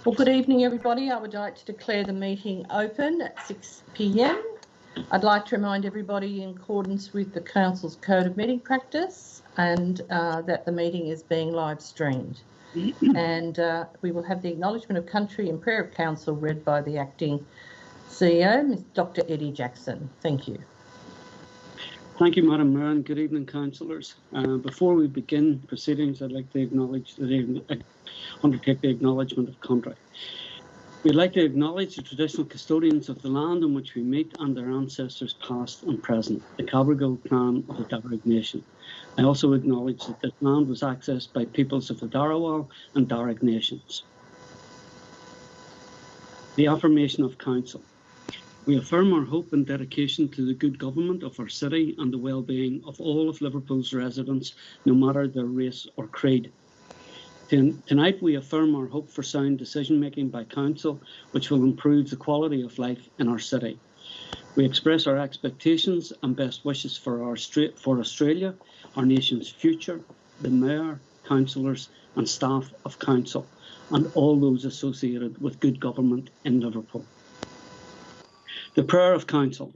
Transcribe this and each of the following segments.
Well, good evening, everybody. I would like to declare the meeting open at 6 p.m. I'd like to remind everybody in accordance with the Council's Code of Meeting Practice and that the meeting is being live streamed. And we will have the Acknowledgement of Country and Prayer of Council read by the Acting CEO, Dr. Eddie Jackson. Thank you. Thank you, Madam Mayor, and good evening, councillors. Before we begin proceedings, I'd like to undertake the acknowledgement of country. We'd like to acknowledge the traditional custodians of the land on which we meet and their ancestors past and present, the Cabrigal clan of the Darug Nation. I also acknowledge that this land was accessed by peoples of the Darawal and Darug Nations. The affirmation of council. We affirm our hope and dedication to the good government of our city and the well-being of all of Liverpool's residents, no matter their race or creed. Tonight we affirm our hope for sound decision-making by council, which will improve the quality of life in our city. We express our expectations and best wishes for Australia, our nation's future, the Mayor, councillors and staff of council, and all those associated with good government in Liverpool. The prayer of council.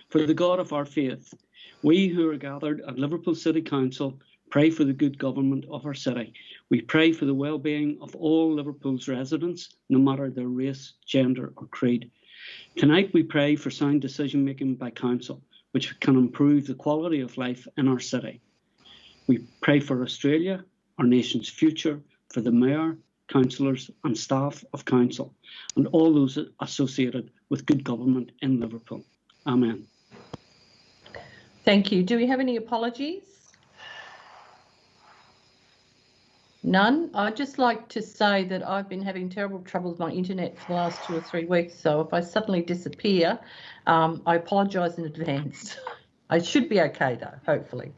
For the God of our faith, we who are gathered at Liverpool City Council pray for the good government of our city. We pray for the well-being of all Liverpool's residents, no matter their race, gender or creed. Tonight we pray for sound decision-making by council, which can improve the quality of life in our city. We pray for Australia, our nation's future, for the Mayor, councillors and staff of council, and all those associated with good government in Liverpool. Amen. Thank you. Do we have any apologies? None. I'd just like to say that I've been having terrible trouble with my internet for the last 2 or 3 weeks, so if I suddenly disappear, I apologise in advance. I should be okay though, hopefully.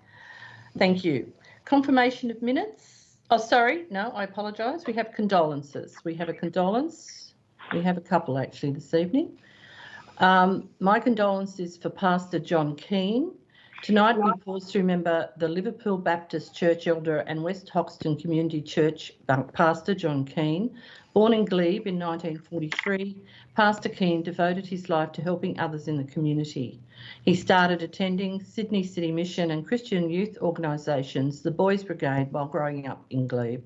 Thank you. Confirmation of minutes. Oh, sorry, no, I apologise. We have condolences. We have a condolence. We have a couple actually this evening. My condolence is for Pastor John Keane. Tonight we pause to remember the Liverpool Baptist Church elder and West Hoxton Community Church Pastor John Keane. Born in Glebe in 1943, Pastor Keane devoted his life to helping others in the community. He started attending Sydney City Mission and Christian youth organisations, the Boys Brigade, while growing up in Glebe.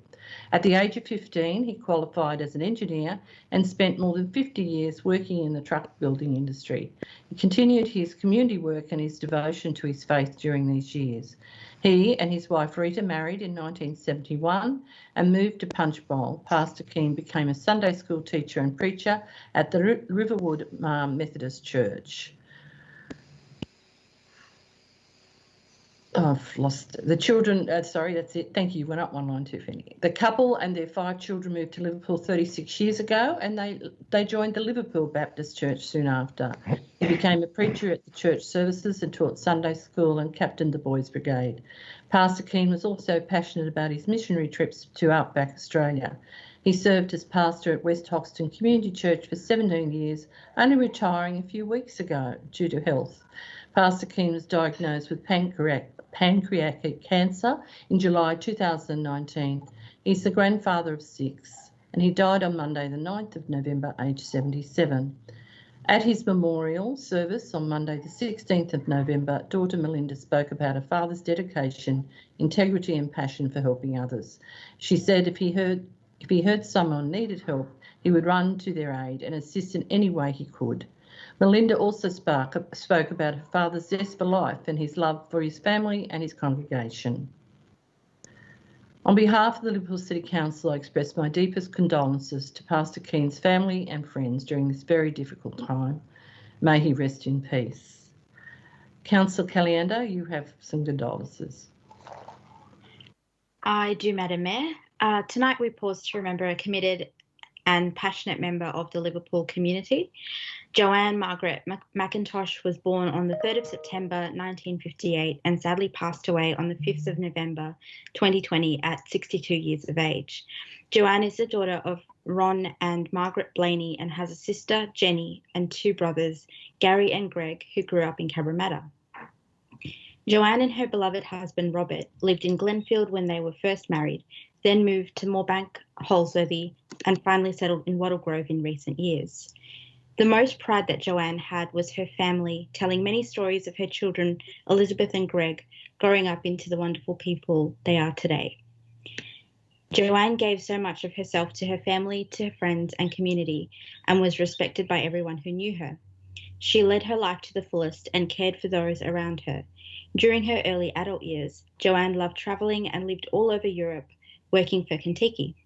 At the age of 15, he qualified as an engineer and spent more than 50 years working in the truck building industry. He continued his community work and his devotion to his faith during these years. He and his wife Rita married in 1971 and moved to Punchbowl. Pastor Keane became a Sunday school teacher and preacher at the Riverwood Methodist Church. Oh, I've lost the children. Sorry, that's it. Thank you. Went up one line too, Fanny. The couple and their 5 children moved to Liverpool 36 years ago, and they joined the Liverpool Baptist Church soon after. He became a preacher at the church services and taught Sunday school and captained the Boys Brigade. Pastor Keane was also passionate about his missionary trips to Outback Australia. He served as pastor at West Hoxton Community Church for 17 years, only retiring a few weeks ago due to health. Pastor Keane was diagnosed with pancreatic cancer in July 2019. He's the grandfather of 6 and he died on Monday the 9th of November, aged 77. At his memorial service on Monday the 16th of November, daughter Melinda spoke about her father's dedication, integrity and passion for helping others. She said if he heard someone needed help, he would run to their aid and assist in any way he could. Melinda also spoke about her father's zest for life and his love for his family and his congregation. On behalf of the Liverpool City Council, I express my deepest condolences to Pastor Keane's family and friends during this very difficult time. May he rest in peace. Councillor Caliendo, you have some condolences. I do, Madam Mayor. Tonight we pause to remember a committed and passionate member of the Liverpool community. Joanne Margaret Mcintosh was born on the 3rd of September 1958 and sadly passed away on the 5th of November 2020 at 62 years of age. Joanne is the daughter of Ron and Margaret Blaney and has a sister, Jenny, and 2 brothers, Gary and Greg, who grew up in Cabramatta. Joanne and her beloved husband, Robert, lived in Glenfield when they were first married, then moved to Moorebank, Holsworthy, and finally settled in Wattle Grove in recent years. The most pride that Joanne had was her family, telling many stories of her children, Elizabeth and Greg, growing up into the wonderful people they are today. Joanne gave so much of herself to her family, to her friends and community, and was respected by everyone who knew her. She led her life to the fullest and cared for those around her. During her early adult years, Joanne loved travelling and lived all over Europe, working for Kentucky.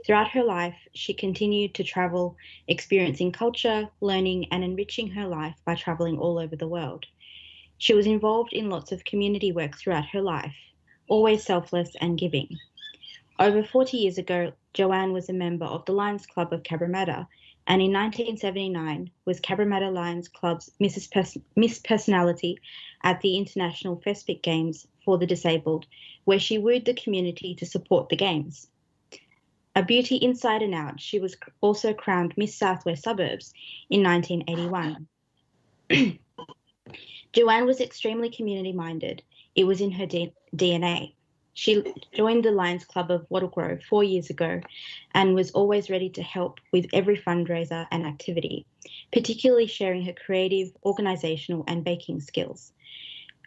Throughout her life, she continued to travel, experiencing culture, learning, and enriching her life by travelling all over the world. She was involved in lots of community work throughout her life, always selfless and giving. Over 40 years ago, Joanne was a member of the Lions Club of Cabramatta, and in 1979 was Cabramatta Lions Club's Miss Personality at the International Festpic Games for the Disabled, where she wooed the community to support the Games. A beauty inside and out, she was also crowned Miss Southwest Suburbs in 1981. Joanne was extremely community-minded. It was in her DNA. She joined the Lions Club of Wattle Grove 4 years ago and was always ready to help with every fundraiser and activity, particularly sharing her creative, organisational and baking skills.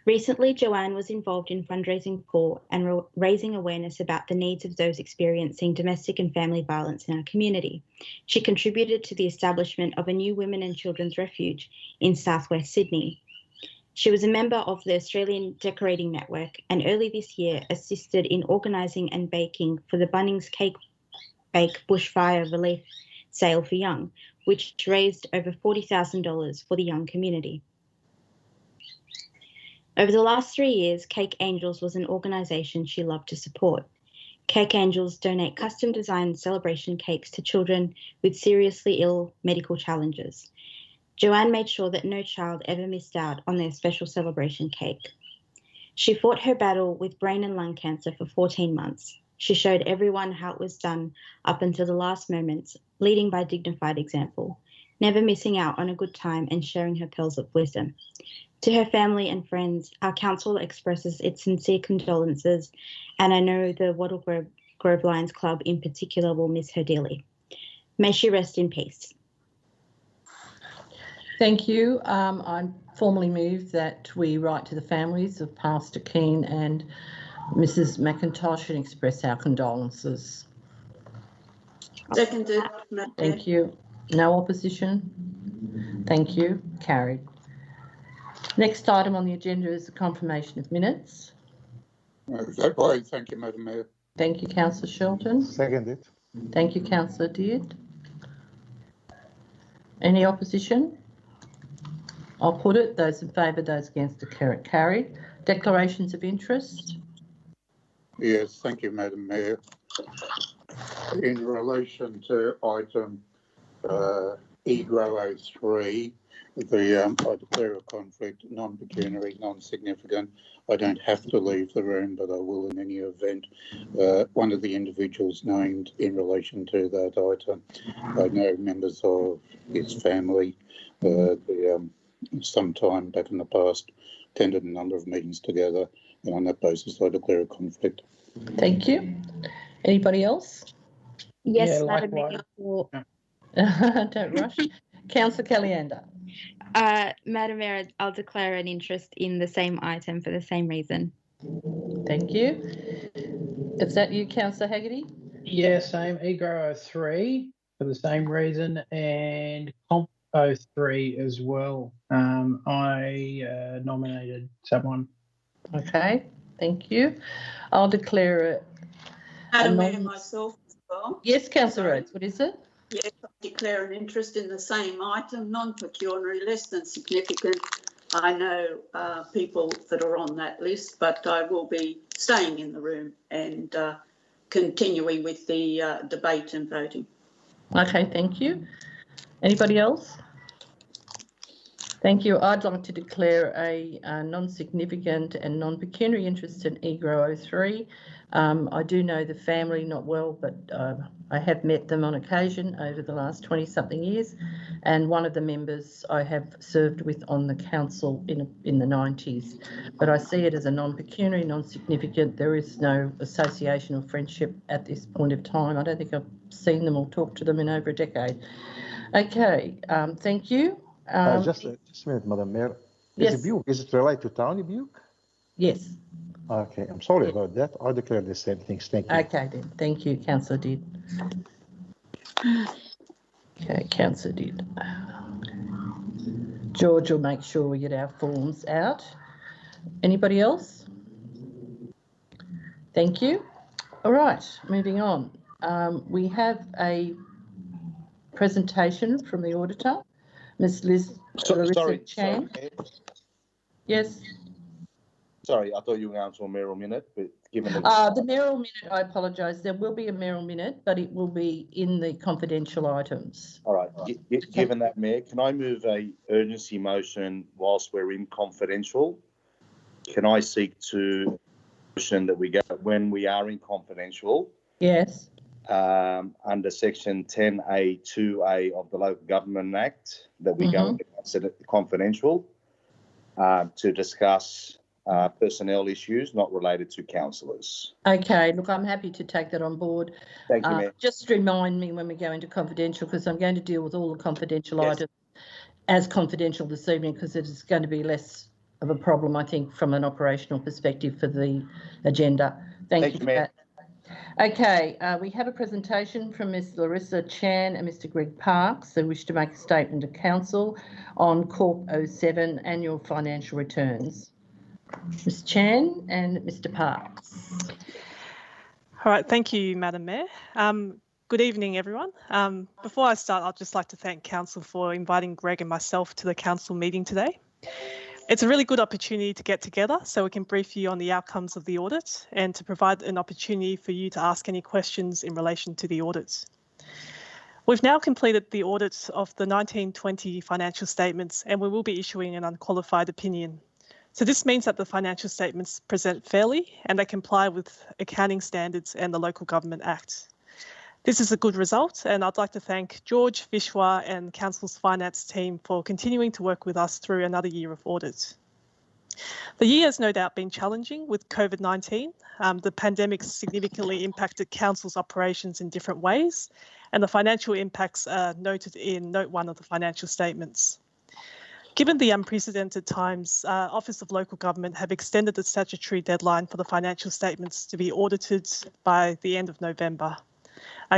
Recently, Joanne was involved in fundraising for and raising awareness about the needs of those experiencing domestic and family violence in our community. She contributed to the establishment of a new women and children's refuge in southwest Sydney. She was a member of the Australian Decorating Network and early this year assisted in organising and baking for the Bunnings Cake Bake Bushfire Relief Sale for Young, which raised over $40,000 for the young community. Over the last 3 years, Cake Angels was an organisation she loved to support. Cake Angels donate custom-designed celebration cakes to children with seriously ill medical challenges. Joanne made sure that no child ever missed out on their special celebration cake. She fought her battle with brain and lung cancer for 14 months. She showed everyone how it was done up until the last moments, leading by dignified example, never missing out on a good time and sharing her pearls of wisdom. To her family and friends, our council expresses its sincere condolences, and I know the Wattle Grove Lions Club in particular will miss her dearly. May she rest in peace. Thank you. I formally move that we write to the families of Pastor Keane and Mrs. Mcintosh and express our condolences. Seconded. Thank you. No opposition? Thank you. Carried. Next item on the agenda is the confirmation of minutes. Thank you, Madam Mayor. Thank you, Councillor Shelton. Seconded. Thank you, Councillor Deard. Any opposition? I'll put it. Those in favour, those against are carried. Declarations of interest. Yes, thank you, Madam Mayor. In relation to item EGRO 03, I declare a conflict, non-pecuniary, non-significant. I don't have to leave the room, but I will in any event. One of the individuals named in relation to that item, I know members of his family, some time back in the past, attended a number of meetings together, and on that basis I declare a conflict. Thank you. Anybody else? Yes, Yeah, Madam likewise. Mayor. Don't rush. Councillor Caliander. Madam Mayor, I'll declare an interest in the same item for the same reason. Thank you. Is that you, Councillor Haggerty? Yeah, same. EGRO 03 for the same reason, and Comp 03 as well. I nominated someone. Okay, thank you. I'll declare it. Madam Mayor, myself as well. Yes, Councillor Rhodes, what is it? Yes, I declare an interest in the same item, non-pecuniary, less than significant. I know people that are on that list, but I will be staying in the room and continuing with the debate and voting. Okay, thank you. Anybody else? Thank you. I'd like to declare a non-significant and non-pecuniary interest in EGRO 03. I do know the family not well, but I have met them on occasion over the last 20-something years, and one of the members I have served with on the council in the 90s. But I see it as a non-pecuniary, non-significant. There is no association or friendship at this point of time. I don't think I've seen them or talked to them in over a decade. Okay, thank you. Just a minute, Madam Mayor. Yes. Is it related to Tony Buke? Yes. Okay, I'm sorry about that. I declare the same things. Thank you. Okay then. Thank you, Councillor Did. Okay, Councillor Did. George will make sure we get our forms out. Anybody else? Thank you. All right, moving on. We have a presentation from the auditor, Ms. Larissa Chan. Sorry. Yes. Sorry, I thought you were going to a mayoral minute, but given the mayoral minute, I apologise. There will be a mayoral minute, but it will be in the confidential items. all right. Given that, Mayor, can I move a urgency motion whilst we're in confidential? Can I seek to motion that we go when we are in confidential? Yes. Under section 10A2A of the Local Government Act, that we go into confidential to discuss personnel issues not related to councillors. Okay, look, I'm happy to take that on board. Thank you, Mayor. Just remind me when we go into confidential, because I'm going to deal with all the confidential items as confidential this evening, because it is going to be less of a problem, I think, from an operational perspective for the agenda. Thank you for Mayor. that. Okay, we have a presentation from Ms. Larissa Chan and Mr. Greg Parks, who wish to make a statement to Council on Corp 07 annual financial returns. Ms. Chan and Mr. Parks. All right, thank you, Madam Mayor. Good evening, everyone. Before I start, I'd just like to thank Council for inviting Greg and myself to the Council meeting today. It's a really good opportunity to get together so we can brief you on the outcomes of the audit and to provide an opportunity for you to ask any questions in relation to the audits. We've now completed the audit of the 1920 financial statements and we will be issuing an unqualified opinion. So this means that the financial statements present fairly and they comply with accounting standards and the Local Government Act. This is a good result, and I'd like to thank George, Vishwa and Council's finance team for continuing to work with us through another year of audit. The year has no doubt been challenging with COVID-19. The pandemic significantly impacted Council's operations in different ways, and the financial impacts are noted in Note 1 of the financial statements. Given the unprecedented times, Office of Local Government have extended the statutory deadline for the financial statements to be audited by the end of November.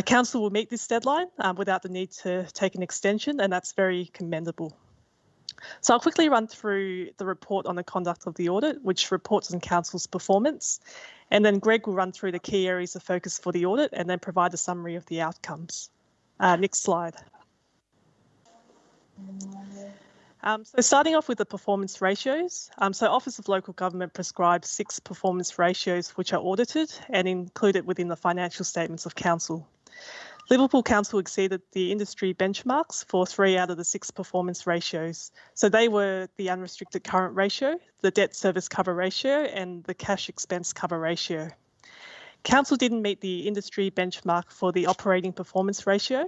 Council will meet this deadline without the need to take an extension, and that's very commendable. So I'll quickly run through the report on the conduct of the audit, which reports on Council's performance, and then Greg will run through the key areas of focus for the audit and then provide a summary of the outcomes. Next slide. So starting off with the performance ratios, so Office of Local Government prescribes 6 performance ratios which are audited and included within the financial statements of Council. Liverpool Council exceeded the industry benchmarks for 3 out of the 6 performance ratios. So they were the unrestricted current ratio, the debt service cover ratio and the cash expense cover ratio. Council didn't meet the industry benchmark for the operating performance ratio.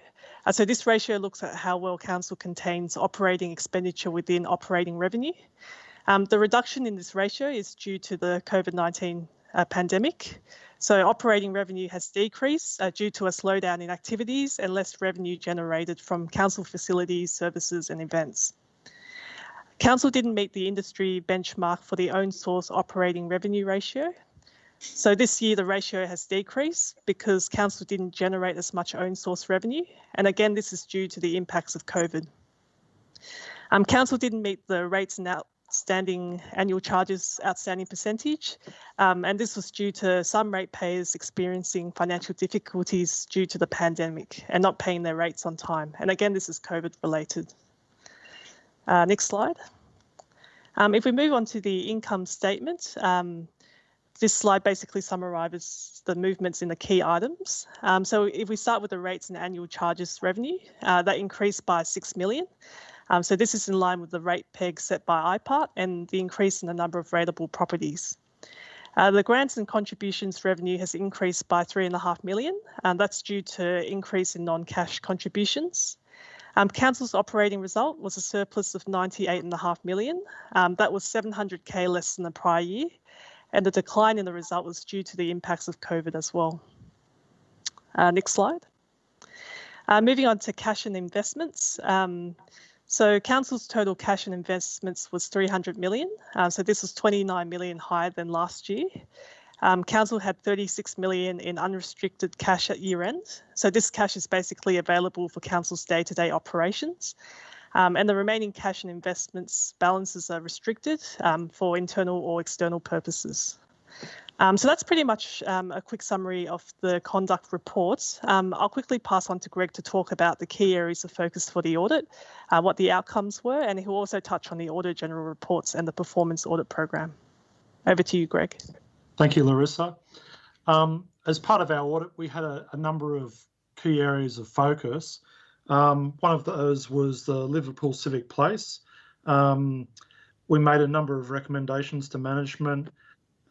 So this ratio looks at how well Council contains operating expenditure within operating revenue. The reduction in this ratio is due to the COVID-19 pandemic. So operating revenue has decreased due to a slowdown in activities and less revenue generated from Council facilities, services and events. Council didn't meet the industry benchmark for the own source operating revenue ratio. So this year the ratio has decreased because Council didn't generate as much own source revenue. And again, this is due to the impacts of COVID. Council didn't meet the rates and outstanding annual charges outstanding percentage. And this was due to some ratepayers experiencing financial difficulties due to the pandemic and not paying their rates on time. And again, this is COVID related. Next slide. If we move on to the income statement, This slide basically summarises the movements in the key items. So if we start with the rates and annual charges revenue, that increased by 6 million. So this is in line with the rate peg set by IPART and the increase in the number of rateable properties. The grants and contributions revenue has increased by 3.5 million. That's due to increase in non-cash contributions. Council's operating result was a surplus of 98.5 million. That was 700k less than the prior year, and the decline in the result was due to the impacts of COVID as well. Next slide. Moving on to cash and investments. So Council's total cash and investments was 300 million. So this was 29 million higher than last year. Council had 36 million in unrestricted cash at year end. So this cash is basically available for Council's day-to-day operations. And the remaining cash and investments balances are restricted for internal or external purposes. So that's pretty much a quick summary of the conduct reports. I'll quickly pass on to Greg to talk about the key areas of focus for the audit, what the outcomes were, and he'll also touch on the Auditor General reports and the performance audit program. Over to you, Greg. Thank you, Larissa. As part of our audit, we had a number of key areas of focus. One of those was the Liverpool Civic Place. We made a number of recommendations to management,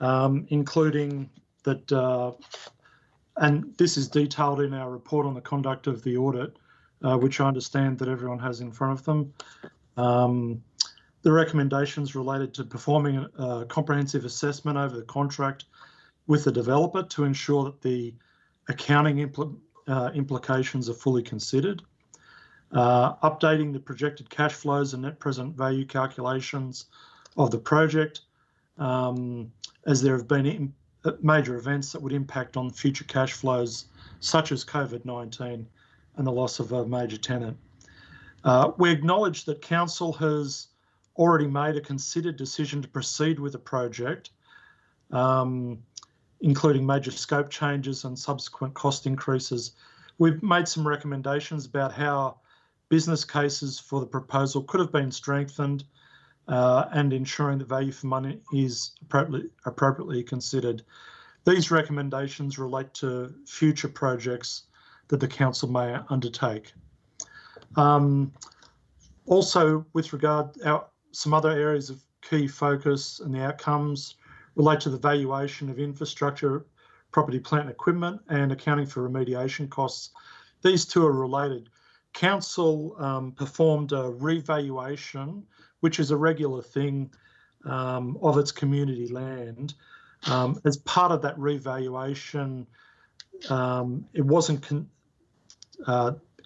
including that, and this is detailed in our report on the conduct of the audit, which I understand that everyone has in front of them. The recommendations related to performing a comprehensive assessment over the contract with the developer to ensure that the accounting implications are fully considered. Updating the projected cash flows and net present value calculations of the project, as there have been major events that would impact on future cash flows, such as COVID-19 and the loss of a major tenant. We acknowledge that Council has already made a considered decision to proceed with the project, including major scope changes and subsequent cost increases. We've made some recommendations about how business cases for the proposal could have been strengthened and ensuring that value for money is appropriately considered. These recommendations relate to future projects that the Council may undertake. Also, with regard, some other areas of key focus and the outcomes relate to the valuation of infrastructure, property, plant and equipment, and accounting for remediation costs. These two are related. Council performed a revaluation, which is a regular thing of its community land. As part of that revaluation, it wasn't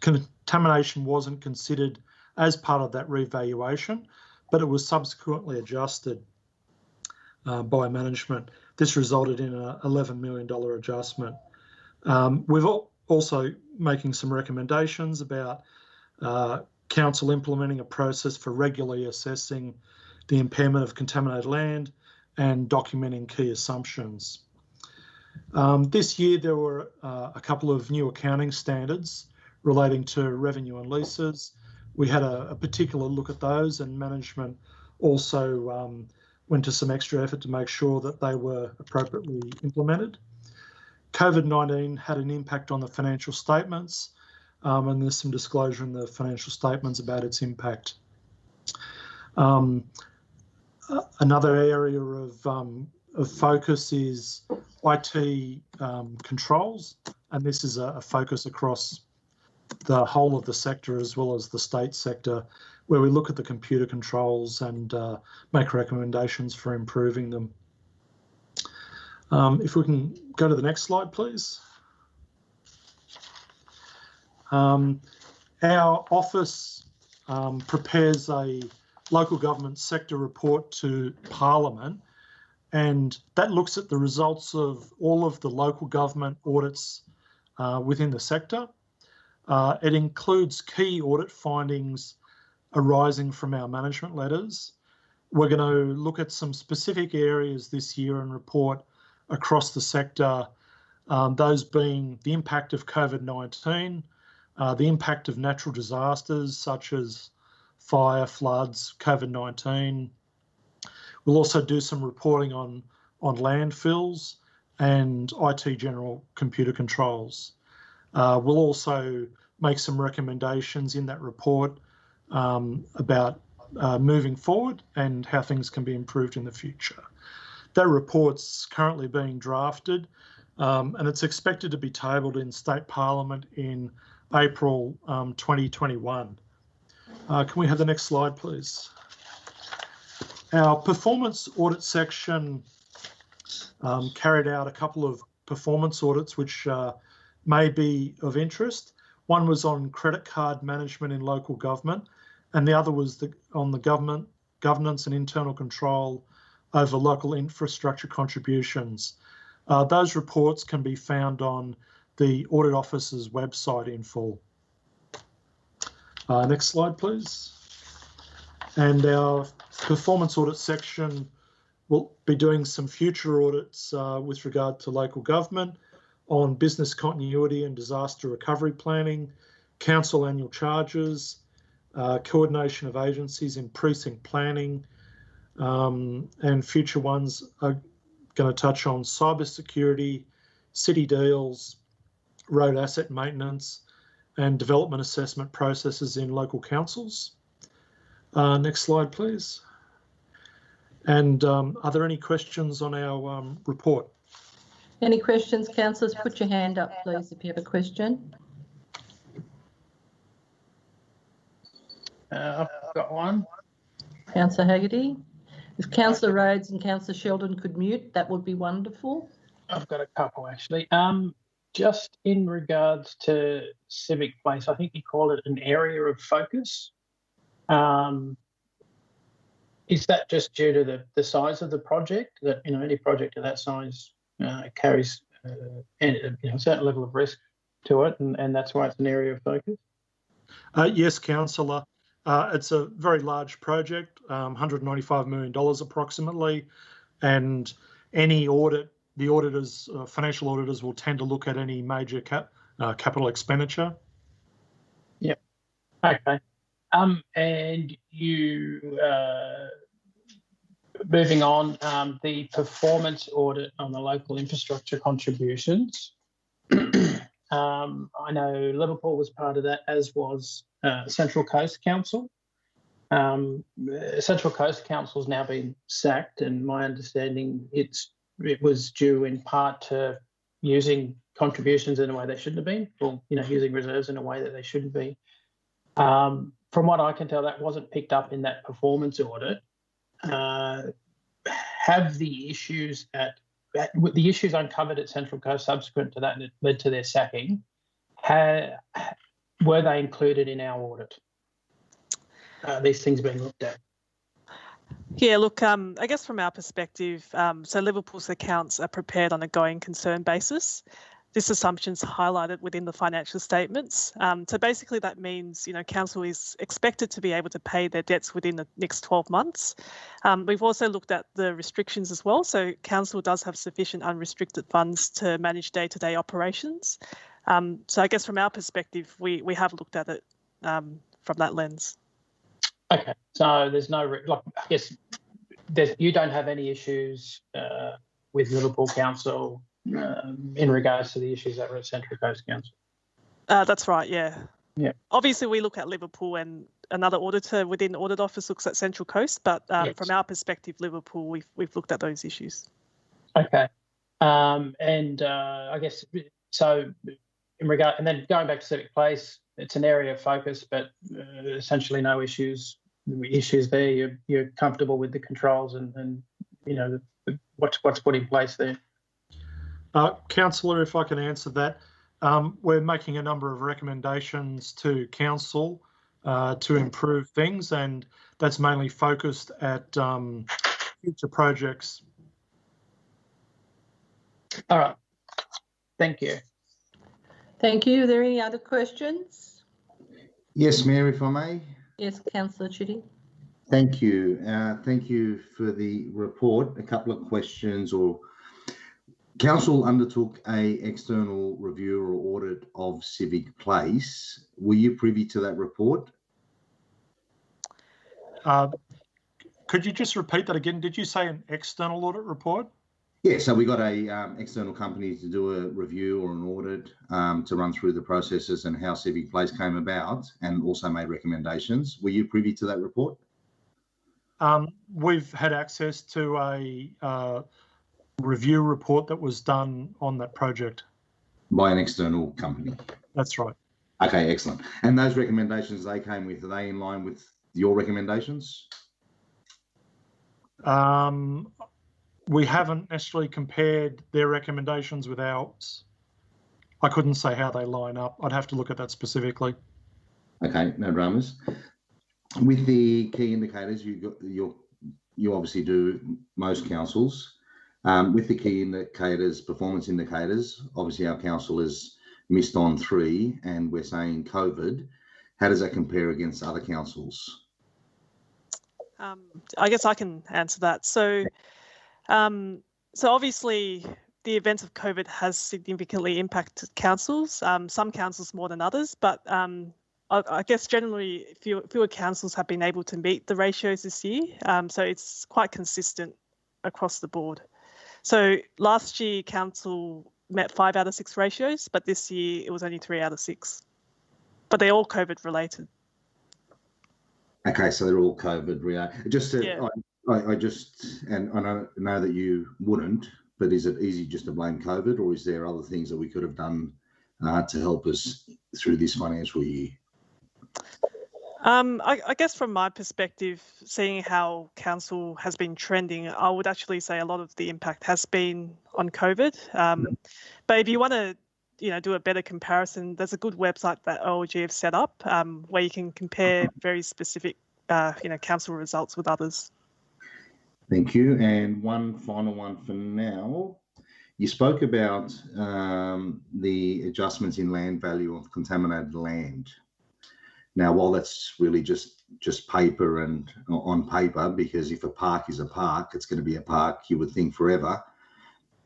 contamination wasn't considered as part of that revaluation, but it was subsequently adjusted by management. This resulted in an $11 million adjustment. We've also making some recommendations about Council implementing a process for regularly assessing the impairment of contaminated land and documenting key assumptions. This year there were a couple of new accounting standards relating to revenue and leases. We had a particular look at those, and management also went to some extra effort to make sure that they were appropriately implemented. COVID-19 had an impact on the financial statements, and there's some disclosure in the financial statements about its impact. Another area of focus is IT controls, and this is a focus across the whole of the sector as well as the state sector, where we look at the computer controls and make recommendations for improving them. If we can go to the next slide, please. Our office prepares a local government sector report to Parliament, and that looks at the results of all of the local government audits within the sector. It includes key audit findings arising from our management letters. We're going to look at some specific areas this year and report across the sector, those being the impact of COVID-19, the impact of natural disasters such as fire, floods, COVID-19. We'll also do some reporting on on landfills and IT general computer controls. We'll also make some recommendations in that report about moving forward and how things can be improved in the future. That report's currently being drafted and it's expected to be tabled in State Parliament in April 2021. Can we have the next slide, please? Our performance audit section carried out a couple of performance audits which may be of interest. One was on credit card management in local government, and the other was on the governance and internal control over local infrastructure contributions. Those reports can be found on the Audit Office's website in full. Next slide, please. And our performance audit section will be doing some future audits with regard to local government on business continuity and disaster recovery planning, council annual charges, coordination of agencies in precinct planning, and future ones are going to touch on cybersecurity, city deals, road asset maintenance, and development assessment processes in local councils. Next slide, please. And are there any questions on our report? Any questions, councillors? Put your hand up, please, if you have a question. I've got one. Councillor Haggerty. If Councillor Rhodes and Councillor Sheldon could mute, that would be wonderful. I've got a couple, actually. Just in regards to Civic Place, I think you call it an area of focus. Is that just due to the size of the project? That, you know, any project of that size carries a certain level of risk to it, and that's why it's an area of focus? Yes, councillor. It's a very large project, $195 million approximately, and any audit, the auditors, financial auditors will tend to look at any major capital expenditure. Yep. Okay. And you, moving on, the performance audit on the local infrastructure contributions. I know Liverpool was part of that, as was Central Coast Council. Central Coast Council's now been sacked, and my understanding it was due in part to using contributions in a way they shouldn't have been, or using reserves in a way that they shouldn't be. From what I can tell, that wasn't picked up in that performance audit. Have the issues the issues uncovered at Central Coast subsequent to that and it led to their sacking, were they included in our audit? These things being looked at. Yeah, look, I guess from our perspective, so Liverpool's accounts are prepared on a going concern basis. This assumption's highlighted within the financial statements. So basically that means, council is expected to be able to pay their debts within the next 12 months. We've also looked at the restrictions as well. So council does have sufficient unrestricted funds to manage day-to-day operations. So I guess from our perspective, we have looked at it from that lens. Okay, so there's no, I guess you don't have any issues with Liverpool Council in regards to the issues that were at Central Coast Council? That's right, yeah. Yeah. Obviously, we look at Liverpool and another auditor within the Audit Office looks at Central Coast, but yes. From our perspective, Liverpool, we've looked at those issues. Okay. I guess, so in regard, and then going back to Civic Place, it's an area of focus, but essentially no issues there. You're comfortable with the controls and what's put in place there? Councillor, if I can answer that, we're making a number of recommendations to council to improve things, and that's mainly focused at future projects. All right. Thank you. Thank you. Are there any other questions? Yes, Mayor, if I may. Yes, Councillor Chitty. Thank you. Thank you for the report. A couple of questions. Council undertook an external review or audit of Civic Place. Were you privy to that report? Could you just repeat that again? Did you say an external audit report? Yeah, so we got a external company to do a review or an audit to run through the processes and how Civic Place came about, and also made recommendations. Were you privy to that report? We've had access to a review report that was done on that project. By an external company? That's right. Okay, excellent. And those recommendations they came with, are they in line with your recommendations? We haven't necessarily compared their recommendations with ours. I couldn't say how they line up. I'd have to look at that specifically. Okay, no dramas. With the key indicators, you obviously do most councils. With the key indicators, performance indicators, obviously our council has missed on 3, and we're saying COVID. How does that compare against other councils? I guess I can answer that. So obviously the events of COVID has significantly impacted councils, some councils more than others, but I guess generally fewer councils have been able to meet the ratios this year. So it's quite consistent across the board. So last year council met 5 out of 6 ratios, but this year it was only 3 out of 6. But they're all COVID related. Okay, so they're all COVID related. Just to, yeah. I just, and I know that you wouldn't, but is it easy just to blame COVID, or is there other things that we could have done to help us through this financial year? I guess from my perspective, seeing how council has been trending, I would actually say a lot of the impact has been on COVID. But if you want to, do a better comparison, there's a good website that OLG have set up where you can compare very specific, council results with others. Thank you. And one final one for now. You spoke about the adjustments in land value of contaminated land. Now, while that's really just paper and on paper, because if a park is a park, it's going to be a park, you would think, forever.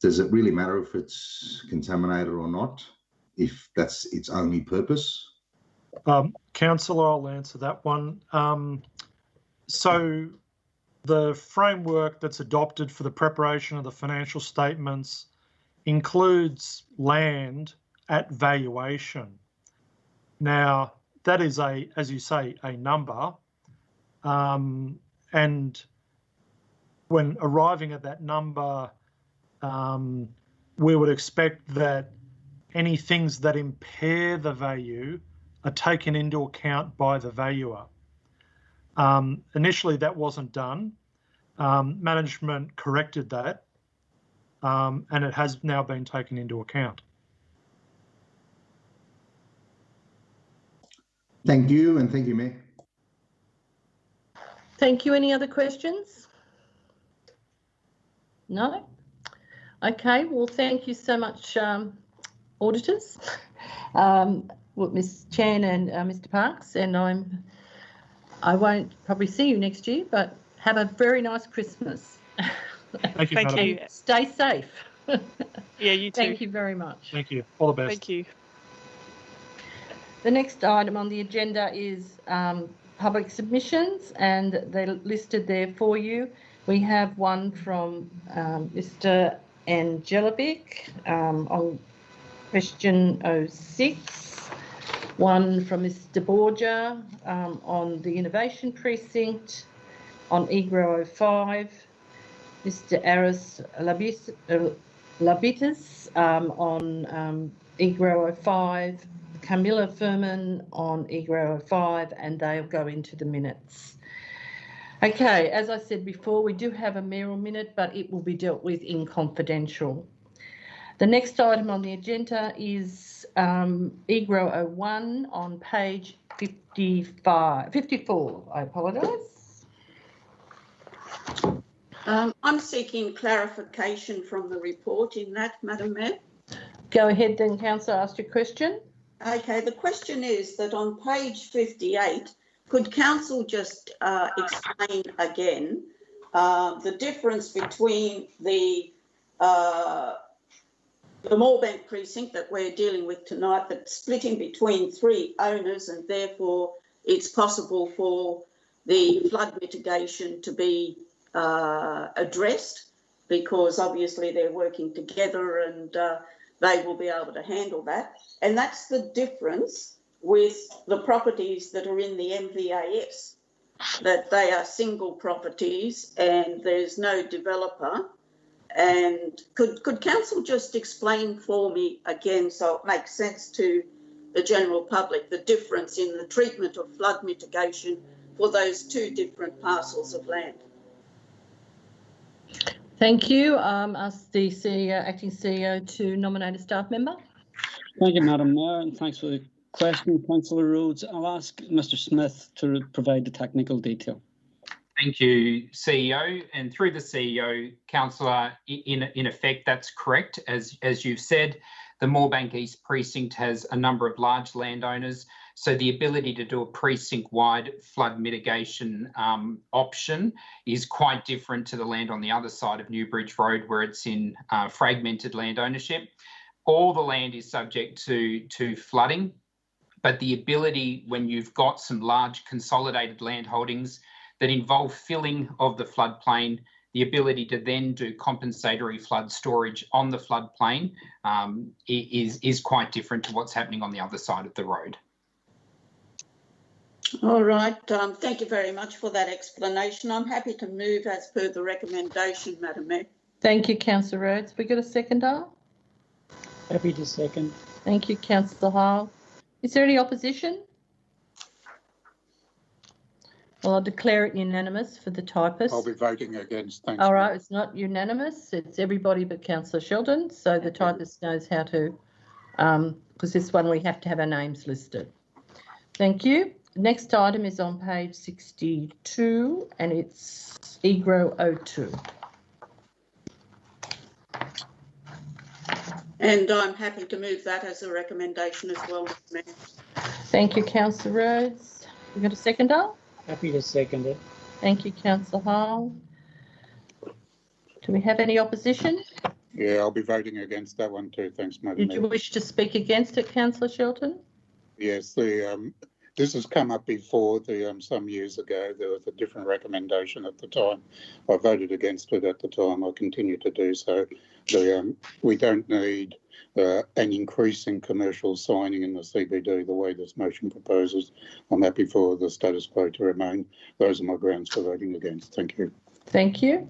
Does it really matter if it's contaminated or not, if that's its only purpose? Councillor, I'll answer that one. So the framework that's adopted for the preparation of the financial statements includes land at valuation. Now, that is as you say, a number. And when arriving at that number, we would expect that any things that impair the value are taken into account by the valuer. Initially, that wasn't done. Management corrected that, and it has now been taken into account. Thank you, and thank you, Mayor. Thank you. Any other questions? No? Okay, well, thank you so much, auditors, Ms. Chan and Mr. Parks, and I won't probably see you next year, but have a very nice Christmas. Thank you. Thank you. Stay safe. Yeah, you too. Thank you very much. Thank you. All the best. Thank you. The next item on the agenda is public submissions, and they're listed there for you. We have one from Mr. Angelevic on question 06, one from Mr. Borgia on the Innovation Precinct, on EGRO 05, Mr. Aris Labitas on EGRO 05, Camilla Furman on EGRO 05, and they'll go into the minutes. Okay, as I said before, we do have a mayoral minute, but it will be dealt with in confidential. The next item on the agenda is EGRO 01 on page 54. I apologise. I'm seeking clarification from the report in that, Madam Mayor. Go ahead then, Councillor, ask your question. Okay, the question is that on page 58, could Council just explain again the difference between the Moorebank precinct that we're dealing with tonight, that's splitting between 3 owners, and therefore it's possible for the flood mitigation to be addressed, because obviously they're working together and they will be able to handle that. And that's the difference with the properties that are in the MVAS, that they are single properties and there's no developer. And could council just explain for me again, so it makes sense to the general public, the difference in the treatment of flood mitigation for those two different parcels of land? Thank you. Ask the CEO, acting CEO, to nominate a staff member. Thank you, Madam Mayor, and thanks for the question, Councillor Rhodes. I'll ask Mr. Smith to provide the technical detail. Thank you, CEO. And through the CEO, Councillor, in effect, that's correct. As you've said, the Moorebank East Precinct has a number of large landowners, so the ability to do a precinct-wide flood mitigation option is quite different to the land on the other side of Newbridge Road, where it's in fragmented land ownership. All the land is subject to flooding, but the ability, when you've got some large consolidated land holdings that involve filling of the floodplain, the ability to then do compensatory flood storage on the floodplain is quite different to what's happening on the other side of the road. All right, thank you very much for that explanation. I'm happy to move as per the recommendation, Madam Mayor. Thank you, Councillor Rhodes. We got a seconder? Happy to second. Thank you, Councillor Hall. Is there any opposition? Well, I'll declare it unanimous for the typist. I'll be voting against. Thanks. All right, it's not unanimous. It's everybody but Councillor Sheldon. So the typist knows how to, because this one we have to have our names listed. Thank you. Next item is on page 62 and it's EGRO 02. And I'm happy to move that as a recommendation as well, Mayor. Thank you, Councillor Rhodes. We got a seconder? Happy to second it. Thank you, Councillor Hall. Do we have any opposition? Yeah, I'll be voting against that one too. Thanks, Madam Mayor. Did you wish to speak against it, Councillor Shelton? Yes, this has come up before. Some years ago, there was a different recommendation at the time. I voted against it at the time. I continue to do so. We don't need an increase in commercial signing in the CBD the way this motion proposes. I'm happy for the status quo to remain. Those are my grounds for voting against. Thank you. Thank you.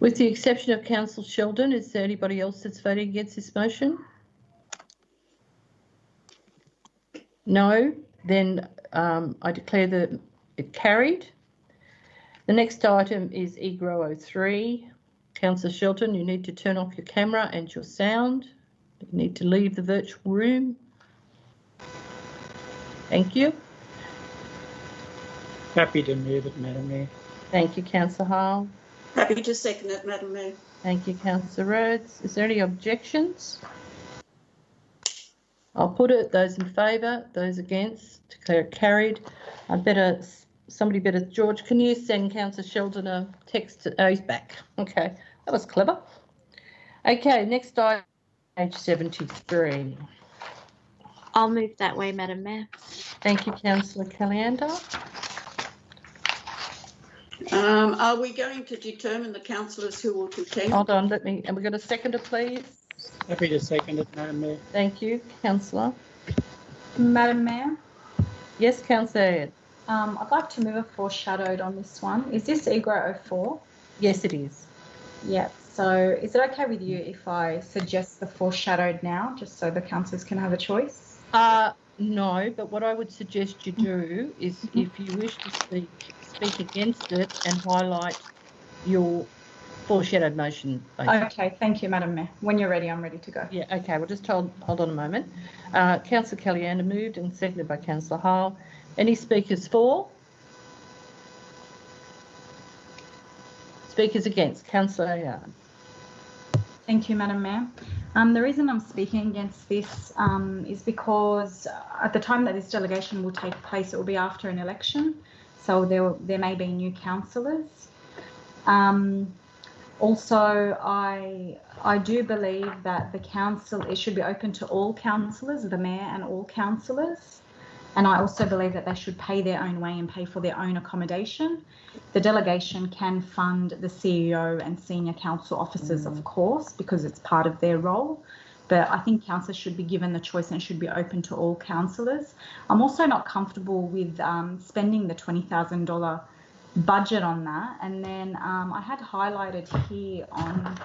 With the exception of Councillor Sheldon, is there anybody else that's voting against this motion? No, then I declare that it carried. The next item is EGRO 03. Councillor Shelton, you need to turn off your camera and your sound. You need to leave the virtual room. Thank you. Happy to move it, Madam Mayor. Thank you, Councillor Hall. Happy to second it, Madam Mayor. Thank you, Councillor Rhodes. Is there any objections? I'll put it. Those in favour, those against, declare it carried. George, can you send Councillor Sheldon a text? Oh, he's back. Okay, that was clever. Okay, next item, page 73. I'll move that way, Madam Mayor. Thank you, Councillor Caliander. Are we going to determine the councillors who will contend? Hold on, and we've got a seconder, please. Happy to second it, Madam Mayor. Thank you, Councillor. Madam Mayor, Yes, Councillor. I'd like to move a foreshadowed on this one. Is this EGRO 04? Yes, it is. Yep. So is it okay with you if I suggest the foreshadowed now, just so the councillors can have a choice? No, but what I would suggest you do is if you wish to speak against it and highlight your foreshadowed motion. Basically. Okay, thank you, Madam Mayor. When you're ready, I'm ready to go. Yeah, okay, we'll just hold on a moment. Councillor Caliander moved and seconded by Councillor Hall. Any speakers for? Speakers against? Councillor Yarn. Thank you, Madam Mayor. The reason I'm speaking against this is because at the time that this delegation will take place, it will be after an election, so there may be new councillors. Also, I do believe that the council, it should be open to all councillors, the mayor and all councillors. And I also believe that they should pay their own way and pay for their own accommodation. The delegation can fund the CEO and senior council officers, of course, because it's part of their role. But I think councillors should be given the choice and should be open to all councillors. I'm also not comfortable with spending the $20,000 budget on that. And then I had highlighted here on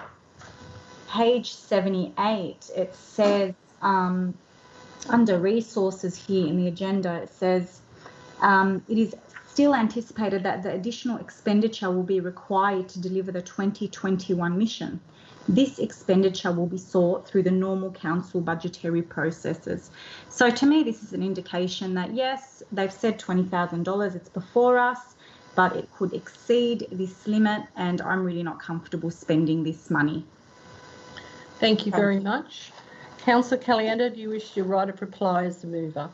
page 78, it says under resources here in the agenda, it says it is still anticipated that the additional expenditure will be required to deliver the 2021 mission. This expenditure will be sought through the normal council budgetary processes. So to me, this is an indication that yes, they've said $20,000, it's before us, but it could exceed this limit, and I'm really not comfortable spending this money. Thank you very much. Councillor Caliendo, do you wish your right of reply as the mover?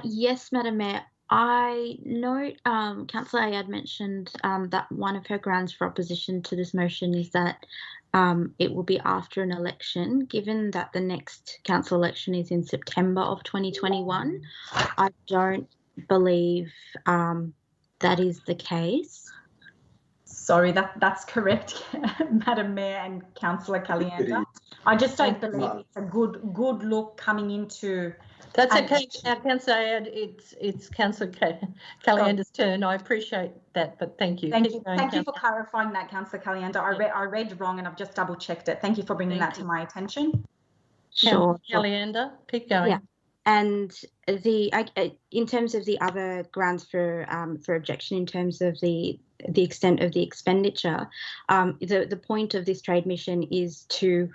Yes, Madam Mayor. I note Councillor Ayad mentioned that one of her grounds for opposition to this motion is that it will be after an election. Given that the next council election is in September of 2021, I don't believe that is the case. Sorry, that's correct, Madam Mayor and Councillor Caliendo. I just don't believe it's a good look coming into. That's okay, Councillor Ayad. It's Councillor Caliendo's turn. I appreciate that, but thank you. Thank you for clarifying that, Councillor Caliendo. I read wrong and I've just double checked it. Thank you for bringing that to my attention. Sure. Caliendo, keep going. Yeah. And in terms of the other grounds for objection, in terms of the extent of the expenditure, the point of this trade mission is to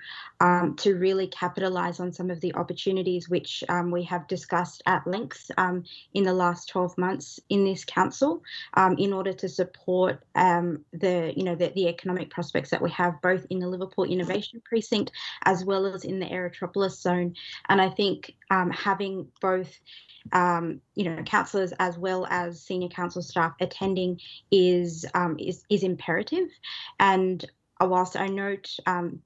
really capitalise on some of the opportunities which we have discussed at length in the last 12 months in this council, in order to support the economic prospects that we have both in the Liverpool Innovation Precinct as well as in the Aerotropolis zone. And I think having both councillors as well as senior council staff attending is imperative. And whilst I note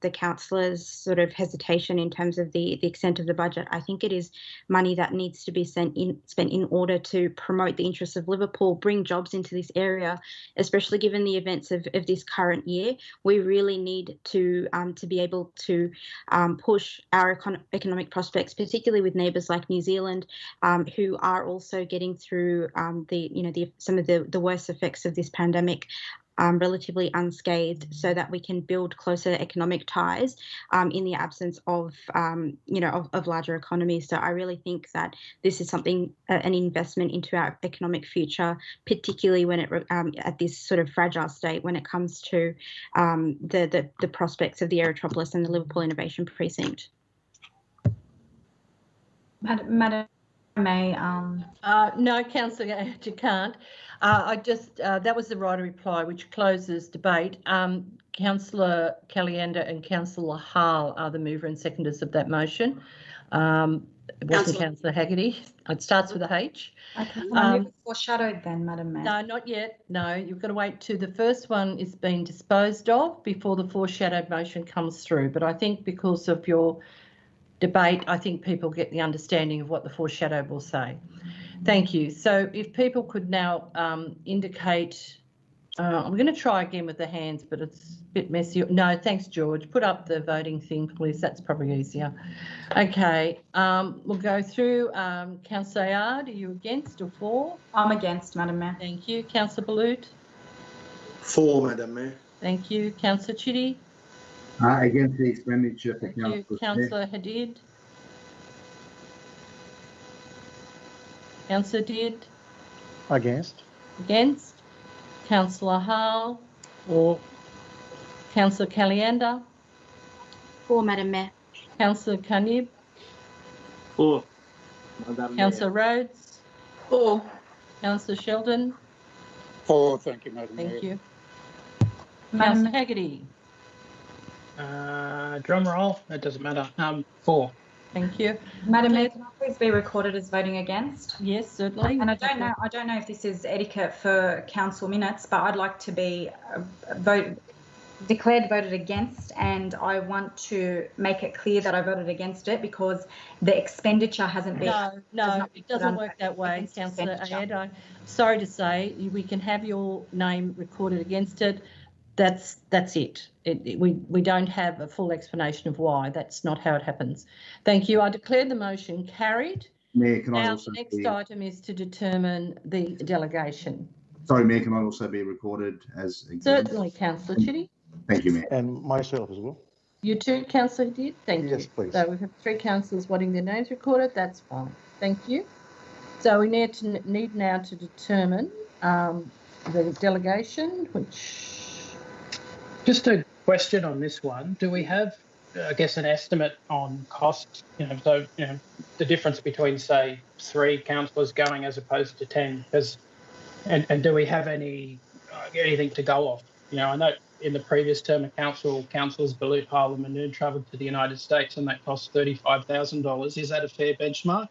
the councillors' sort of hesitation in terms of the extent of the budget, I think it is money that needs to be spent in order to promote the interests of Liverpool, bring jobs into this area, especially given the events of this current year. We really need to be able to push our economic prospects, particularly with neighbours like New Zealand, who are also getting through some of the worst effects of this pandemic relatively unscathed, so that we can build closer economic ties in the absence of larger economies. So I really think that this is something, an investment into our economic future, particularly when at this sort of fragile state when it comes to the prospects of the Aerotropolis and the Liverpool Innovation Precinct. Madam May. No, Councillor, you can't. That was the right of reply, which closes debate. Councillor Caliendo and Councillor Hall are the mover and seconders of that motion. It wasn't Councillor Haggerty. It starts with a H. Okay. I move foreshadowed then, Madam Mayor. No, not yet. No, you've got to wait till the first one is being disposed of before the foreshadowed motion comes through. But I think because of your debate, I think people get the understanding of what the foreshadow will say. Thank you. So if people could now indicate, I'm going to try again with the hands, but it's a bit messy. No, thanks, George. Put up the voting thing, please. That's probably easier. Okay, we'll go through. Councillor Ayad, are you against or for? I'm against, Madam Mayor. Thank you. Councillor Balut? For, Madam Mayor. Thank you. Councillor Chitty? Against the expenditure for Thank you. Councillor Hadid? Councillor Did? Against. Against. Councillor Hall? For. Councillor Caliendo? For, Madam Mayor. Councillor Cunnib? For, Madam Mayor. Councillor Rhodes? For. Councillor Sheldon? For, thank you, Madam Mayor. Thank you. Councillor Haggerty? Drum roll. That doesn't matter. For. Thank you. Madam Mayor, can I please be recorded as voting against? Yes, certainly. And I don't know if this is etiquette for council minutes, but I'd like to be declared voted against, and I want to make it clear that I voted against it because the expenditure hasn't been. No, it doesn't work that way, Councillor Ed. I'm sorry to say, we can have your name recorded against it. That's it. We don't have a full explanation of why. That's not how it happens. Thank you. I declare the motion carried. Mayor, can I Now also the next item is to determine the delegation. Sorry, Mayor, can I also be recorded as against? Certainly, Councillor Chitty. Thank you, Mayor. And myself as well. You too, Councillor did. Thank you. Yes, please. So we have 3 councillors wanting their names recorded. That's fine. Thank you. So we need now to determine the delegation, which. Just a question on this one. Do we have, I guess, an estimate on cost? The difference between, say, 3 councillors going as opposed to 10, and do we have anything to go off? I know in the previous term of council, councillors Balut, Harlem and Noon travelled to the United States, and that cost $35,000. Is that a fair benchmark?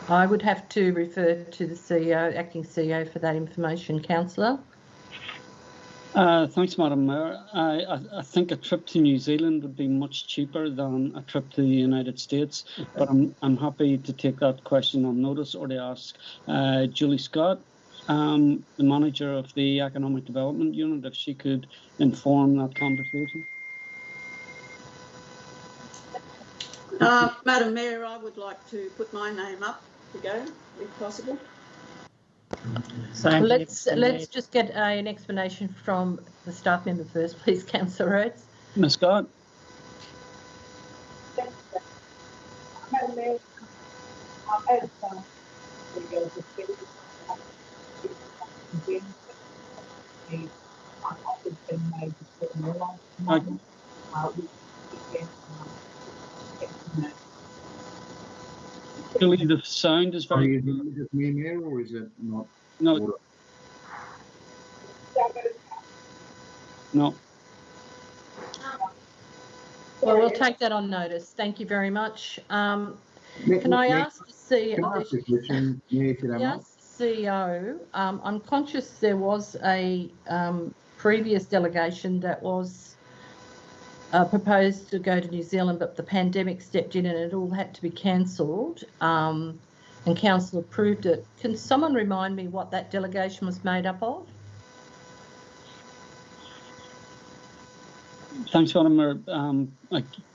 I would have to refer to the CEO, acting CEO, for that information, councillor. Thanks, Madam Mayor. I think a trip to New Zealand would be much cheaper than a trip to the United States, but I'm happy to take that question on notice or to ask Julie Scott, the manager of the Economic Development Unit, if she could inform that conversation. Madam Mayor, I would like to put my name up to go, if possible. Let's just get an explanation from the staff member first, please, Councillor Rhodes. Ms. Scott. Julie, the sound is very. Is it me, Mayor, or is it not? No. No. Well, we'll take that on notice. Thank you very much. Can I ask the CEO? Can I ask a question, Mayor, if you don't mind? Yes, CEO. I'm conscious there was a previous delegation that was proposed to go to New Zealand, but the pandemic stepped in and it all had to be cancelled, and council approved it. Can someone remind me what that delegation was made up of? Thanks, Madam Mayor.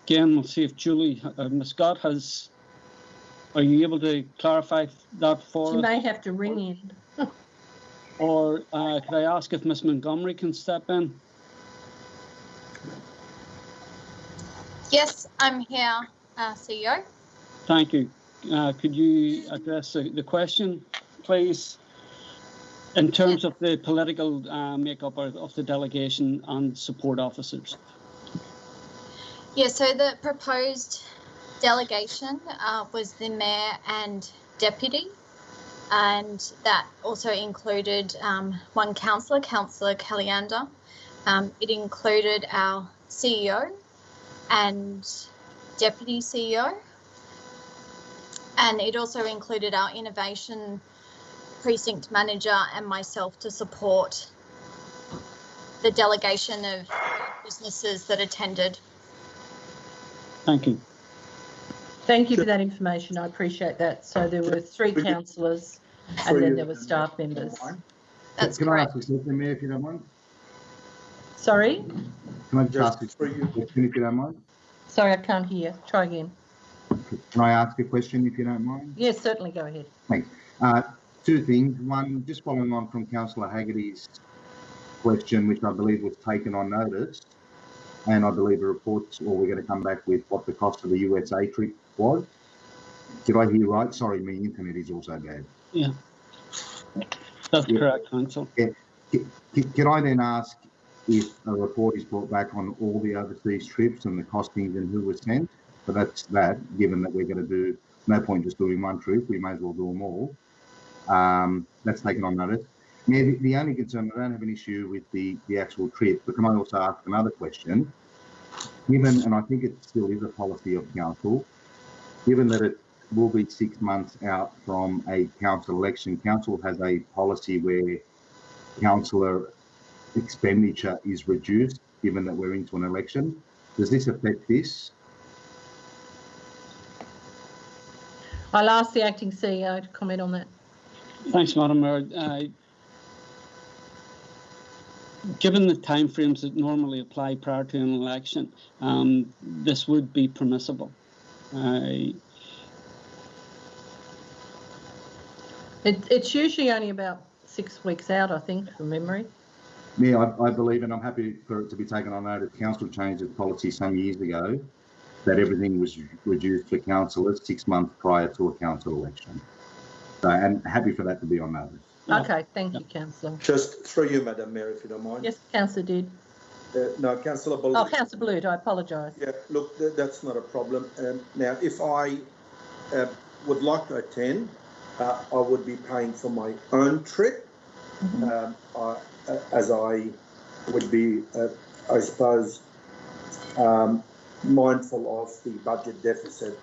Again, we'll see if Julie, Ms. Scott are you able to clarify that for us? You may have to ring in. Or could I ask if Ms. Montgomery can step in? Yes, I'm here, CEO. Thank you. Could you address the question, please, in terms of the political makeup of the delegation and support officers? Yeah, so the proposed delegation was the mayor and deputy, and that also included one councillor, Councillor Caliander. It included our CEO and deputy CEO, and it also included our innovation precinct manager and myself to support the delegation of businesses that attended. Thank you. Thank you for that information. I appreciate that. So there were 3 councillors and then there were staff members. That's Can correct. I ask a question, Mayor, if you don't mind? Sorry? Can I just ask a question if you don't mind? Sorry, I can't hear. Try again. Can I ask a question if you don't mind? Yes, certainly. Go ahead. Thanks. 2 things. One, just following on from Councillor Haggerty's question, which I believe was taken on notice, and I believe the reports, or we're going to come back with what the cost of the USA trip was. Did I hear right? Sorry, my internet is also bad. Yeah, that's correct, Council. Yeah. Can I then ask if a report is brought back on all the overseas trips and the costings and who was sent? But that's that, given that we're going to do, no point just doing one trip, we may as well do them all. That's taken on notice. Now, the only concern, I don't have an issue with the actual trip, but can I also ask another question? Given, and I think it still is a policy of council, given that it will be 6 months out from a council election, council has a policy where councillor expenditure is reduced, given that we're into an election. Does this affect this? I'll ask the acting CEO to comment on that. Thanks, Madam Mayor. Given the timeframes that normally apply prior to an election, this would be permissible. It's usually only about 6 weeks out, I think, from memory. Yeah, I believe, and I'm happy for it to be taken on notice, council changed its policy some years ago that everything was reduced for councillors 6 months prior to a council election. So, and happy for that to be on notice. Okay, thank you, Councillor. Just through you, Madam Mayor, if you don't mind. Yes, Councillor did. No, Councillor Balut. Oh, Councillor Balut, I apologise. Yeah, look, that's not a problem. Now, if I would like to attend, I would be paying for my own trip, as I would be, I suppose, mindful of the budget deficit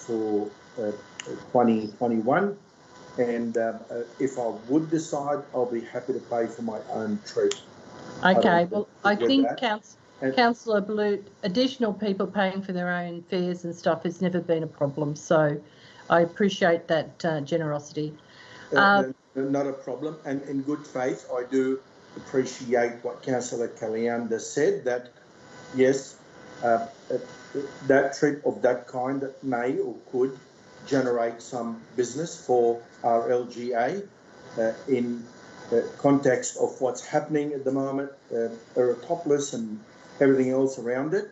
for 2021. And if I would decide, I'll be happy to pay for my own trip. Okay, well, I think Councillor Balut, additional people paying for their own fares and stuff has never been a problem. So I appreciate that generosity. Not a problem. And in good faith, I do appreciate what Councillor Calianda said, that yes, that trip of that kind that may or could generate some business for our LGA in the context of what's happening at the moment, Eratopoulos and everything else around it.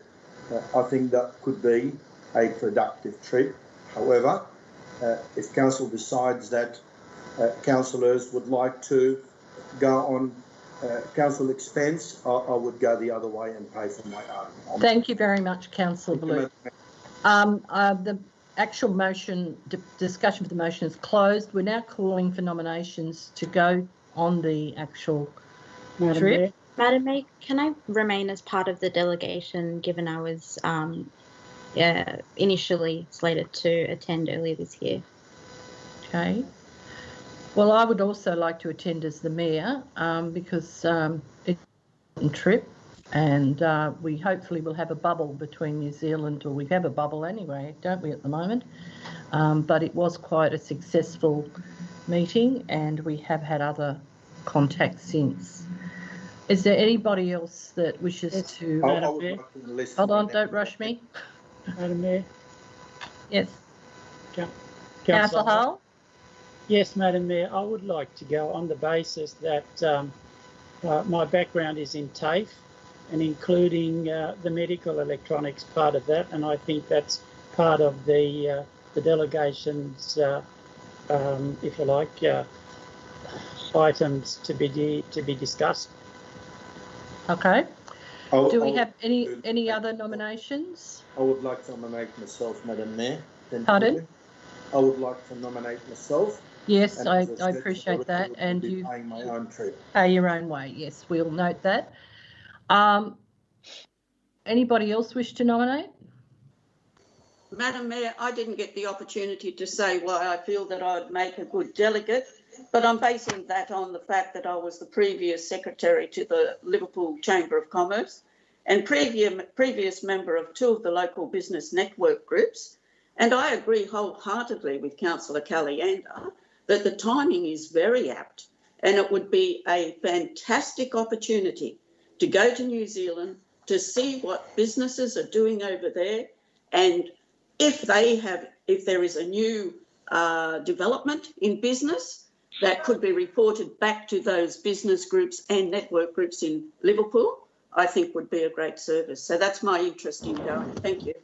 I think that could be a productive trip. However, if council decides that councillors would like to go on council expense, I would go the other way and pay for my own. Thank you very much, Councillor Balut. The actual motion, discussion of the motion is closed. We're now calling for nominations to go on the actual trip. Madam Mayor, can I remain as part of the delegation, given I was initially slated to attend earlier this year? Okay. Well, I would also like to attend as the mayor because it's an important trip, and we hopefully will have a bubble between New Zealand, or we have a bubble anyway, don't we, at the moment? But it was quite a successful meeting, and we have had other contacts since. Is there anybody else that wishes to... Hold on, don't rush me. Madam Mayor? Yes. Councillor Hull? Yes, Madam Mayor, I would like to go on the basis that my background is in TAFE, and including the medical electronics part of that, and I think that's part of the delegation's, if you like, items to be discussed. Okay. Do we have any other nominations? I would like to nominate myself, Madam Mayor. Pardon? I would like to nominate myself. Yes, I appreciate that. And you paying my own trip. Pay your own way. Yes, we'll note that. Anybody else wish to nominate? Madam Mayor, I didn't get the opportunity to say why I feel that I'd make a good delegate, but I'm basing that on the fact that I was the previous secretary to the Liverpool Chamber of Commerce and previous member of 2 of the local business network groups. And I agree wholeheartedly with Councillor Calianda that the timing is very apt, and it would be a fantastic opportunity to go to New Zealand to see what businesses are doing over there, and if there is a new development in business that could be reported back to those business groups and network groups in Liverpool, I think would be a great service. So that's my interest in going. Thank you.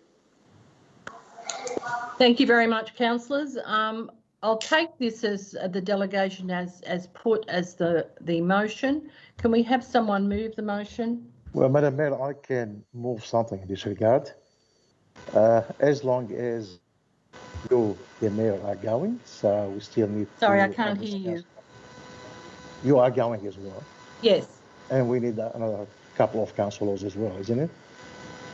Thank you very much, councillors. I'll take this as the delegation as put as the motion. Can we have someone move the motion? Well, Madam Mayor, I can move something in this regard. As long as you, the mayor, are going, so we still need Sorry, to... I can't hear you. You are going as well? Yes. And we need another couple of councillors as well, isn't it?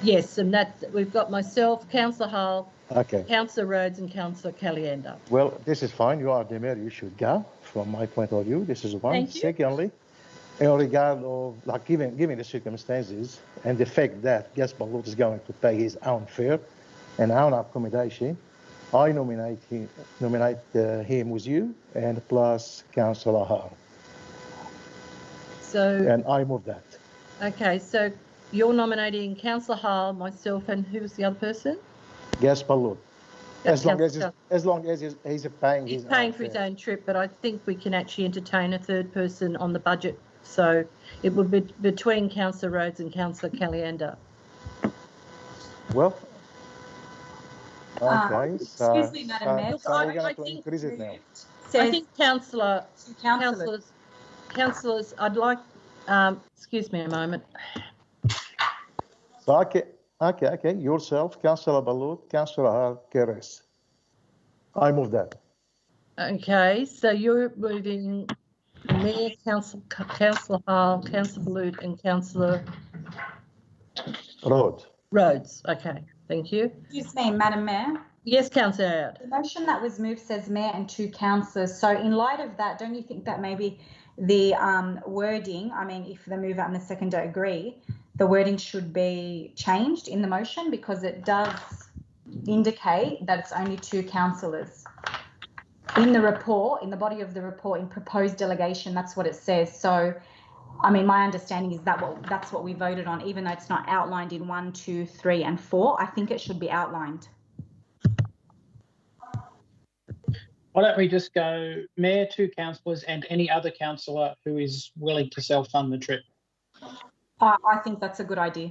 Yes, and we've got myself, Councillor Hull, okay, Councillor Rhodes and Councillor Calianda. Well, this is fine. You are the mayor. You should go, from my point of view. This is one. Thank you. Secondly, in regard of, like, given the circumstances and the fact that Gaspar Lute is going to pay his own fare and own accommodation, I nominate him with you and plus Councillor Hall. So, And I move that. okay, so you're nominating Councillor Hall, myself, and who was the other person? Gaspar Lute. As long as he's paying He's his paying own for his fare. own trip, but I think we can actually entertain a third person on the budget. So it would be between Councillor Rhodes and Councillor Caliander. Well, okay. Excuse me, Madam Mayor. Look, So we're going I to think increase it now. I think councillors, Councillors, I'd like, excuse me a moment. So, okay. Yourself, Councillor Balut, Councillor Hall, Keres. I move that. Okay, so you're moving Mayor, Councillor Hall, Councillor Balut, and Councillor Rhodes. Okay, thank you. excuse me, Madam Mayor. Yes, Councillor Aird. The motion that was moved says Mayor and 2 councillors. So in light of that, don't you think that maybe the wording, I mean, if the mover and the seconder agree, the wording should be changed in the motion because it does indicate that it's only 2 councillors. In the report, in the body of the report, in proposed delegation, that's what it says. So, I mean, my understanding is that that's what we voted on, even though it's not outlined in 1, 2, 3, and 4. I think it should be outlined. Why don't we just go Mayor, 2 councillors, and any other councillor who is willing to self-fund the trip? I think that's a good idea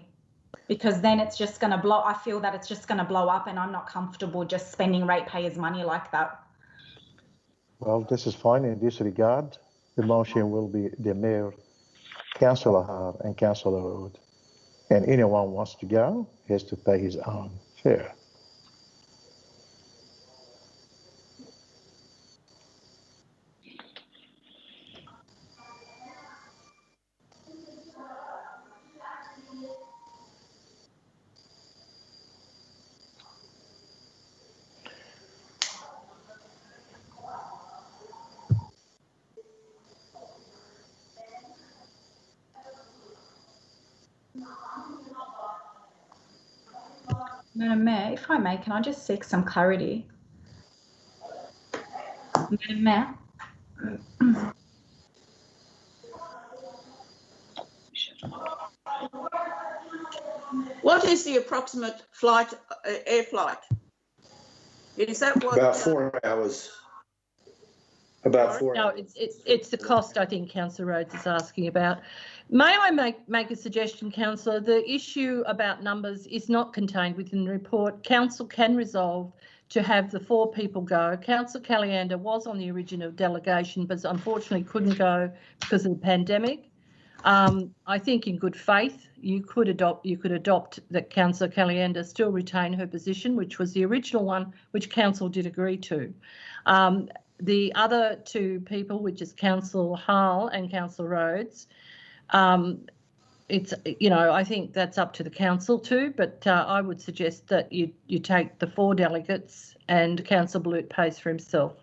because then it's just going to blow. I feel that it's just going to blow up and I'm not comfortable just spending ratepayers' money like that. Well, this is fine in this regard. The motion will be the Mayor, Councillor Hall, and Councillor Road. And anyone who wants to go has to pay his own fare. Madam Mayor, if I may, can I just seek some clarity? Madam Mayor? What is the approximate flight, air flight? Is that what? About 4 hours. About 4 No, hours. it's the cost I think Councillor Rhodes is asking about. May I make a suggestion, Councillor? The issue about numbers is not contained within the report. Council can resolve to have the 4 people go. Councillor Caliander was on the original delegation, but unfortunately couldn't go because of the pandemic. I think in good faith you could adopt that Councillor Caliander still retain her position, which was the original one, which Council did agree to. The other 2 people, which is Councillor Hall and Councillor Rhodes, it's, you know, I think that's up to the council too, but I would suggest that you take the 4 delegates and Councillor Balut pays for himself.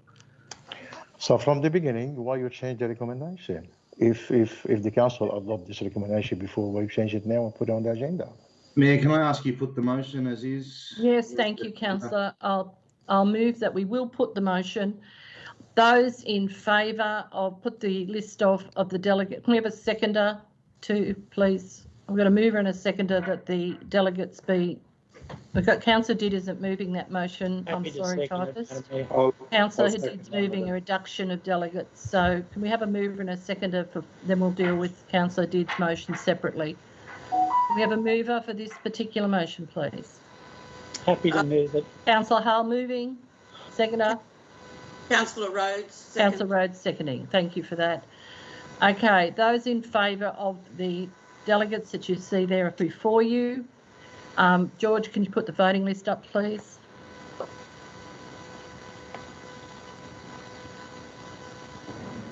So from the beginning, why you change the recommendation? If the council adopt this recommendation before, we change it now and put it on the agenda. Mayor, can I ask you put the motion as is? Yes, thank you, Councillor. I'll move that we will put the motion. Those in favour of put the list of the delegate. Can we have a seconder to please? I've got a mover and a seconder that the delegates be. We've got Councillor Didd isn't moving that motion. I'm sorry, typist. Councillor Didd's moving a reduction of delegates. So can we have a mover and a seconder for? Then we'll deal with Councillor Didd's motion separately. Can we have a mover for this particular motion, please? Happy to move it. Councillor Hall moving. Seconder. Councillor Rhodes. Councillor Rhodes seconding. Thank you for that. Okay, those in favour of the delegates that you see there before you. George, can you put the voting list up, please?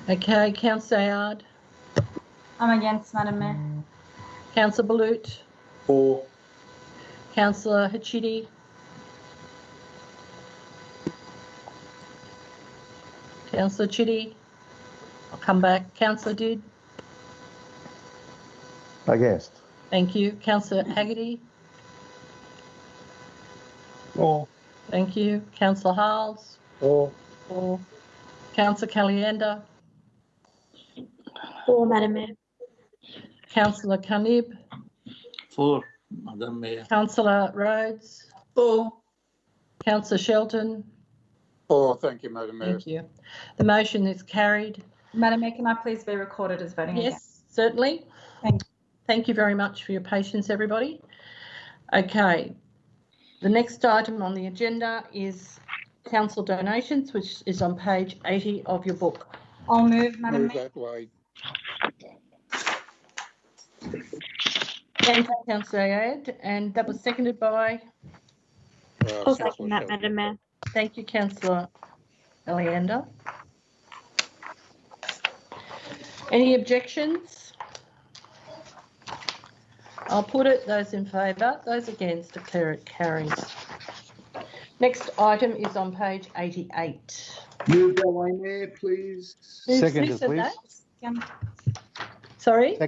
Okay, Councillor Aird. I'm against, Madam Mayor. Councillor Balut. For. Councillor Hachidi. Councillor Chitty. I'll come back. Councillor Didd. Against. Thank you. Councillor Haggerty. For. Thank you. Councillor Hales. For. For. Councillor Calianda. For, Madam Mayor. Councillor Carnib. For, Madam Mayor. Councillor Rhodes. For. Councillor Shelton. For, thank you, Madam Mayor. Thank you. The motion is carried. Madam Mayor, can I please be recorded as voting against? Yes, certainly. Thank you. Thank you very much for your patience, everybody. Okay. The next item on the agenda is council donations, which is on page 80 of your book. I'll move, Madam Move Mayor. that way. Thank you, Councillor Ayad, and that was seconded by. I'll second that, Madam Mayor. Thank you, Councillor Alianda. Any objections? I'll put it. Those in favour, those against, declare it carried. Next item is on page 88. Move that way, Mayor, please. Seconded, please. Sorry?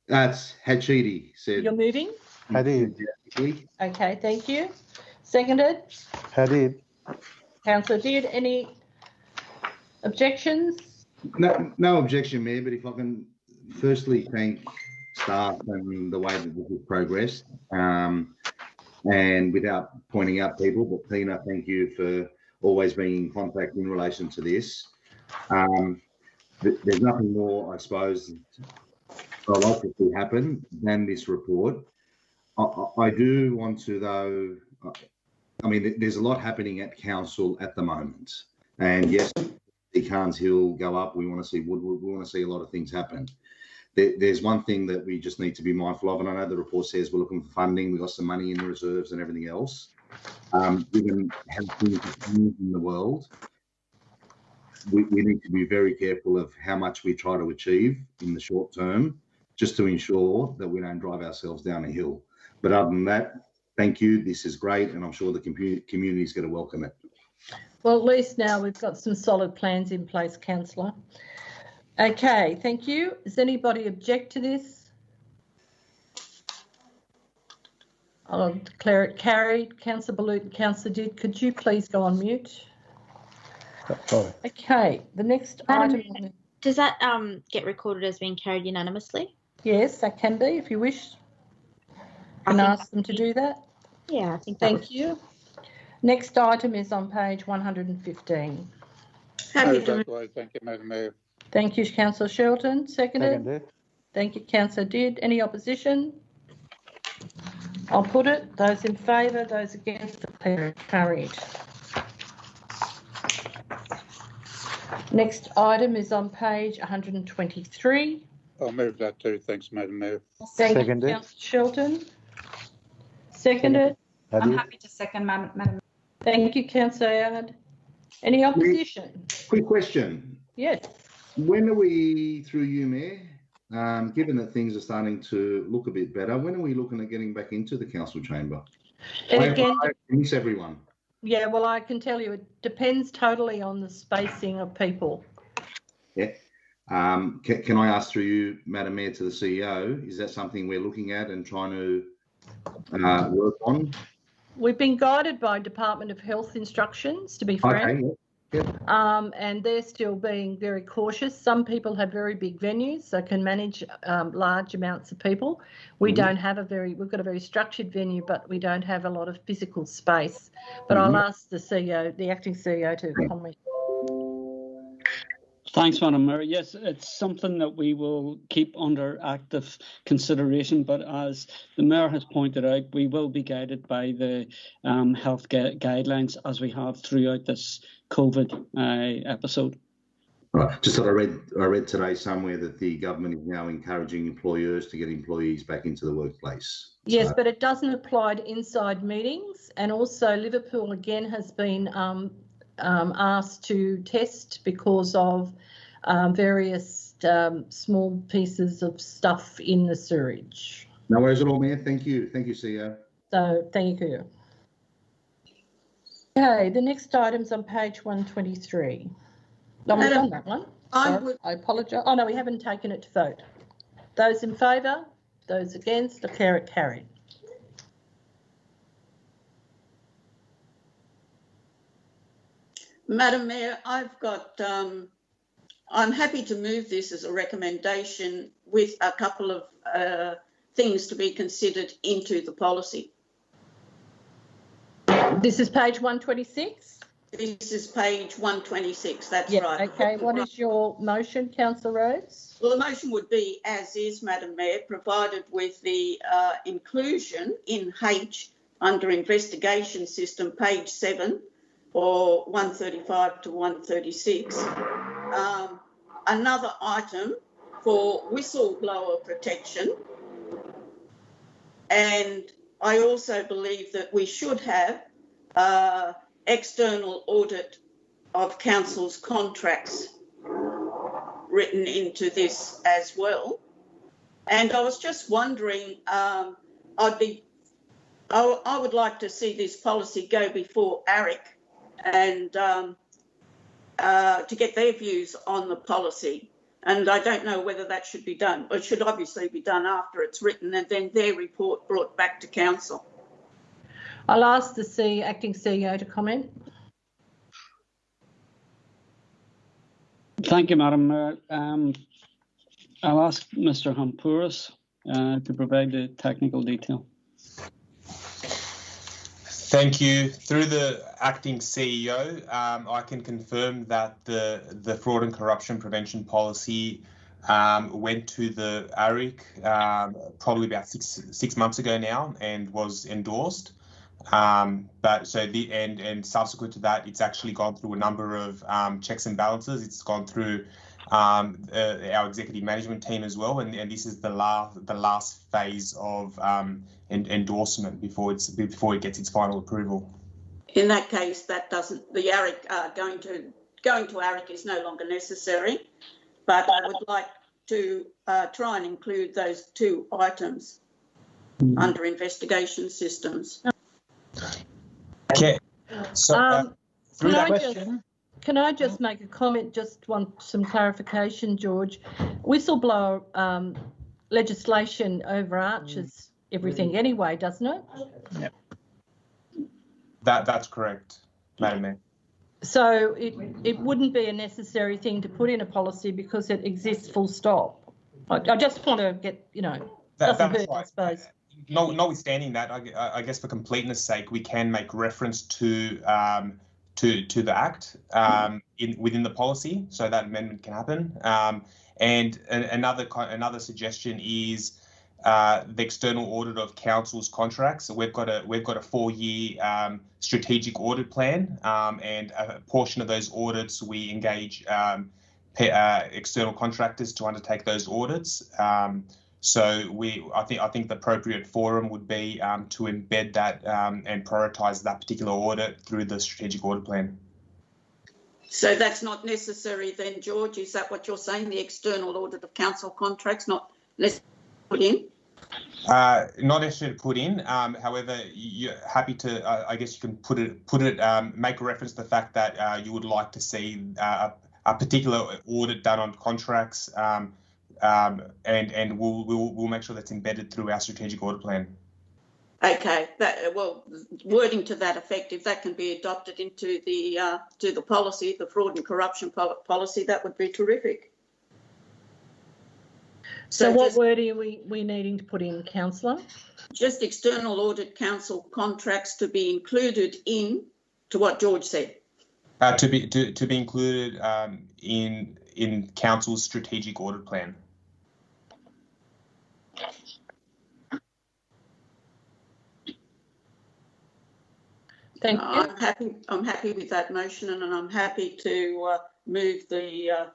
That's Hachidi said. You're moving? Hadid. Okay, thank you. Seconded? Hadid. Councillor Did. Any objections? No objection, Mayor, but if I can firstly thank staff and the way that this has progressed, and without pointing out people, but Tina, thank you for always being in contact in relation to this. There's nothing more, I suppose, I'd like to see happen than this report. I do want to, though, I mean, there's a lot happening at council at the moment, and yes, the Carnes Hill go up. We want to see Woodward. We want to see a lot of things happen. There's one thing that we just need to be mindful of, and I know the report says we're looking for funding. We've got some money in the reserves and everything else. Given how things are in the world, we need to be very careful of how much we try to achieve in the short term, just to ensure that we don't drive ourselves down a hill. But other than that, thank you. This is great, and I'm sure the community is going to welcome it. Well, at least now we've got some solid plans in place, Councillor. Okay, thank you. Does anybody object to this? I'll declare it carried. Councillor Balut and Councillor Did, could you please go on mute? Sorry. Okay, the next Madam item. Mayor, does that get recorded as being carried unanimously? Yes, that can be if you wish. Can I ask them to do that? Yeah, I think Thank you. Next item is on page 115. Move that way. Thank you, Madam Mayor. Thank you, Councillor Shelton. Seconded. Seconded. Thank you, Councillor Did. Any opposition? I'll put it. Those in favour, those against, declare it carried. Next item is on page 123. I'll move that too. Thanks, Madam Mayor. Thank Seconded. you, Councillor Shelton. Seconded. I'm Hadid. happy to second, Madam. Thank you, Councillor Ayad. Any opposition? Quick question. Yes. When are we, through you, Mayor, given that things are starting to look a bit better, when are we looking at getting back into the council chamber? And again, I miss everyone. yeah, well, I can tell you it depends totally on the spacing of people. Yeah. Can I ask through you, Madam Mayor, to the CEO, is that something we're looking at and trying to work on? We've been guided by Department of Health instructions, to be frank. Okay. Yep. And they're still being very cautious. Some people have very big venues, so can manage large amounts of people. We don't have we've got a very structured venue, but we don't have a lot of physical space. But I'll ask the CEO, the acting CEO, to comment. Thanks, Madam Mayor. Yes, it's something that we will keep under active consideration, but as the Mayor has pointed out, we will be guided by the health guidelines as we have throughout this COVID episode. Right. Just that I read today somewhere that the government is now encouraging employers to get employees back into the workplace. Yes, but it doesn't apply to inside meetings, and also Liverpool again has been asked to test because of various small pieces of stuff in the sewage. No worries at all, Mayor. Thank you. Thank you, CEO. So thank you. Okay, the next item's on page 123. No, we've done that one. I apologise. Oh, no, we haven't taken it to vote. Those in favour? Those against? Declare it carried. Madam Mayor, I've got, I'm happy to move this as a recommendation with a couple of things to be considered into the policy. This is page 126? This is page 126, that's Yeah, right. okay. What is your motion, Councillor Rhodes? Well, the motion would be as is, Madam Mayor, provided with the inclusion in H under investigation system, page 7, or 135 to 136, another item for whistleblower protection. And I also believe that we should have external audit of council's contracts written into this as well. And I was just wondering, I would like to see this policy go before ARIC and to get their views on the policy. And I don't know whether that should be done, or it should obviously be done after it's written and then their report brought back to council. I'll ask the acting CEO to comment. Thank you, Madam Mayor. I'll ask Mr. Hampouris to provide the technical detail. Thank you. Through the acting CEO, I can confirm that the fraud and corruption prevention policy went to the ARIC probably about six months ago now and was endorsed. But subsequent to that, it's actually gone through a number of checks and balances. It's gone through our executive management team as well, and this is the last phase of endorsement before it gets its final approval. In that case, that doesn't, the ARIC going to ARIC is no longer necessary, but I would like to try and include those two items under investigation systems. Okay. So through that question. Can I just make a comment? Just want some clarification, George. Whistleblower legislation overarches everything anyway, doesn't it? Yep. That's correct, Madam Mayor. So it wouldn't be a necessary thing to put in a policy because it exists full stop. I just want to get, doesn't hurt, right. I suppose. Notwithstanding that, I guess for completeness' sake, we can make reference to the Act within the policy, so that amendment can happen. And another suggestion is the external audit of council's contracts. So we've got a 4-year strategic audit plan, and a portion of those audits we engage external contractors to undertake those audits. So I think the appropriate forum would be to embed that and prioritise that particular audit through the strategic audit plan. So that's not necessary then, George? Is that what you're saying? The external audit of council contracts not necessarily put in? Not necessarily put in. However, you're happy to. I guess you can put it. Make a reference to the fact that you would like to see a particular audit done on contracts. And we'll make sure that's embedded through our strategic audit plan. Okay, wording to that effect, if that can be adopted into the policy, the fraud and corruption policy, that would be terrific. So what wording are we needing to put in, Councillor? Just external audit council contracts to be included in, to what George said. To be included in council's strategic audit plan. Thank you. I'm happy with that motion, and I'm happy to move that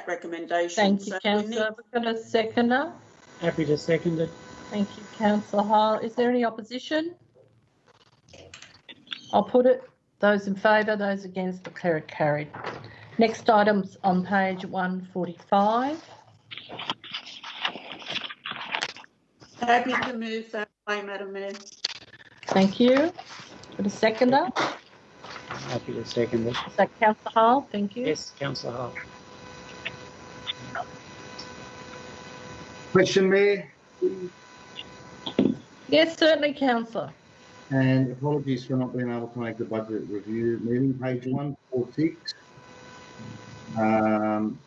recommendation. Thank you, Councillor. We've got a seconder. Happy to second it. Thank you, Councillor Hall. Is there any opposition? I'll put it. Those in favour, those against, declare it carried. Next item's on page 145. Happy to move that way, Madam Mayor. Thank you. Got a seconder? Happy to second it. Is that Councillor Hall? Thank you. Yes, Councillor Hall. Question, Mayor? Yes, certainly, councillor. And apologies for not being able to make the budget review meeting. Page 146.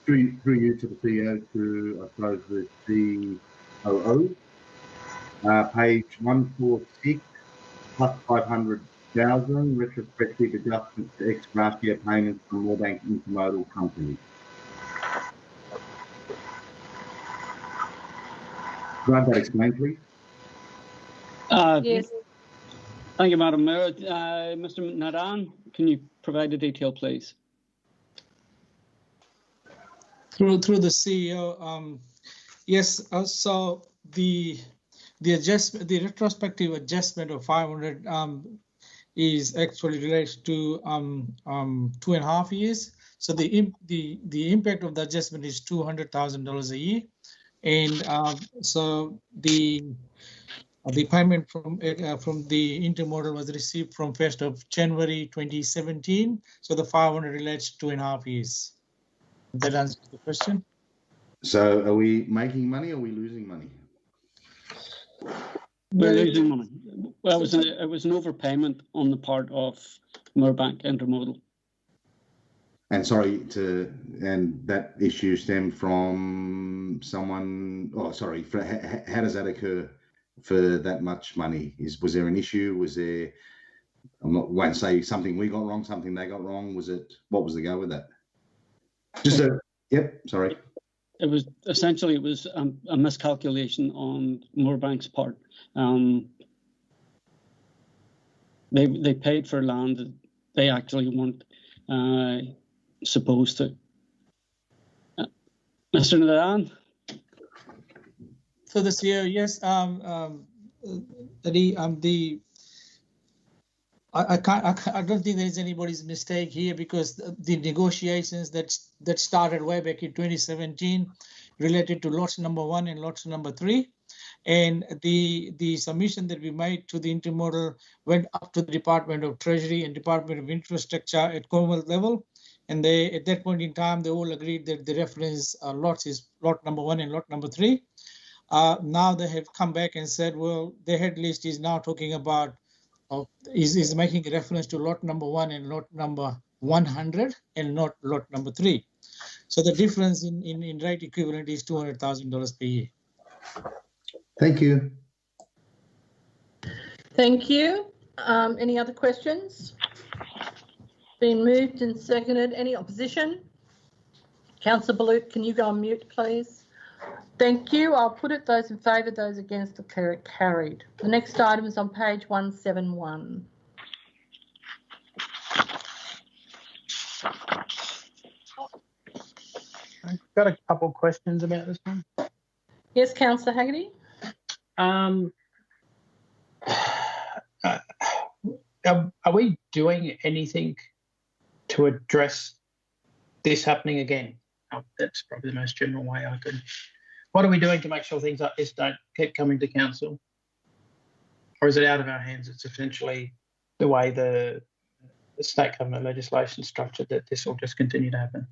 Through you to the CEO, to I suppose the COO. Page 146 plus 500,000 retrospective adjustments to ex gratia payments from Moorebank Intermodal Company. Can I have that explained, please? Yes. Thank you, Madam Mayor. Mr. Nadan, can you provide the detail, please? Through the CEO, yes. So the retrospective adjustment of 500 is actually related to 2.5 years. So the impact of the adjustment is $200,000 a year, and so the payment from the intermodal was received from 1st of January 2017. So the 500 relates to 2.5 years. That answers the question. So are we making money or are we losing money? We're losing money. Well, it was an overpayment on the part of Moorebank Intermodal. And and that issue stemmed from someone. Oh, sorry. How does that occur for that much money? Was there an issue? Was there? Won't say something we got wrong, something they got wrong. What was the go with that? Yep. Sorry. It was essentially a miscalculation on Moorebank's part. They paid for land that they actually weren't supposed to. Mr. Nadan? So this year, yes, I don't think there's anybody's mistake here, because the negotiations that started way back in 2017 related to lots number 1 and lots number 3. And the submission that we made to the intermodal went up to the Department of Treasury and Department of Infrastructure at Commonwealth level. And they, at that point in time, they all agreed that the reference lots is lot number 1 and lot number 3. Now they have come back and said, well, the head list is now talking about, is making a reference to lot number 1 and lot number 100 and not lot number 3. So the difference in rate equivalent is $200,000 per year. Thank you. Thank you. Any other questions? Been moved and seconded. Any opposition? Councillor Balut, can you go on mute, please? Thank you. I'll put it. Those in favour, those against, declare it carried. The next item is on page 171. I've got a couple of questions about this one. Yes, Councillor Haggerty. Are we doing anything to address this happening again? That's probably the most general way I could. What are we doing to make sure things like this don't keep coming to council? Or is it out of our hands? It's essentially the way the state government legislation is structured, that this will just continue to happen.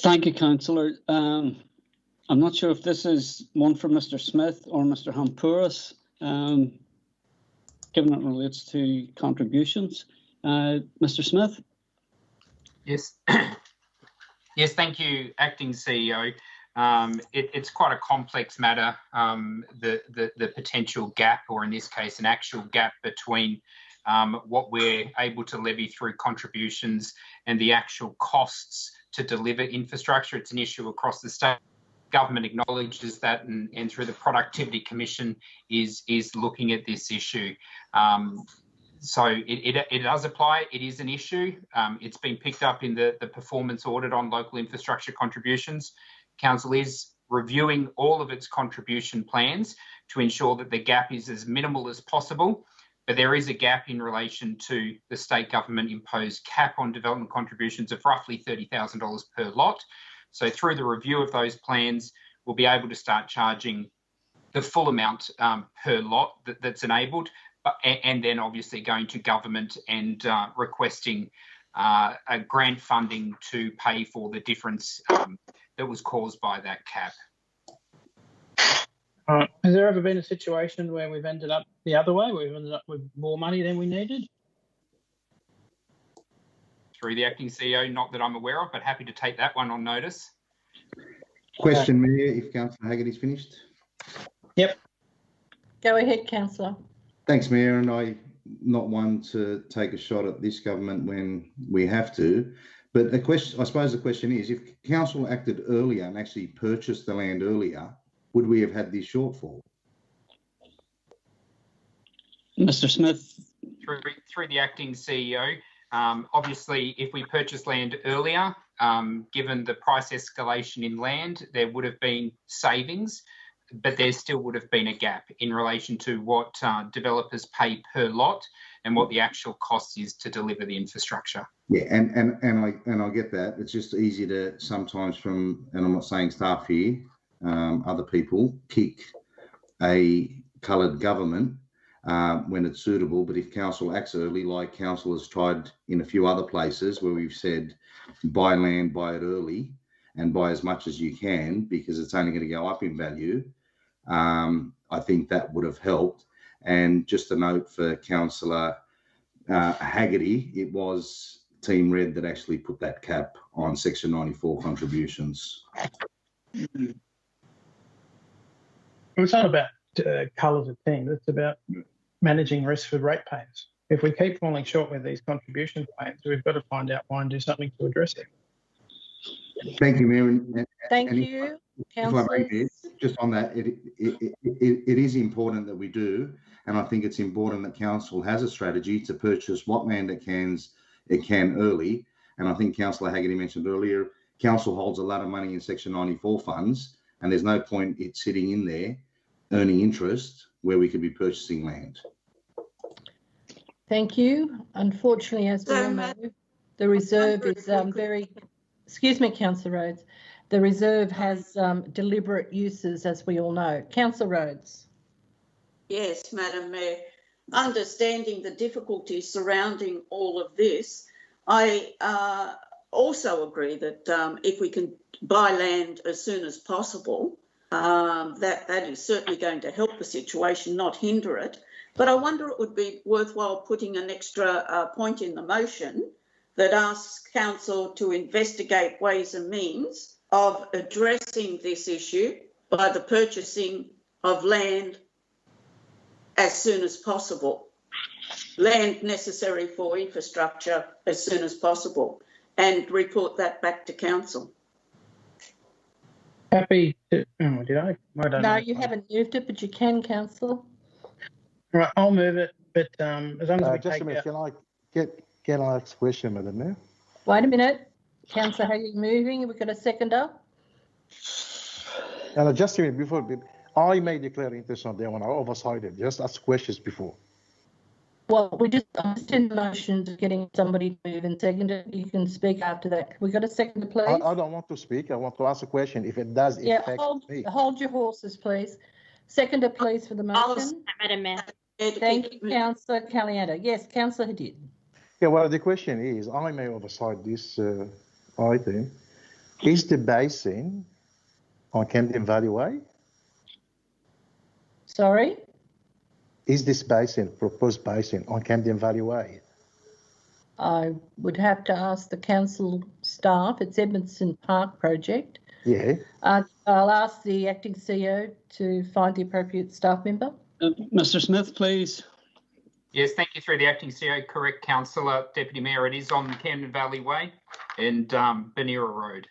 Thank you, Councillor. I'm not sure if this is one for Mr. Smith or Mr. Hampouris, given it relates to contributions. Mr. Smith? Yes. Yes, thank you, Acting CEO. It's quite a complex matter, the potential gap, or in this case, an actual gap between what we're able to levy through contributions and the actual costs to deliver infrastructure. It's an issue across the state. Government acknowledges that, and through the Productivity Commission is looking at this issue. So it does apply. It is an issue. It's been picked up in the performance audit on local infrastructure contributions. Council is reviewing all of its contribution plans to ensure that the gap is as minimal as possible. But there is a gap in relation to the state government imposed cap on development contributions of roughly $30,000 per lot. So through the review of those plans, we'll be able to start charging the full amount per lot that's enabled, and then obviously going to government and requesting grant funding to pay for the difference that was caused by that cap. Has there ever been a situation where we've ended up the other way, where we've ended up with more money than we needed? Through the acting CEO, not that I'm aware of, but happy to take that one on notice. Question, Mayor, if Councillor Haggerty's finished. Yep. Go ahead, Councillor. Thanks, Mayor, and I'm not one to take a shot at this government when we have to, but the question, I suppose the question is, if council acted earlier and actually purchased the land earlier, would we have had this shortfall? Mr. Smith. Through the acting CEO, obviously, if we purchased land earlier, given the price escalation in land, there would have been savings, but there still would have been a gap in relation to what developers pay per lot and what the actual cost is to deliver the infrastructure. Yeah, and I get that. It's just easy to sometimes from, and I'm not saying staff here, other people pick a coloured government when it's suitable. But if council acts early, like council has tried in a few other places where we've said, buy land, buy it early, and buy as much as you can because it's only going to go up in value. I think that would have helped. And just a note for Councillor Haggerty, it was Team Red that actually put that cap on Section 94 contributions. It's not about colours of team, it's about managing risk for ratepayers. If we keep falling short with these contribution plans, we've got to find out why and do something to address it. Thank you, Mayor. Thank you, Councillors. Just on that, it is important that we do, and I think it's important that council has a strategy to purchase what land it can early. And I think Councillor Haggerty mentioned earlier, council holds a lot of money in Section 94 funds, and there's no point it sitting in there earning interest where we could be purchasing land. Thank you. Unfortunately, as we all know, the reserve is very. Excuse me, Councillor Rhodes. The reserve has deliberate uses, as we all know. Councillor Rhodes. Yes, Madam Mayor. Understanding the difficulties surrounding all of this, I also agree that if we can buy land as soon as possible, that is certainly going to help the situation, not hinder it. But I wonder it would be worthwhile putting an extra point in the motion that asks council to investigate ways and means of addressing this issue by the purchasing of land as soon as possible, land necessary for infrastructure as soon as possible, and report that back to council. Happy to, oh, did I? No, you haven't moved it, but you can, Councillor. Right, I'll move it, but as long as we just take a minute, out... can I ask a question, Madam Mayor? Wait a minute. Councillor, how are you moving? We've got a seconder. And just a minute, before, I may declare interest on that one. I oversighted. Just ask questions before. Well, I'm just in the motions of getting somebody to move and second it. You can speak after that. We got a seconder, please? I don't want to speak. I want to ask a question if it does affect me. Hold your horses, please. Seconder, please, for the motion. Madam Mayor. Thank you, Councillor Caliendo. Yes, Councillor Hadid. Yeah, well, the question is, I may oversight this item. Is the basin on Camden Valley Way? Sorry? Is this basin, proposed basin, on Camden Valley Way? I would have to ask the council staff. It's Edmondson Park project. Yeah. I'll ask the acting CEO to find the appropriate staff member. Mr. Smith, please. Yes, thank you. Through the acting CEO, correct, Councillor, Deputy Mayor. It is on Camden Valley Way and Banera Road.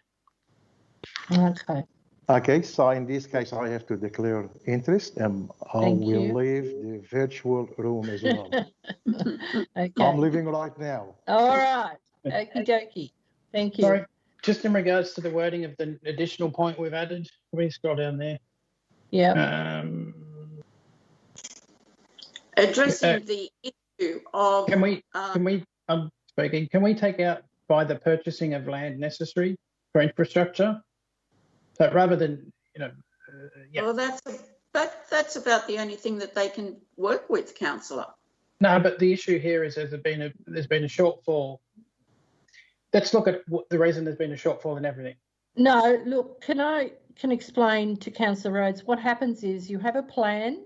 Okay. Okay, so in this case, I have to declare interest, and I will leave the virtual room as well. Okay. I'm leaving right now. All right. Okie dokie. Thank you. Sorry, just in regards to the wording of the additional point we've added, can we scroll down there? Yeah. Addressing the issue of... Can we, I'm speaking, can we take out by the purchasing of land necessary for infrastructure? So rather than, yeah. Well, that's about the only thing that they can work with, councillor. No, but the issue here is there's been a shortfall let's look at the reason there's been a shortfall and everything. No, look, can explain to Councillor Rhodes, what happens is you have a plan,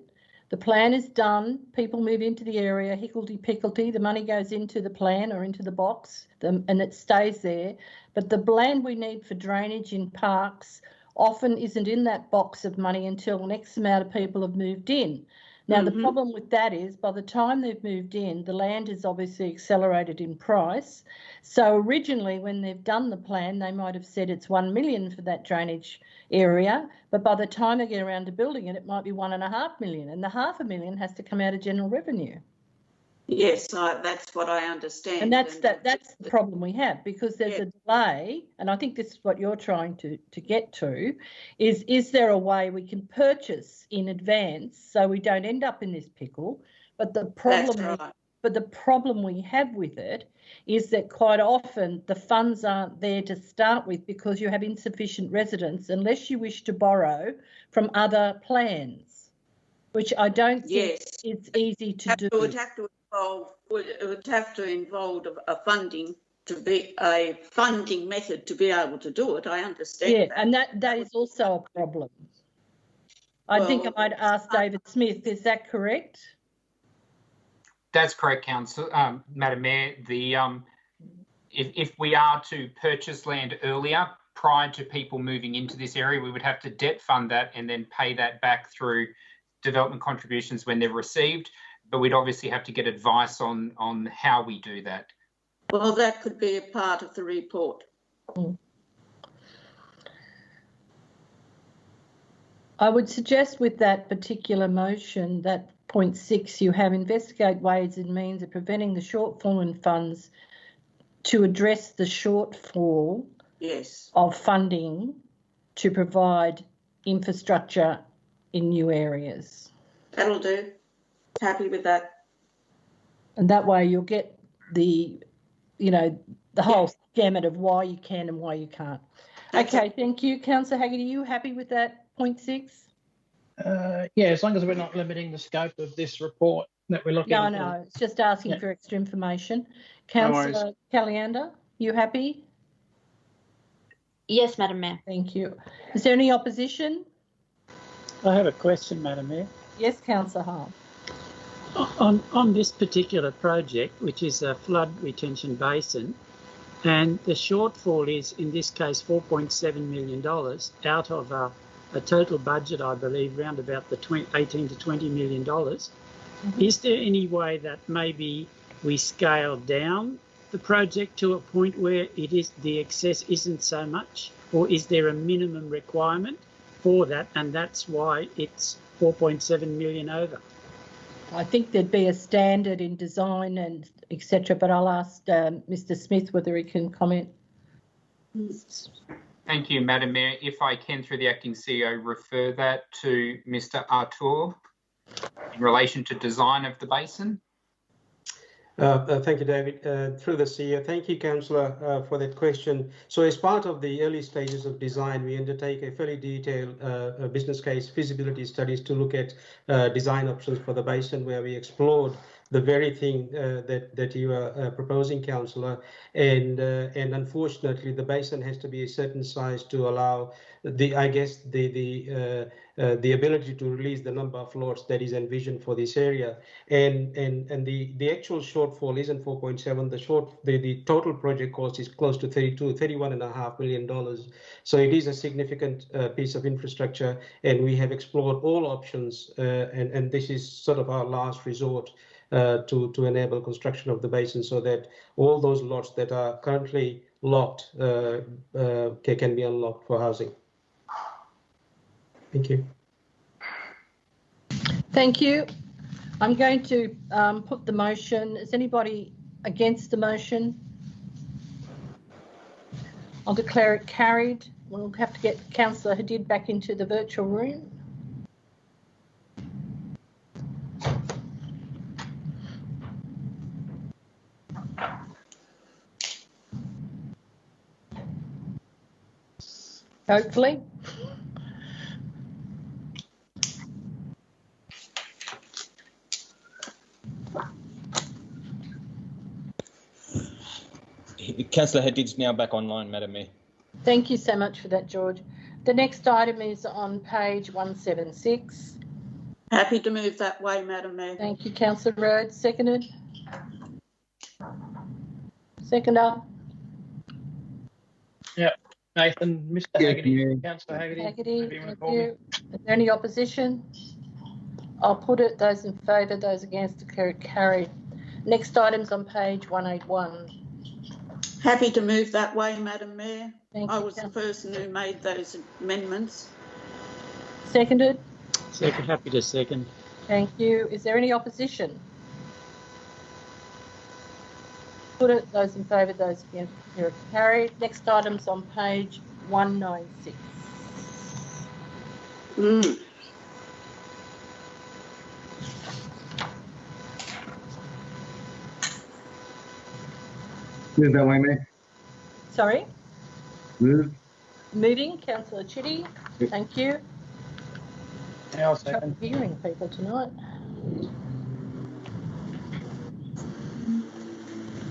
the plan is done, people move into the area, higgledy-pickledy, the money goes into the plan or into the box and it stays there. But the land we need for drainage in parks often isn't in that box of money until X amount of people have moved in. Now, the problem with that is by the time they've moved in, the land is obviously accelerated in price. So originally, when they've done the plan, they might have said it's 1 million for that drainage area, but by the time they get around to building it, it might be 1.5 million, and the $500,000 has to come out of general revenue. Yes, that's what I understand. And that's the problem we have, because there's a delay, and I think this is what you're trying to get to, is there a way we can purchase in advance so we don't end up in this pickle? But the problem we have with it is that quite often the funds aren't there to start with because you have insufficient residents unless you wish to borrow from other plans, which I don't think it's easy to do. It would have to involve a funding method to be able to do it. I understand. Yeah, and that is also a problem. I think I might ask David Smith, is that correct? That's correct, Madam Mayor. If we are to purchase land earlier, prior to people moving into this area, we would have to debt fund that and then pay that back through development contributions when they're received. But we'd obviously have to get advice on how we do that. Well, that could be a part of the report. I would suggest with that particular motion, that point 6, you have investigate ways and means of preventing the shortfall in funds to address the shortfall of funding to provide infrastructure in new areas. That'll do. Happy with that. And that way you'll get the whole gamut of why you can and why you can't. Okay, thank you. Councillor Haggerty, are you happy with that point 6? Yeah, as long as we're not limiting the scope of this report that we're looking at. No, it's just asking for extra information. Councillor Caliander, you happy? Yes, Madam Mayor. Thank you. Is there any opposition? I have a question, Madam Mayor. Yes, Councillor Hall. On this particular project, which is a flood retention basin, and the shortfall is, in this case, $4.7 million out of a total budget, I believe, around about the 18 to $20 million. Is there any way that maybe we scale down the project to a point where the excess isn't so much, or is there a minimum requirement for that, and that's why it's 4.7 million over? I think there'd be a standard in design and etc., but I'll ask Mr. Smith whether he can comment. Thank you, Madam Mayor. If I can, through the Acting CEO, refer that to Mr. Artur in relation to design of the basin. Thank you, David. Through the CEO, thank you, Councillor, for that question. So as part of the early stages of design, we undertake a fairly detailed business case feasibility studies to look at design options for the basin, where we explored the very thing that you are proposing, Councillor. And unfortunately, the basin has to be a certain size to allow the ability to release the number of lots that is envisioned for this area. And the actual shortfall isn't 4.7. The total project cost is close to $31.5 million. So it is a significant piece of infrastructure, and we have explored all options, and this is sort of our last resort to enable construction of the basin, so that all those lots that are currently locked can be unlocked for housing. Thank you. Thank you. I'm going to put the motion. Is anybody against the motion? I'll declare it carried. We'll have to get Councillor Hadid back into the virtual room. Hopefully. Councillor Hadid's now back online, Madam Mayor. Thank you so much for that, George. The next item is on page 176. Happy to move that way, Madam Mayor. Thank you, Councillor Rhodes. Seconded. Seconder. Yep. Nathan, Mr. Haggerty, Councillor Haggerty. Haggerty, thank you. Is there any opposition? I'll put it. Those in favour, those against, declare it carried. Next item's on page 181. Happy to move that way, Madam Mayor. Thank I you, was the person who made those amendments. Seconded. Second, happy to second. Thank you. Is there any opposition? Put it. Those in favour, those against, declare it carried. Next item's on page 196. Move that way, Mayor. Sorry? Move. Moving, Councillor Chitty. Yep. Thank you. Yeah, I'll second. Hearing people tonight.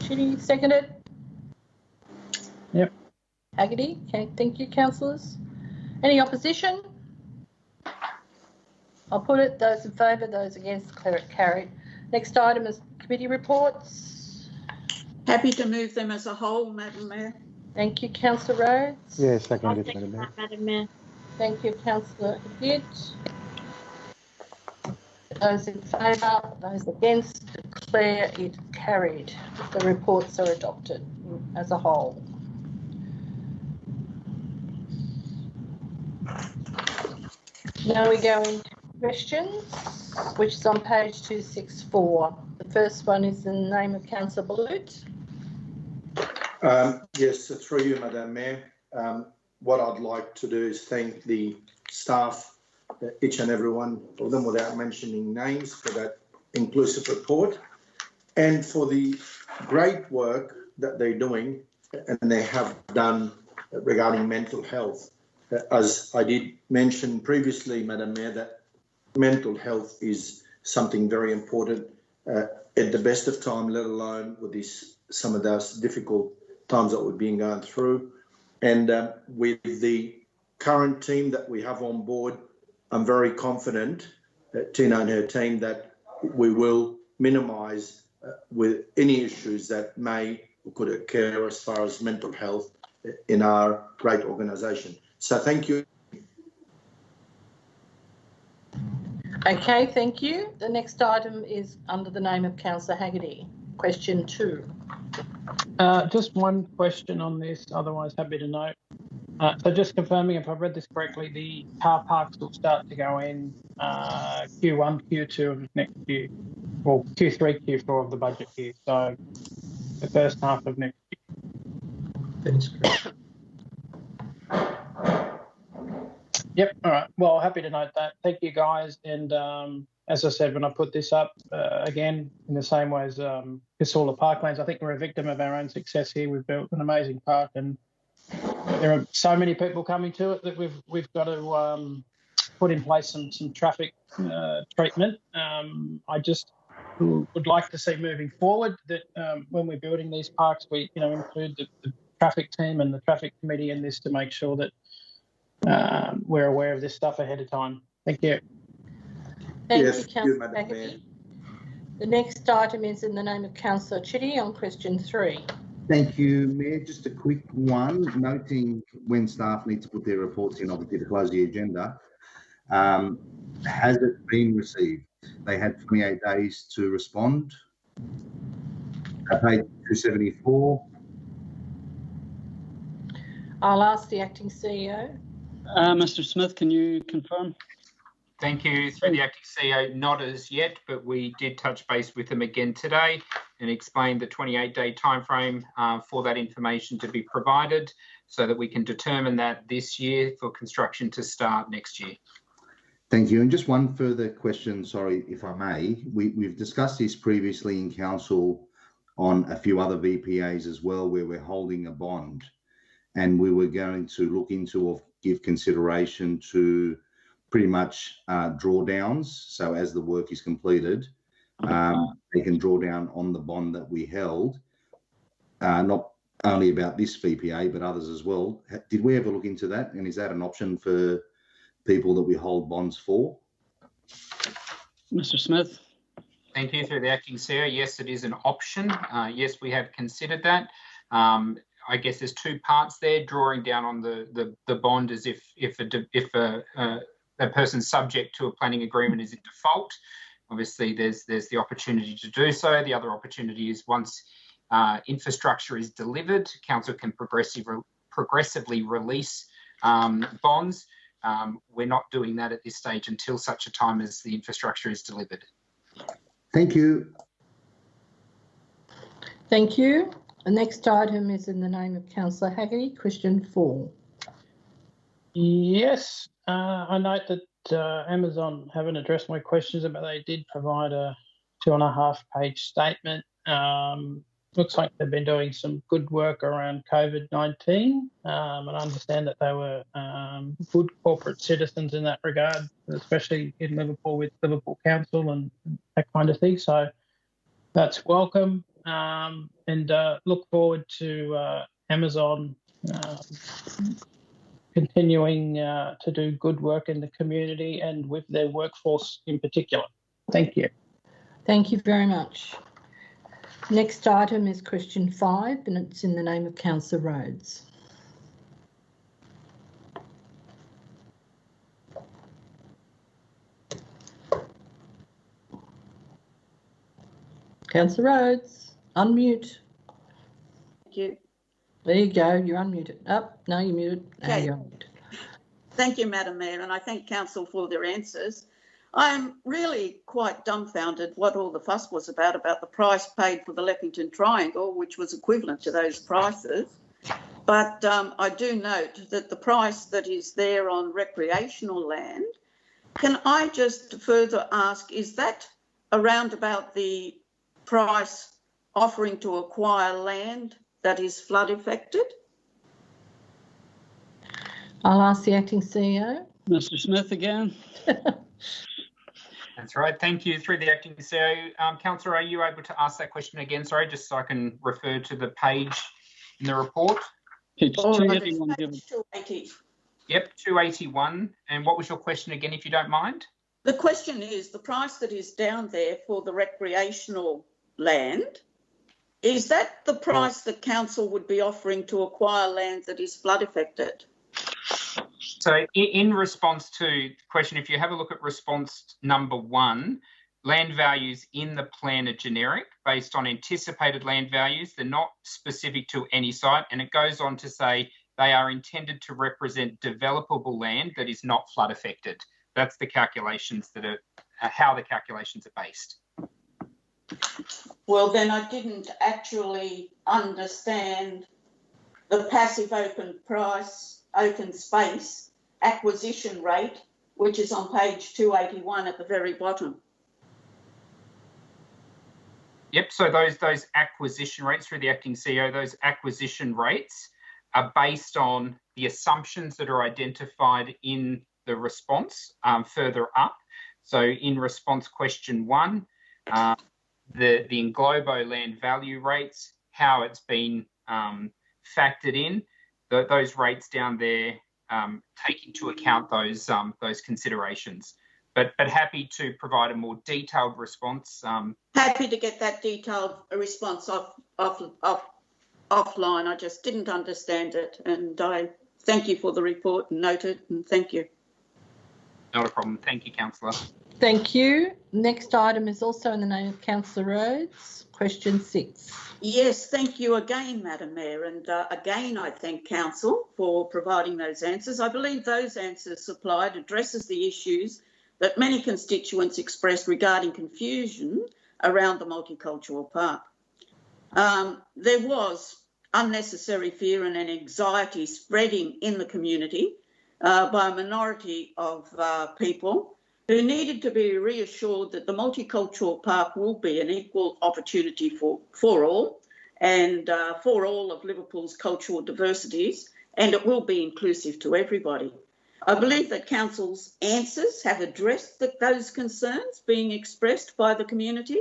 Chitty, seconded. Yep. Haggerty, okay, thank you, councillors. Any opposition? I'll put it. Those in favour, those against, declare it carried. Next item is committee reports. Happy to move them as a whole, Madam Mayor. Thank you, Councillor Rhodes. Yeah, seconded, Madam Mayor. Madam Mayor. Thank you, Councillor Hadid. Those in favour, those against, declare it carried. The reports are adopted as a whole. Now we go into questions, which is on page 264. The first one is in the name of Councillor Balut. Yes, through you, Madam Mayor. What I'd like to do is thank the staff, each and every one of them, without mentioning names, for that inclusive report and for the great work that they're doing and they have done regarding mental health. As I did mention previously, Madam Mayor, that mental health is something very important at the best of time, let alone with some of those difficult times that we've been going through. And with the current team that we have on board, I'm very confident, Tina and her team, that we will minimise with any issues that may or could occur as far as mental health in our great organisation. So thank you. Okay, thank you. The next item is under the name of Councillor Haggerty. Question 2. Just one question on this, otherwise happy to note. So just confirming if I've read this correctly, the car parks will start to go in Q1, Q2 of next year, or Q3, Q4 of the budget year. So the first half of next year. That is correct. Yep. All right. Well, happy to note that. Thank you, guys. And as I said, when I put this up, again, in the same way as Casula Parklands, I think we're a victim of our own success here. We've built an amazing park, and there are so many people coming to it that we've got to put in place some traffic treatment. I just would like to see moving forward that when we're building these parks, we include the traffic team and the traffic committee in this to make sure that we're aware of this stuff ahead of time. Thank you. Thank Yes, you, you, Councillor Madam Mayor. Haggerty. The next item is in the name of Councillor Chitty on question 3. Thank you, Mayor. Just a quick one, noting when staff need to put their reports in, obviously to close the agenda. Has it been received? They had 28 days to respond. Page 274. I'll ask the acting CEO. Mr. Smith, can you confirm? Thank you. Through the acting CEO, not as yet, but we did touch base with them again today and explained the 28-day timeframe for that information to be provided so that we can determine that this year for construction to start next year. Thank you. And just one further question, sorry, if I may. We've discussed this previously in council on a few other VPAs as well, where we're holding a bond, and we were going to look into or give consideration to pretty much drawdowns. So as the work is completed, they can draw down on the bond that we held, not only about this VPA, but others as well. Did we ever look into that? And is that an option for people that we hold bonds for? Mr. Smith. Thank you. Through the acting CEO, yes, it is an option. Yes, we have considered that. I guess there's two parts there. Drawing down on the bond as if a person subject to a planning agreement is in default. Obviously, there's the opportunity to do so. The other opportunity is once infrastructure is delivered, council can progressively release bonds. We're not doing that at this stage until such a time as the infrastructure is delivered. Thank you. Thank you. The next item is in the name of Councillor Haggerty, question 4. Yes, I note that Amazon haven't addressed my questions, but they did provide a 2.5-page statement. Looks like they've been doing some good work around COVID-19, and I understand that they were good corporate citizens in that regard, especially in Liverpool with Liverpool Council and that kind of thing. So that's welcome, and look forward to Amazon continuing to do good work in the community and with their workforce in particular. Thank you. Thank you very much. Next item is question 5, and it's in the name of Councillor Rhodes. Councillor Rhodes, unmute. Thank you. There you go, you're unmuted. No, you're muted. Now Okay. you're unmuted. Thank you, Madam Mayor, and I thank Council for their answers. I'm really quite dumbfounded what all the fuss was about the price paid for the Leppington Triangle, which was equivalent to those prices. But I do note that the price that is there on recreational land, can I just further ask, is that around about the price offering to acquire land that is flood affected? I'll ask the acting CEO. Mr. Smith again. That's right. Thank you. Through the acting CEO, Councillor, are you able to ask that question again? Sorry, just so I can refer to the page in the report. It's All right, 281. it's 280. Yep, 281. And what was your question again, if you don't mind? The question is, the price that is down there for the recreational land, is that the price that council would be offering to acquire land that is flood affected? So in response to the question, if you have a look at response number 1, land values in the plan are generic based on anticipated land values. They're not specific to any site. And it goes on to say they are intended to represent developable land that is not flood affected. That's the calculations that are how the calculations are based. Well, then I didn't actually understand the passive open price, open space acquisition rate, which is on page 281 at the very bottom. Yep, so those acquisition rates, through the acting CEO, those acquisition rates are based on the assumptions that are identified in the response further up. So in response question 1, the Englobo land value rates, how it's been factored in, those rates down there take into account those considerations. But happy to provide a more detailed response. Happy to get that detailed response offline. I just didn't understand it, and I thank you for the report and note it, and thank you. Not a problem. Thank you, Councillor. Thank you. Next item is also in the name of Councillor Rhodes, question 6. Yes, thank you again, Madam Mayor, and again I thank Council for providing those answers. I believe those answers supplied addresses the issues that many constituents expressed regarding confusion around the multicultural park. There was unnecessary fear and anxiety spreading in the community by a minority of people who needed to be reassured that the multicultural park will be an equal opportunity for all and for all of Liverpool's cultural diversities, and it will be inclusive to everybody. I believe that Council's answers have addressed those concerns being expressed by the community,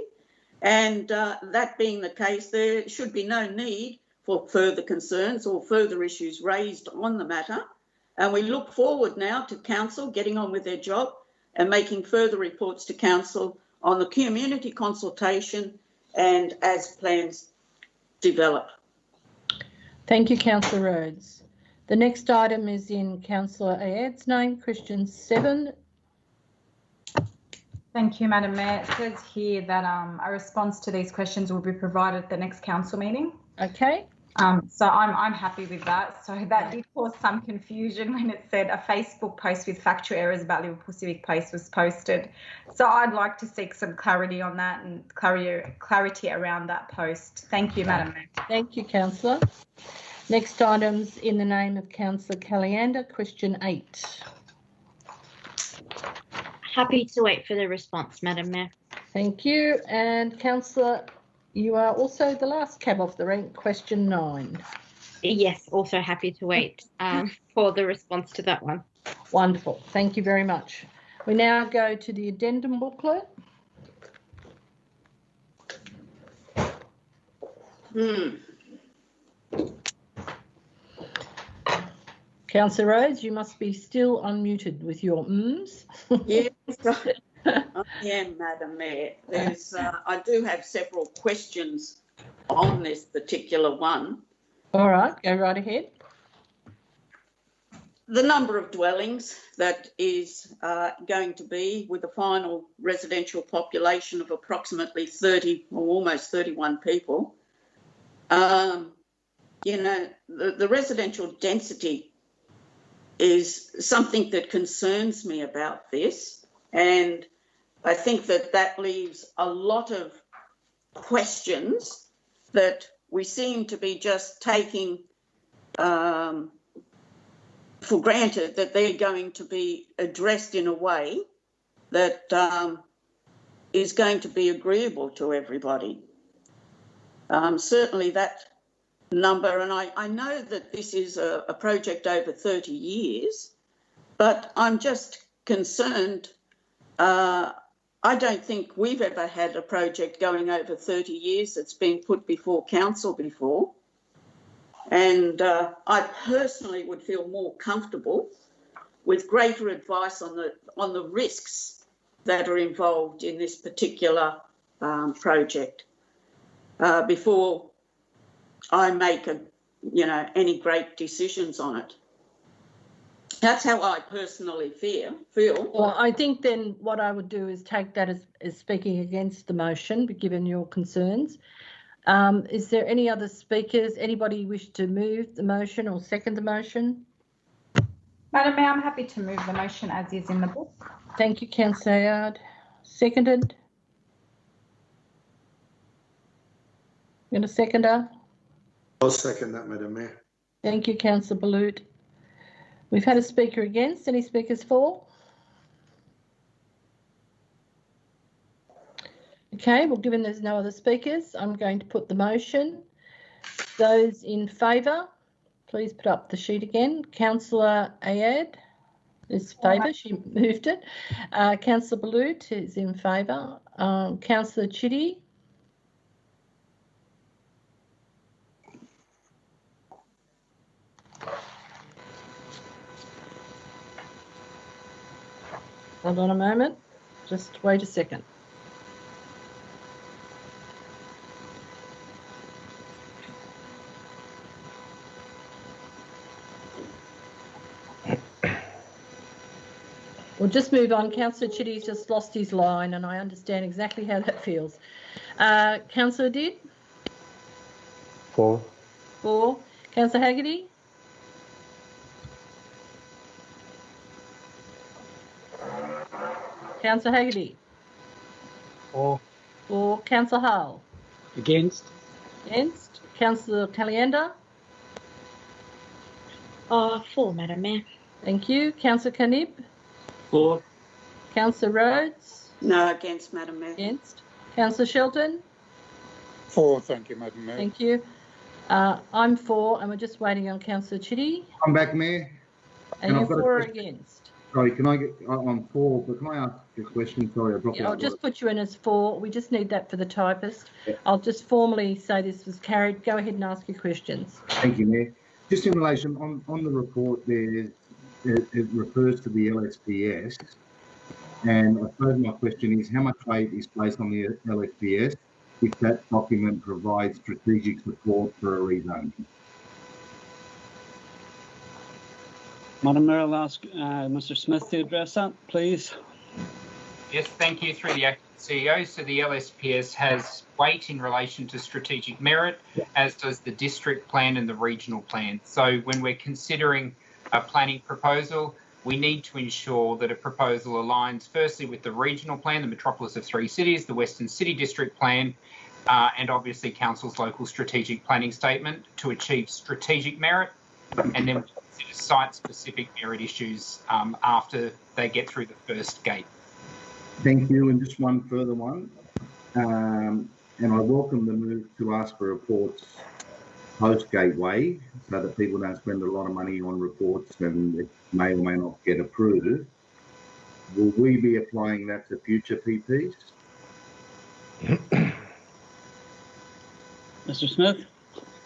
and that being the case, there should be no need for further concerns or further issues raised on the matter. And we look forward now to Council getting on with their job and making further reports to Council on the community consultation and as plans develop. Thank you, Councillor Rhodes. The next item is in Councillor Ayad's name, question 7. Thank you, Madam Mayor. It says here that a response to these questions will be provided at the next council meeting. Okay. So I'm happy with that. So that did cause some confusion when it said a Facebook post with factual errors about Liverpool Civic Place was posted. So I'd like to seek some clarity on that and clarity around that post. Thank you, Madam Mayor. Thank you, Councillor. Next item's in the name of Councillor Caliander, question 8. Happy to wait for the response, Madam Mayor. Thank you. And Councillor, you are also the last cab off the rank, question 9. Yes, also happy to wait for the response to that one. Wonderful. Thank you very much. We now go to the addendum booklet. Councillor Rhodes, you must be still unmuted with your mms. Yes, I am, Madam Mayor. I do have several questions on this particular one. All right, go right ahead. The number of dwellings that is going to be with a final residential population of approximately 30 or almost 31 people. You know, the residential density is something that concerns me about this, and I think that leaves a lot of questions that we seem to be just taking for granted that they're going to be addressed in a way that is going to be agreeable to everybody. Certainly that number, and I know that this is a project over 30 years, but I'm just concerned. I don't think we've ever had a project going over 30 years that's been put before council before. And I personally would feel more comfortable with greater advice on the risks that are involved in this particular project before I make any great decisions on it. That's how I personally feel. Well, I think then what I would do is take that as speaking against the motion, given your concerns. Is there any other speakers? Anybody wish to move the motion or second the motion? Madam Mayor, I'm happy to move the motion as is in the book. Thank you, Councillor Ayad. Seconded. Going to seconder? I'll second that, Madam Mayor. Thank you, Councillor Balut. We've had a speaker against. Any speakers for? Okay, well, given there's no other speakers, I'm going to put the motion. Those in favour, please put up the sheet again. Councillor Ayad is favour, she moved it. Councillor Balut is in favour. Councillor Chitty. Hold on a moment, just wait a second. We'll just move on. Councillor Chitty's just lost his line and I understand exactly how that feels. Councillor Did? 4. 4. Councillor Haggerty? Councillor Haggerty? 4. 4. Councillor Hull? Against. Against. Councillor Caliander? 4, Madam Mayor. Thank you. Councillor Canib? 4. Councillor Rhodes? No, against, Madam Mayor. Against. Councillor Shelton? 4, thank you, Madam Mayor. Thank you. I'm for, and we're just waiting on Councillor Chitty. I'm back, Mayor. And you're for or against? Sorry, can I get on 4? But can I ask a question? Sorry, I dropped Yeah, out. I'll just put you in as 4. We just need that for the typist. Yeah. I'll just formally say this was carried. Go ahead and ask your questions. Thank you, Mayor. Just in relation on the report, it refers to the LSPS, and I suppose my question is, how much weight is placed on the LSPS if that document provides strategic support for a rezoning? Madam Mayor, I'll ask Mr. Smith to address that, please. Yes, thank you. Through the acting CEO. So the LSPS has weight in relation to strategic merit, as does the district plan and the regional plan. So when we're considering a planning proposal, we need to ensure that a proposal aligns firstly with the regional plan, the Metropolis of 3 cities, the Western City District Plan, and obviously Council's local strategic planning statement to achieve strategic merit, and then consider site-specific merit issues after they get through the first gate. Thank you. And just one further one. And I welcome the move to ask for reports post-gateway so that people don't spend a lot of money on reports and it may or may not get approved. Will we be applying that to future PPs? Mr. Smith?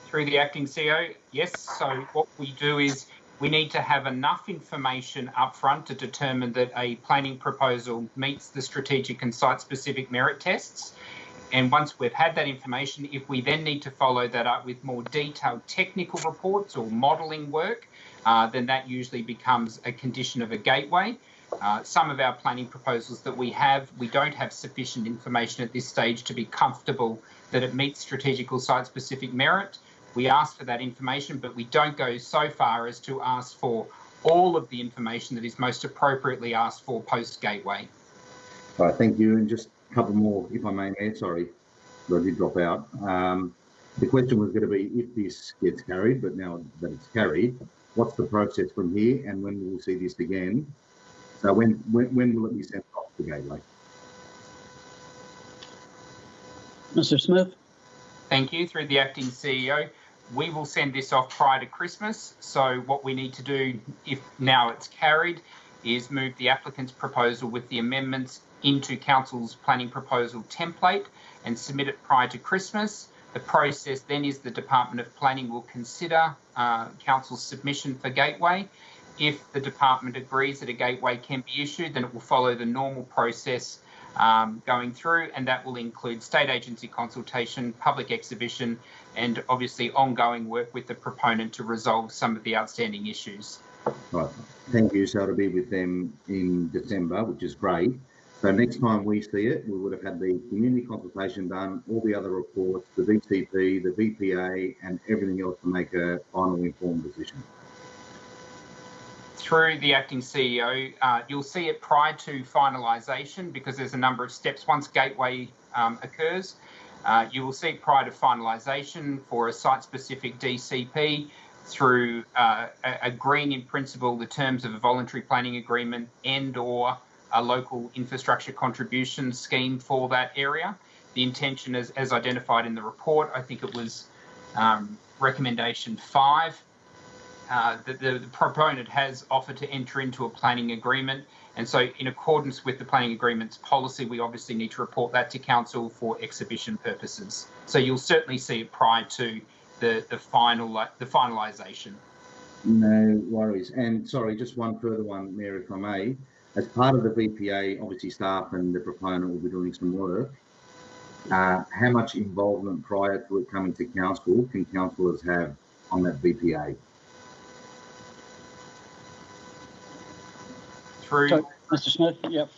Through the acting CEO, yes. So what we do is we need to have enough information up front to determine that a planning proposal meets the strategic and site-specific merit tests. And once we've had that information, if we then need to follow that up with more detailed technical reports or modelling work, then that usually becomes a condition of a gateway. Some of our planning proposals that we don't have sufficient information at this stage to be comfortable that it meets strategic or site-specific merit. We ask for that information, but we don't go so far as to ask for all of the information that is most appropriately asked for post-gateway. All right, thank you. And just a couple more, if I may, Mayor. Sorry, I did drop out. The question was going to be if this gets carried, but now that it's carried, what's the process from here and when will we see this again? So when will it be sent off to gateway? Mr. Smith? Thank you. Through the acting CEO, we will send this off prior to Christmas. So what we need to do, if now it's carried, is move the applicant's proposal with the amendments into Council's planning proposal template and submit it prior to Christmas. The process then is the Department of Planning will consider Council's submission for gateway. If the department agrees that a gateway can be issued, then it will follow the normal process going through, and that will include state agency consultation, public exhibition, and obviously ongoing work with the proponent to resolve some of the outstanding issues. Right. Thank you. So it'll be with them in December, which is great. So next time we see it, we would have had the community consultation done, all the other reports, the VCP, the VPA, and everything else to make a final informed decision. Through the acting CEO, you'll see it prior to finalisation because there's a number of steps. Once gateway occurs, you will see it prior to finalisation for a site-specific DCP through agreeing in principle the terms of a voluntary planning agreement and or a local infrastructure contribution scheme for that area. The intention is, as identified in the report, I think it was recommendation 5, the proponent has offered to enter into a planning agreement. And so in accordance with the planning agreement's policy, we obviously need to report that to Council for exhibition purposes. So you'll certainly see it prior to the finalisation. No worries. And sorry, just one further one, Mayor, if I may. As part of the VPA, obviously staff and the proponent will be doing some work. How much involvement prior to it coming to Council can councillors have on that VPA? Through Mr. Smith, yep.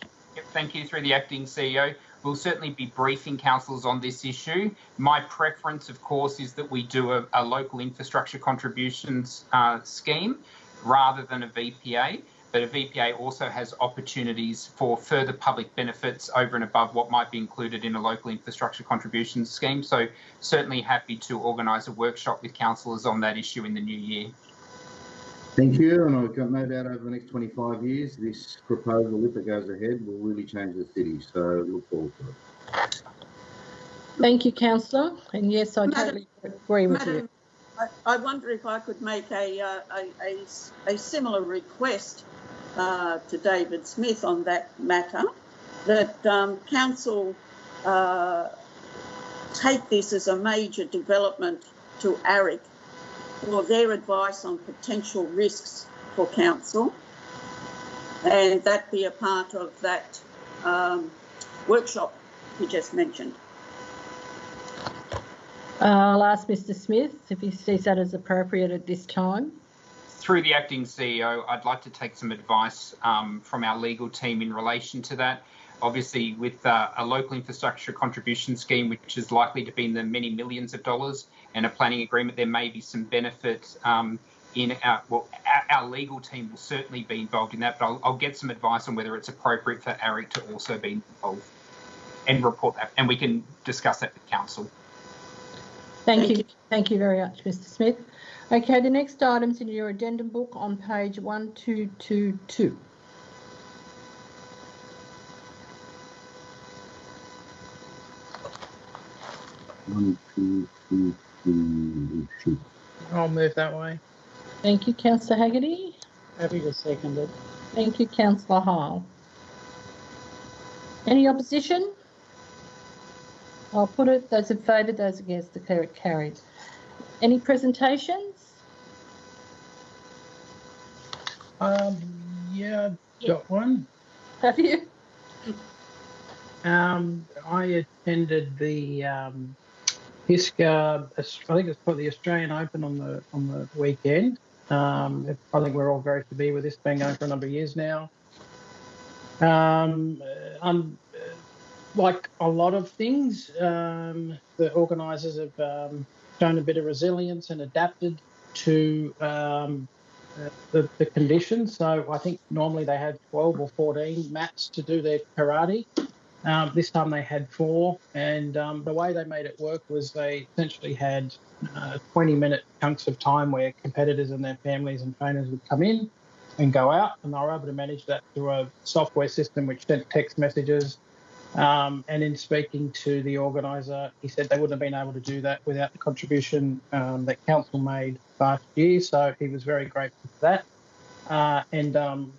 Thank you. Through the acting CEO, we'll certainly be briefing councillors on this issue. My preference, of course, is that we do a local infrastructure contributions scheme rather than a VPA. But a VPA also has opportunities for further public benefits over and above what might be included in a local infrastructure contributions scheme. So certainly happy to organise a workshop with councillors on that issue in the new year. Thank you, and I've got no doubt over the next 25 years, this proposal, if it goes ahead, will really change the city. So look forward to it. Thank you, Councillor. And yes, I totally agree with you. I wonder if I could make a similar request to David Smith on that matter, that council take this as a major development to ARIC for their advice on potential risks for council, and that be a part of that workshop you just mentioned. I'll ask Mr. Smith if he sees that as appropriate at this time. Through the acting CEO, I'd like to take some advice from our legal team in relation to that. Obviously, with a local infrastructure contribution scheme, which is likely to be in the many millions of dollars, and a planning agreement, there may be some benefit in our legal team will certainly be involved in that, but I'll get some advice on whether it's appropriate for ARIC to also be involved and report that, and we can discuss that with council. Thank you. Thank you very much, Mr. Smith. Okay, the next item's in your addendum book on page 1222. I'll move that way. Thank you, Councillor Haggerty. Happy to second it. Thank you, Councillor Hall. Any opposition? I'll put it, those in favour, those against, declare it carried. Any presentations? Yeah, got one. Have you? I attended the HISCA, I think it's called the Australian Open on the weekend. I think we're all very familiar with this, been going for a number of years now. Like a lot of things, the organisers have shown a bit of resilience and adapted to the conditions. So I think normally they had 12 or 14 mats to do their karate. This time they had 4, and the way they made it work was they essentially had 20-minute chunks of time where competitors and their families and trainers would come in and go out, and they were able to manage that through a software system which sent text messages. And in speaking to the organiser, he said they wouldn't have been able to do that without the contribution that council made last year, so he was very grateful for that. And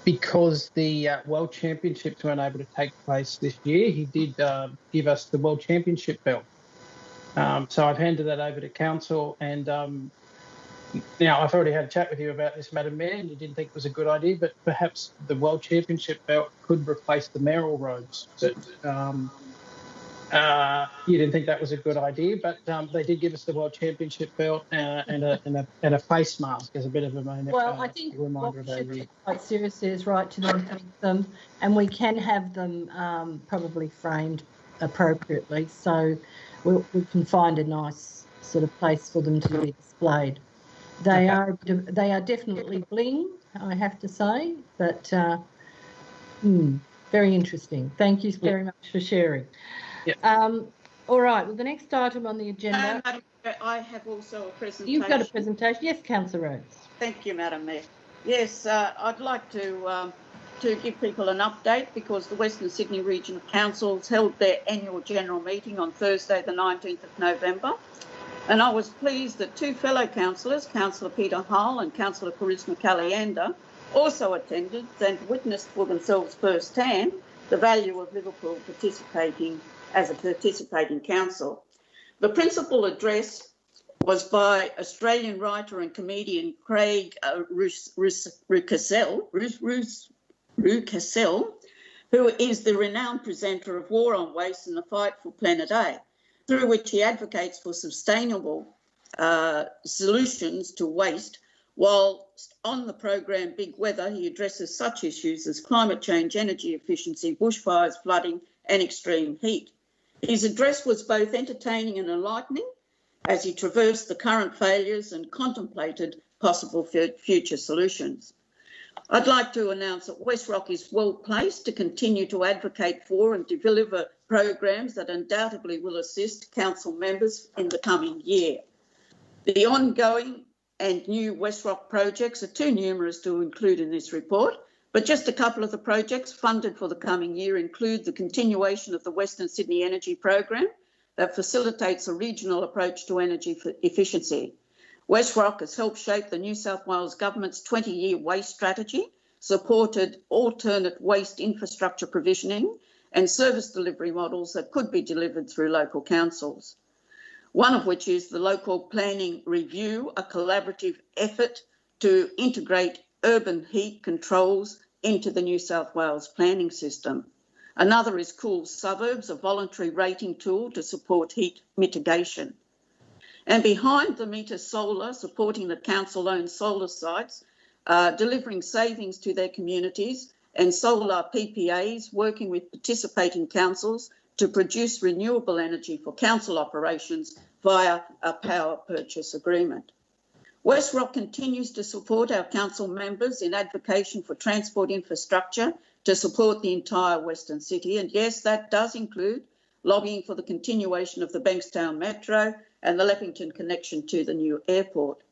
because the World Championships weren't able to take place this year, he did give us the World Championship belt. So I've handed that over to council, and now I've already had a chat with you about this, Madam Mayor, and you didn't think it was a good idea, but perhaps the World Championship belt could replace the mayoral robes. But you didn't think that was a good idea, but they did give us the World Championship belt and a face mask as a bit of a I think reminder what of we our should year. take quite seriously is right to nominate them, and we can have them probably framed appropriately, so we can find a nice sort of place for them to be displayed. They are definitely bling, I have to say, but very interesting. Thank you very much for sharing. Yep. All right, well, the next item on the agenda. Madam Chair, I have also a presentation. You've got a presentation. Yes, Councillor Rhodes. Thank you, Madam Mayor. Yes, I'd like to give people an update because the Western Sydney Regional Councils held their annual general meeting on Thursday, the 19th of November. And I was pleased that 2 fellow councillors, Councillor Peter Hull and Councillor Charisma Calianda, also attended and witnessed for themselves firsthand the value of Liverpool participating as a participating council. The principal address was by Australian writer and comedian Craig Rucassell, who is the renowned presenter of War on Waste and the Fight for Planet A, through which he advocates for sustainable solutions to waste, while on the program Big Weather he addresses such issues as climate change, energy efficiency, bushfires, flooding and extreme heat. His address was both entertaining and enlightening as he traversed the current failures and contemplated possible future solutions. I'd like to announce that West Rock is well placed to continue to advocate for and deliver programs that undoubtedly will assist council members in the coming year. The ongoing and new West Rock projects are too numerous to include in this report, but just a couple of the projects funded for the coming year include the continuation of the Western Sydney Energy Program that facilitates a regional approach to energy efficiency. West Rock has helped shape the New South Wales Government's 20-year waste strategy supported alternate waste infrastructure provisioning and service delivery models that could be delivered through local councils. One of which is the Local Planning Review, a collaborative effort to integrate urban heat controls into the New South Wales planning system. Another is Cool Suburbs, a voluntary rating tool to support heat mitigation. And behind the meter solar, supporting the council-owned solar sites, delivering savings to their communities, and solar PPAs, working with participating councils to produce renewable energy for council operations via a power purchase agreement. West Rock continues to support our council members in advocacy for transport infrastructure to support the entire Western City. And yes, that does include lobbying for the continuation of the Bankstown Metro and the Leppington connection to the new airport.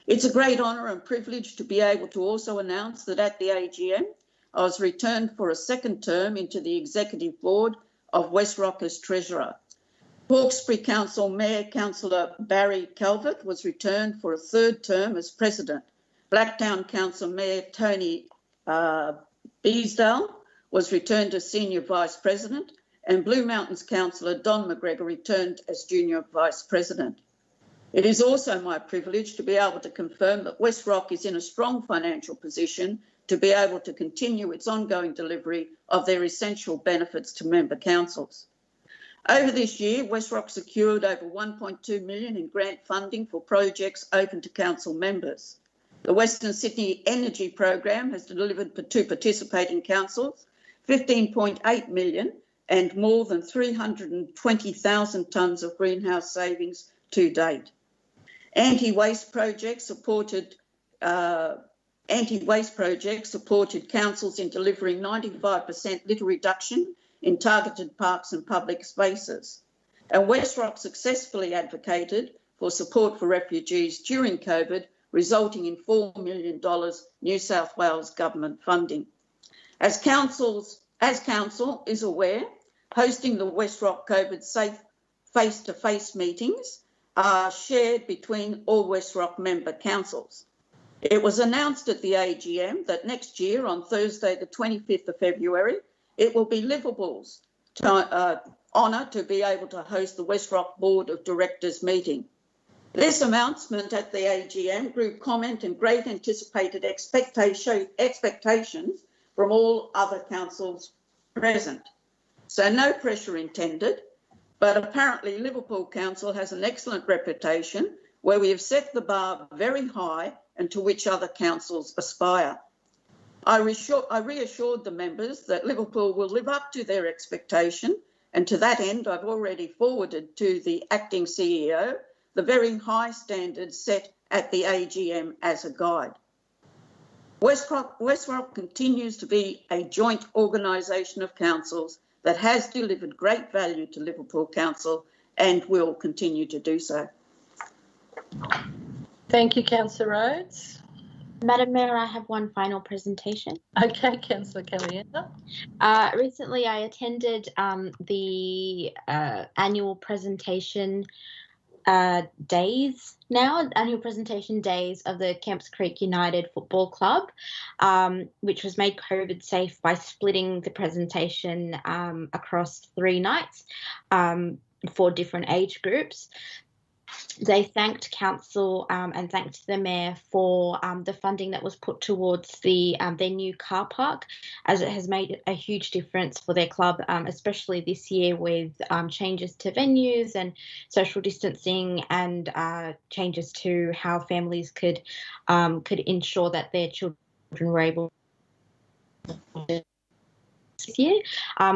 It's a great honour and privilege to be able to also announce that at the AGM, I was returned for a second term into the Executive Board of West Rock as Treasurer. Hawkesbury Council Mayor Councillor Barry Calvert was returned for a third term as President. Blacktown Council Mayor Tony Beesdale was returned as Senior Vice President, and Blue Mountains Councillor Don McGregor returned as Junior Vice President. It is also my privilege to be able to confirm that West Rock is in a strong financial position to be able to continue its ongoing delivery of their essential benefits to member councils. Over this year, West Rock secured over $1.2 million in grant funding for projects open to council members. The Western Sydney Energy Program has delivered to participating councils $15.8 million and more than 320,000 tonnes of greenhouse savings to date. Anti-waste projects supported councils in delivering 95% litter reduction in targeted parks and public spaces. And West Rock successfully advocated for support for refugees during COVID, resulting in $4 million New South Wales government funding. As council is aware, hosting the West Rock COVID safe face-to-face meetings are shared between all West Rock member councils. It was announced at the AGM that next year, on Thursday, the 25th of February, it will be Liverpool's honour to be able to host the West Rock Board of Directors meeting. This announcement at the AGM drew comment and great anticipated expectations from all other councils present. So no pressure intended, but apparently Liverpool Council has an excellent reputation where we have set the bar very high and to which other councils aspire. I reassured the members that Liverpool will live up to their expectation, and to that end I've already forwarded to the acting CEO the very high standards set at the AGM as a guide. West Rock continues to be a joint organisation of councils that has delivered great value to Liverpool Council and will continue to do so. Thank you, Councillor Rhodes. Madam Mayor, I have one final presentation. Okay, Councillor Calienda. Recently, I attended the annual presentation annual presentation days of the Kemps Creek United Football Club, which was made COVID safe by splitting the presentation across 3 nights for different age groups. They thanked council and thanked the mayor for the funding that was put towards their new car park, as it has made a huge difference for their club, especially this year with changes to venues and social distancing and changes to how families could ensure that their children were able to this year.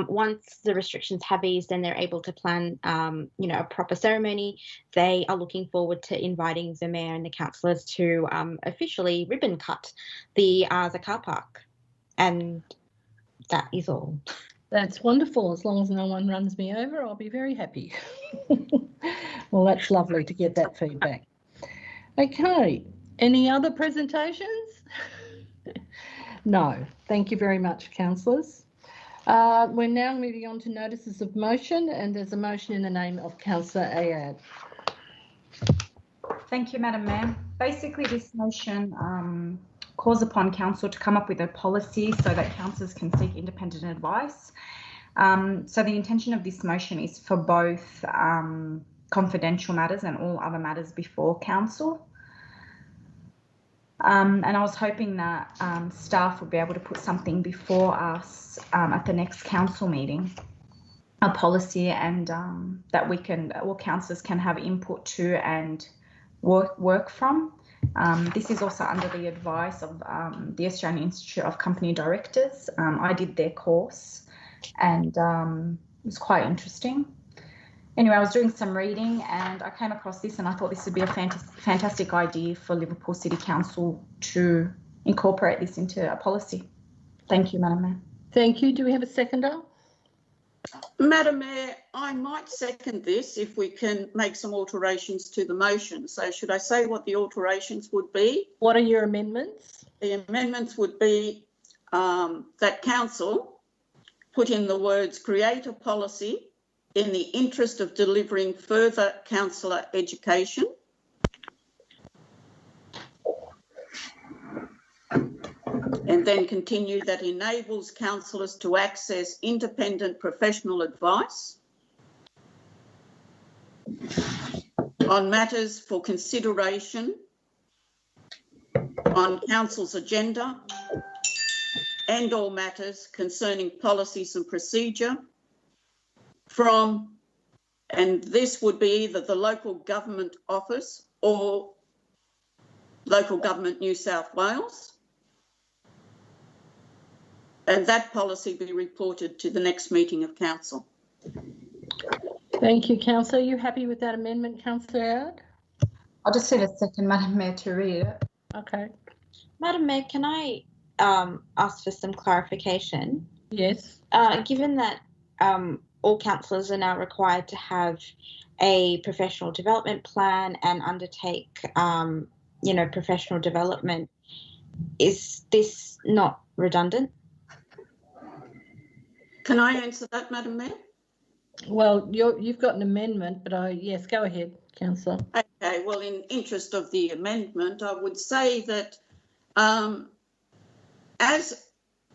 Once the restrictions have eased and they're able to plan, a proper ceremony, they are looking forward to inviting the mayor and the councillors to officially ribbon cut the car park. And that is all. That's wonderful. As long as no one runs me over, I'll be very happy. Well, that's lovely to get that feedback. Okay, any other presentations? No. Thank you very much, councillors. We're now moving on to notices of motion, and there's a motion in the name of Councillor Ayad. Thank you, Madam Mayor. Basically, this motion calls upon council to come up with a policy so that councillors can seek independent advice. So the intention of this motion is for both confidential matters and all other matters before council. And I was hoping that staff would be able to put something before us at the next council meeting, a policy, and that we can, all councillors can have input to and work from. This is also under the advice of the Australian Institute of Company Directors. I did their course, and it was quite interesting. Anyway, I was doing some reading and I came across this, and I thought this would be a fantastic idea for Liverpool City Council to incorporate this into a policy. Thank you, Madam Mayor. Thank you. Do we have a seconder? Madam Mayor, I might second this if we can make some alterations to the motion. So should I say what the alterations would be? What are your amendments? The amendments would be that council put in the words create a policy in the interest of delivering further councillor education. And then continue that enables councillors to access independent professional advice on matters for consideration on council's agenda and all matters concerning policies and procedure from, and this would be either the local government office or local government New South Wales, and that policy be reported to the next meeting of council. Thank you, Councillor. Are you happy with that amendment, Councillor Howard? I'll just need a second, Madam Mayor, to read it. Okay. Madam Mayor, can I ask for some clarification? Yes. Given that all councillors are now required to have a professional development plan and undertake, professional development, is this not redundant? Can I answer that, Madam Mayor? Well, you've got an amendment, but yes, go ahead, Councillor. Okay, well, in interest of the amendment, I would say that as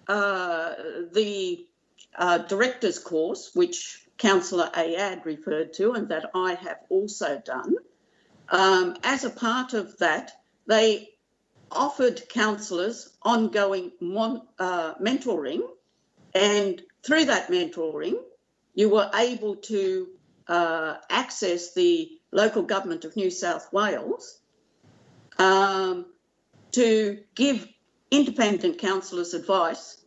the director's course, which Councillor Ayad referred to and that I have also done, as a part of that, they offered councillors ongoing mentoring, and through that mentoring, you were able to access the local government of New South Wales to give independent councillors advice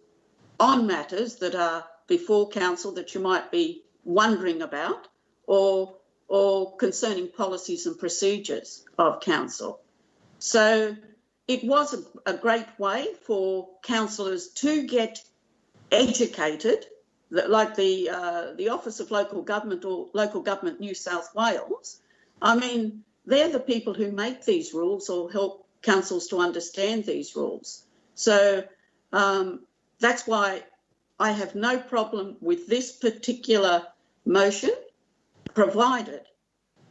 on matters that are before council that you might be wondering about, or concerning policies and procedures of council. So it was a great way for councillors to get educated, like the Office of Local Government or Local Government New South Wales. I mean, they're the people who make these rules or help councils to understand these rules. So that's why I have no problem with this particular motion, provided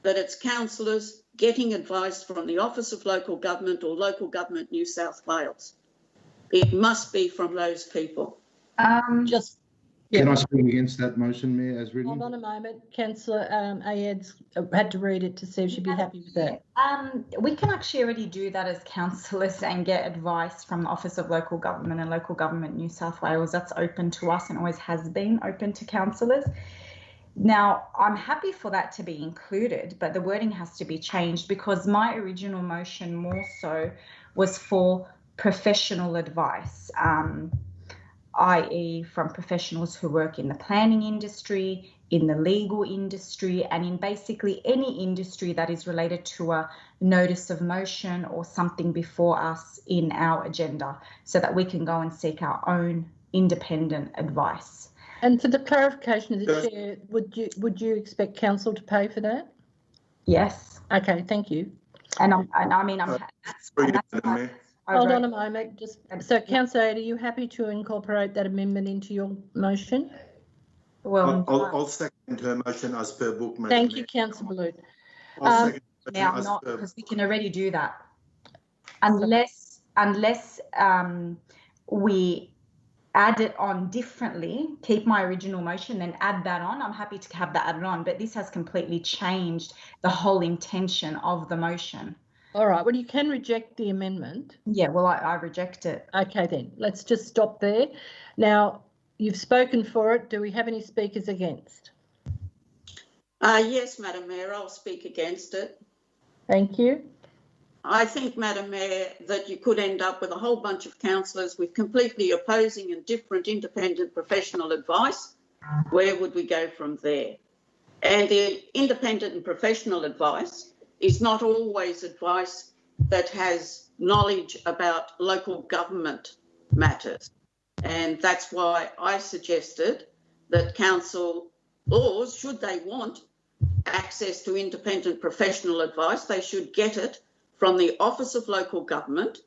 that it's councillors getting advice from the Office of Local Government or Local Government New South Wales. It must be from those people. Can I speak against that motion, Mayor, as written? Hold on a moment. Councillor Ayad's had to read it to see if she'd be happy with that. We can actually already do that as councillors and get advice from the Office of Local Government and Local Government New South Wales. That's open to us and always has been open to councillors. Now, I'm happy for that to be included, but the wording has to be changed, because my original motion more so was for professional advice, i.e. from professionals who work in the planning industry, in the legal industry, and in basically any industry that is related to a notice of motion or something before us in our agenda, so that we can go and seek our own independent advice. And for the clarification of the chair, would you expect council to pay for that? Yes. Okay, thank you. And I mean, hold on a moment. So, Councillor Ada, are you happy to incorporate that amendment into your motion? Well, I'll second her motion as per book. Thank you, Councillor Balut. I'll second now, not because we can already do that. Unless we add it on differently, keep my original motion, then add that on. I'm happy to have that added on, but this has completely changed the whole intention of the motion. All right, well, you can reject the amendment. Yeah, well, I reject it. Okay, then let's just stop there. Now, you've spoken for it. Do we have any speakers against? Yes, Madam Mayor, I'll speak against it. Thank you. I think, Madam Mayor, that you could end up with a whole bunch of councillors with completely opposing and different independent professional advice. Where would we go from there? And the independent and professional advice is not always advice that has knowledge about local government matters. And that's why I suggested that councillors, should they want access to independent professional advice, they should get it from the Office of Local Government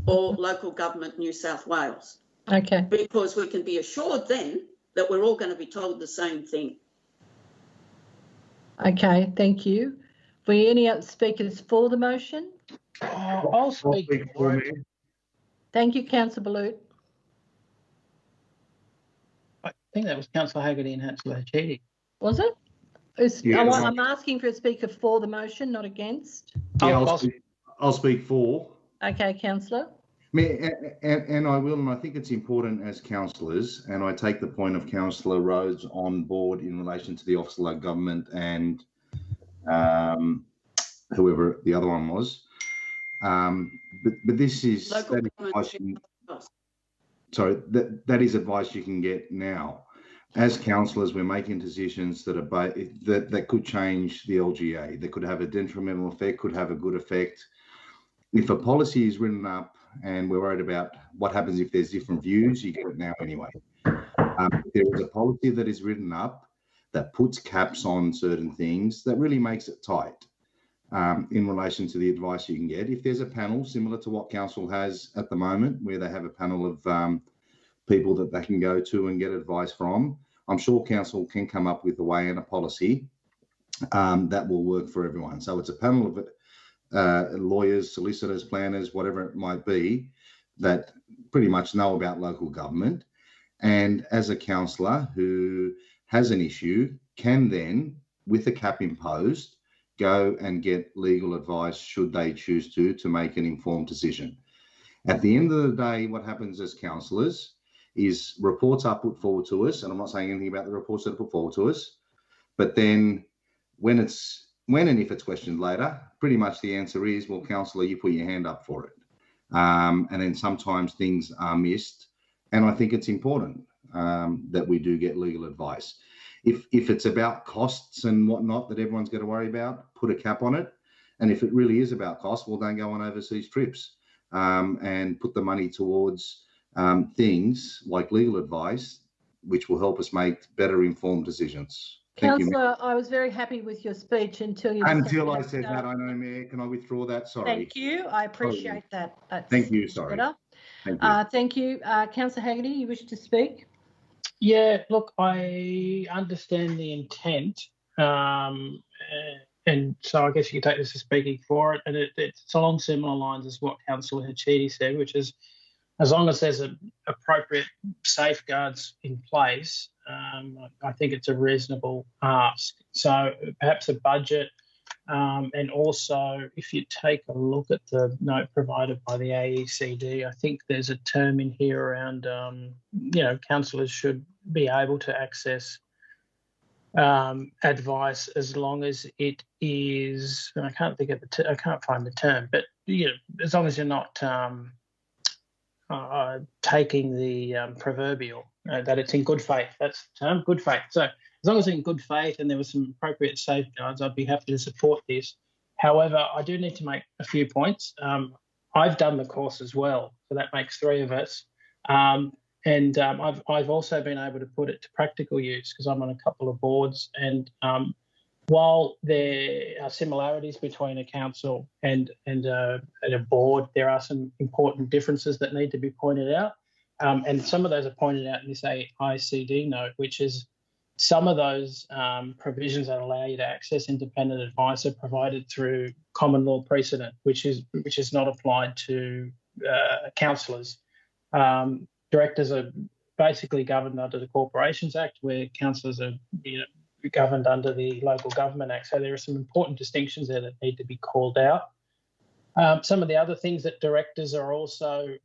or Local Government New South Wales. Okay. Because we can be assured then that we're all going to be told the same thing. Okay, thank you. Were any other speakers for the motion? I'll speak for it. Thank you, Councillor Balut. I think that was Councillor Haggerty and Councillor Chidi. Was it? Yeah, I'm asking for a speaker for the motion, not against. Yeah, I'll speak for. Okay, Councillor. And I will, and I think it's important as councillors, and I take the point of Councillor Rhodes on board in relation to the Office of Local Government and whoever the other one was. But this is that is advice you can get now. As councillors, we're making decisions that are that could change the LGA. That could have a detrimental effect, could have a good effect. If a policy is written up and we're worried about what happens if there's different views, you get it now anyway. If there is a policy that is written up that puts caps on certain things, that really makes it tight in relation to the advice you can get. If there's a panel similar to what council has at the moment, where they have a panel of people that they can go to and get advice from, I'm sure council can come up with a way and a policy that will work for everyone. So it's a panel of lawyers, solicitors, planners, whatever it might be, that pretty much know about local government. And as a councillor who has an issue can then, with a cap imposed, go and get legal advice should they choose to make an informed decision. At the end of the day, what happens as councillors is reports are put forward to us, and I'm not saying anything about the reports that are put forward to us, but then when and if it's questioned later, pretty much the answer is, well, councillor, you put your hand up for it. And then sometimes things are missed. And I think it's important that we do get legal advice. If it's about costs and whatnot that everyone's got to worry about, put a cap on it. And if it really is about cost, well, don't go on overseas trips and put the money towards things like legal advice, which will help us make better informed decisions. Councillor, I was very happy with your speech until you... I said that, I know, Mayor. Can I withdraw that? Sorry. Thank you. I appreciate that. Thank you. Sorry. Thank you. Thank you. Councillor Haggerty, you wish to speak? Yeah, look, I understand the intent. And so I guess you can take this as speaking for it. And it's along similar lines as what Councillor Hachidi said, which is as long as there's appropriate safeguards in place, I think it's a reasonable ask. So perhaps a budget, and also if you take a look at the note provided by the AECD, I think there's a term in here around, councillors should be able to access advice as long as it is, and I can't think of I can't find the term, but as long as you're not taking the proverbial, that it's in good faith. That's the term, good faith. So as long as it's in good faith and there were some appropriate safeguards, I'd be happy to support this. However, I do need to make a few points. I've done the course as well, so that makes three of us. And I've also been able to put it to practical use because I'm on a couple of boards. And while there are similarities between a council and a board, there are some important differences that need to be pointed out. And some of those are pointed out in this AICD note, which is some of those provisions that allow you to access independent advice are provided through common law precedent, which is not applied to councillors. Directors are basically governed under the Corporations Act, where councillors are governed under the Local Government Act. So there are some important distinctions there that need to be called out. Some of the other things that directors are also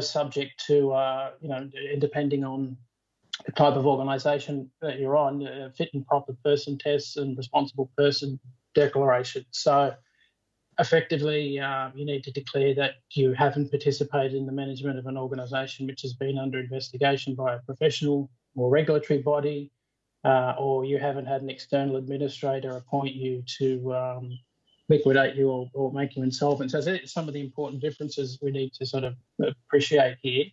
subject to, depending on the type of organisation that you're on, fit and proper person tests and responsible person declaration. So effectively, you need to declare that you haven't participated in the management of an organisation which has been under investigation by a professional or regulatory body, or you haven't had an external administrator appoint you to liquidate you or make you insolvent. So that's some of the important differences we need to sort of appreciate here.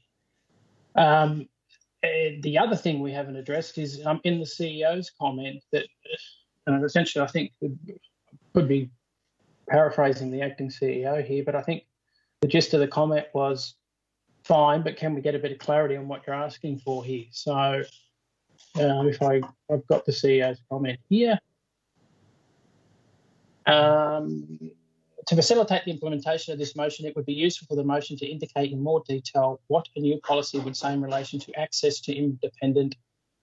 And the other thing we haven't addressed is in the CEO's comment that, essentially I think could be paraphrasing the acting CEO here, but I think the gist of the comment was fine, but can we get a bit of clarity on what you're asking for here? So if I've got the CEO's comment here. To facilitate the implementation of this motion, it would be useful for the motion to indicate in more detail what a new policy would say in relation to access to independent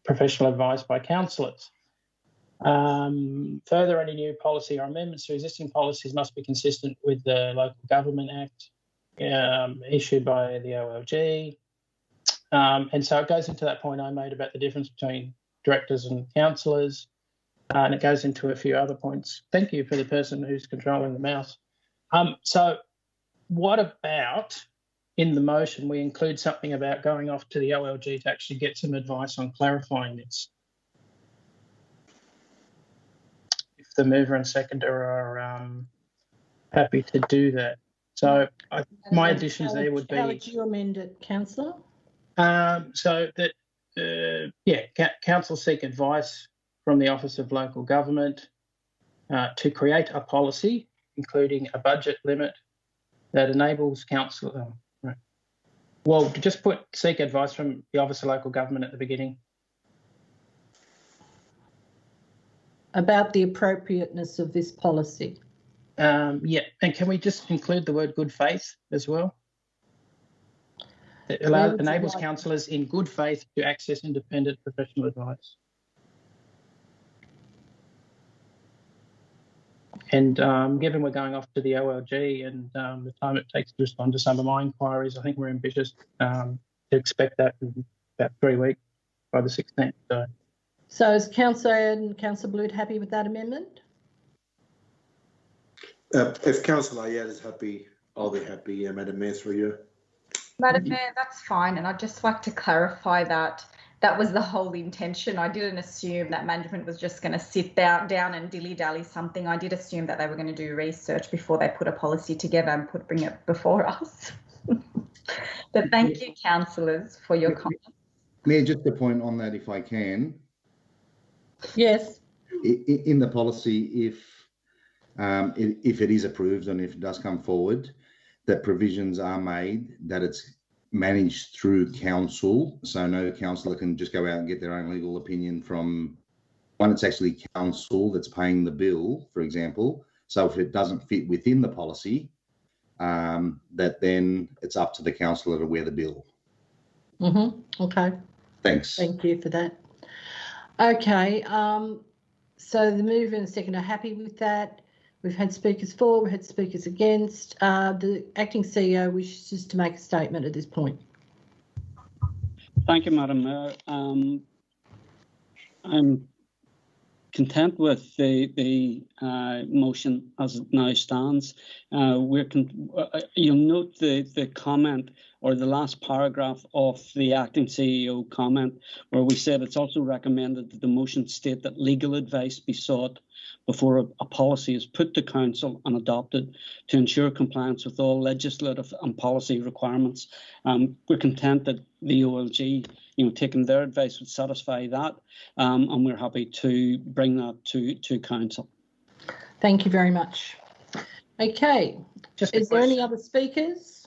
professional advice by councillors. Further, any new policy or amendments to existing policies must be consistent with the Local Government Act issued by the OLG. And so it goes into that point I made about the difference between directors and councillors, and it goes into a few other points. Thank you for the person who's controlling the mouse. So what about in the motion we include something about going off to the OLG to actually get some advice on clarifying this? If the mover and seconder are happy to do that. So my additions there would be... How would you amend it, councillor? So that, council seek advice from the Office of Local Government to create a policy, including a budget limit that enables council... Well, just put seek advice from the Office of Local Government at the beginning. About the appropriateness of this policy. Yeah, and can we just include the word good faith as well? It enables councillors in good faith to access independent professional advice. And given we're going off to the OLG and the time it takes to respond to some of my inquiries, I think we're ambitious to expect that in about 3 weeks by the 16th. So is Councillor and Councillor Blute happy with that amendment? If Councillor Ayad is happy, I'll be happy, Madam Mayor, through you. Madam Mayor, that's fine. And I'd just like to clarify that that was the whole intention. I didn't assume that management was just going to sit down and dilly-dally something. I did assume that they were going to do research before they put a policy together and bring it before us. But thank you, councillors, for your comments. Mayor, just a point on that, if I can. Yes. In the policy, if it is approved and if it does come forward, that provisions are made that it's managed through council, so no councillor can just go out and get their own legal opinion from one. It's actually council that's paying the bill, for example. So if it doesn't fit within the policy, that then it's up to the councillor to wear the bill. Okay. Thanks. Thank you for that. Okay. So the mover and the second are happy with that. We've had speakers for, we've had speakers against. The acting CEO wishes to make a statement at this point. Thank you, Madam Mayor. I'm content with the motion as it now stands. You'll note the comment or the last paragraph of the acting CEO comment where we said it's also recommended that the motion state that legal advice be sought before a policy is put to council and adopted to ensure compliance with all legislative and policy requirements. We're content that the OLG, taking their advice would satisfy that, and we're happy to bring that to council. Thank you very much. Okay. Is there any other speakers?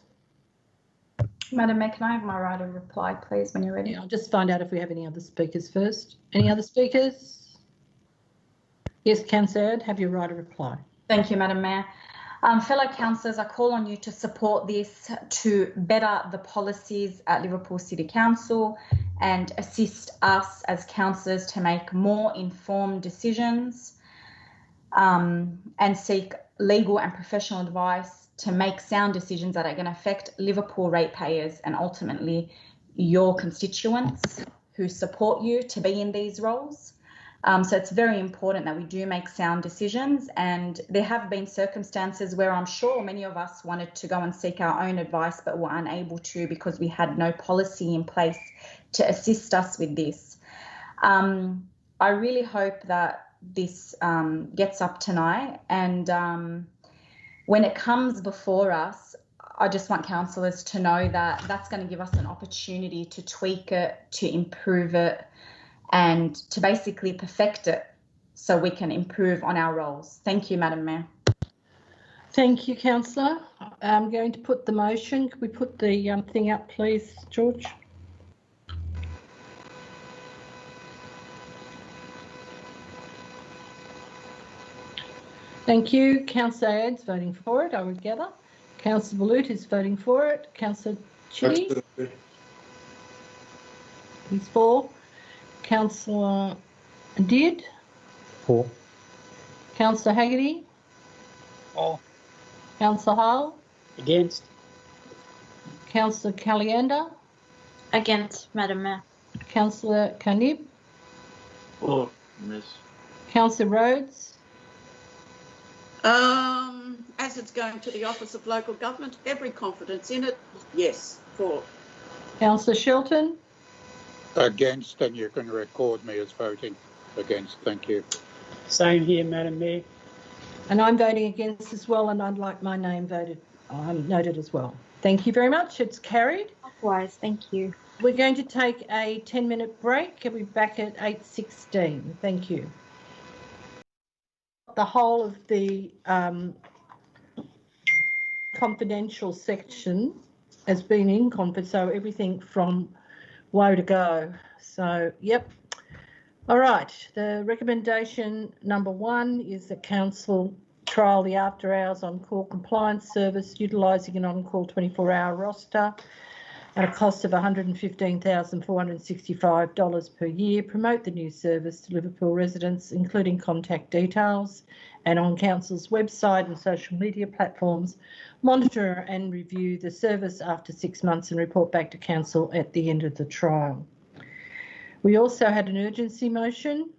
Madam Mayor, can I have my right of reply, please, when you're ready? Yeah, I'll just find out if we have any other speakers first. Any other speakers? Yes, Councillor Aird, have your right of reply. Thank you, Madam Mayor. Fellow councillors, I call on you to support this to better the policies at Liverpool City Council and assist us as councillors to make more informed decisions and seek legal and professional advice to make sound decisions that are going to affect Liverpool ratepayers and ultimately your constituents who support you to be in these roles. So it's very important that we do make sound decisions, and there have been circumstances where I'm sure many of us wanted to go and seek our own advice but were unable to because we had no policy in place to assist us with this. I really hope that this gets up tonight, and when it comes before us, I just want councillors to know that that's going to give us an opportunity to tweak it, to improve it, and to basically perfect it so we can improve on our roles. Thank you, Madam Mayor. Thank you, Councillor. I'm going to put the motion. Could we put the thing up, please, George? Thank you. Councillor Aird's voting for it, I would gather. Councillor Balut is voting for it. Councillor Chitty? He's for. Councillor Did? For. Councillor Haggerty? For. Councillor Hull? Against. Councillor Caliander? Against, Madam Mayor. Councillor Carnib? For, Miss. Councillor Rhodes? As it's going to the Office of Local Government, every confidence in it, yes, for. Councillor Shelton? Against, and you can record me as voting against. Thank you. Same here, Madam Mayor. And I'm voting against as well, and I'd like my name noted as well. Thank you very much. It's carried. Likewise, thank you. We're going to take a 10-minute break. We'll be back at 8:16. Thank you. The whole of the confidential section has been in conference, so everything from woe to go. So, yep. All right. The recommendation number 1 is that council trial the after hours on-call compliance service utilising an on-call 24-hour roster at a cost of $115,465 per year, promote the new service to Liverpool residents, including contact details, and on council's website and social media platforms, monitor and review the service after 6 months and report back to council at the end of the trial. We also had an urgency motion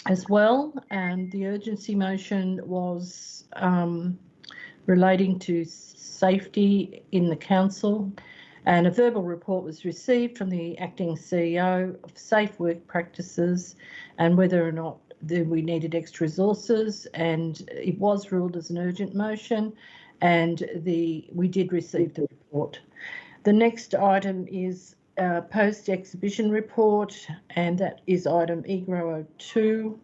as well, and the urgency motion was relating to safety in the council, and a verbal report was received from the acting CEO of safe work practices and whether or not we needed extra resources, and it was ruled as an urgent motion, and we did receive the report. The next item is post-exhibition report, and that is item EGRO 02.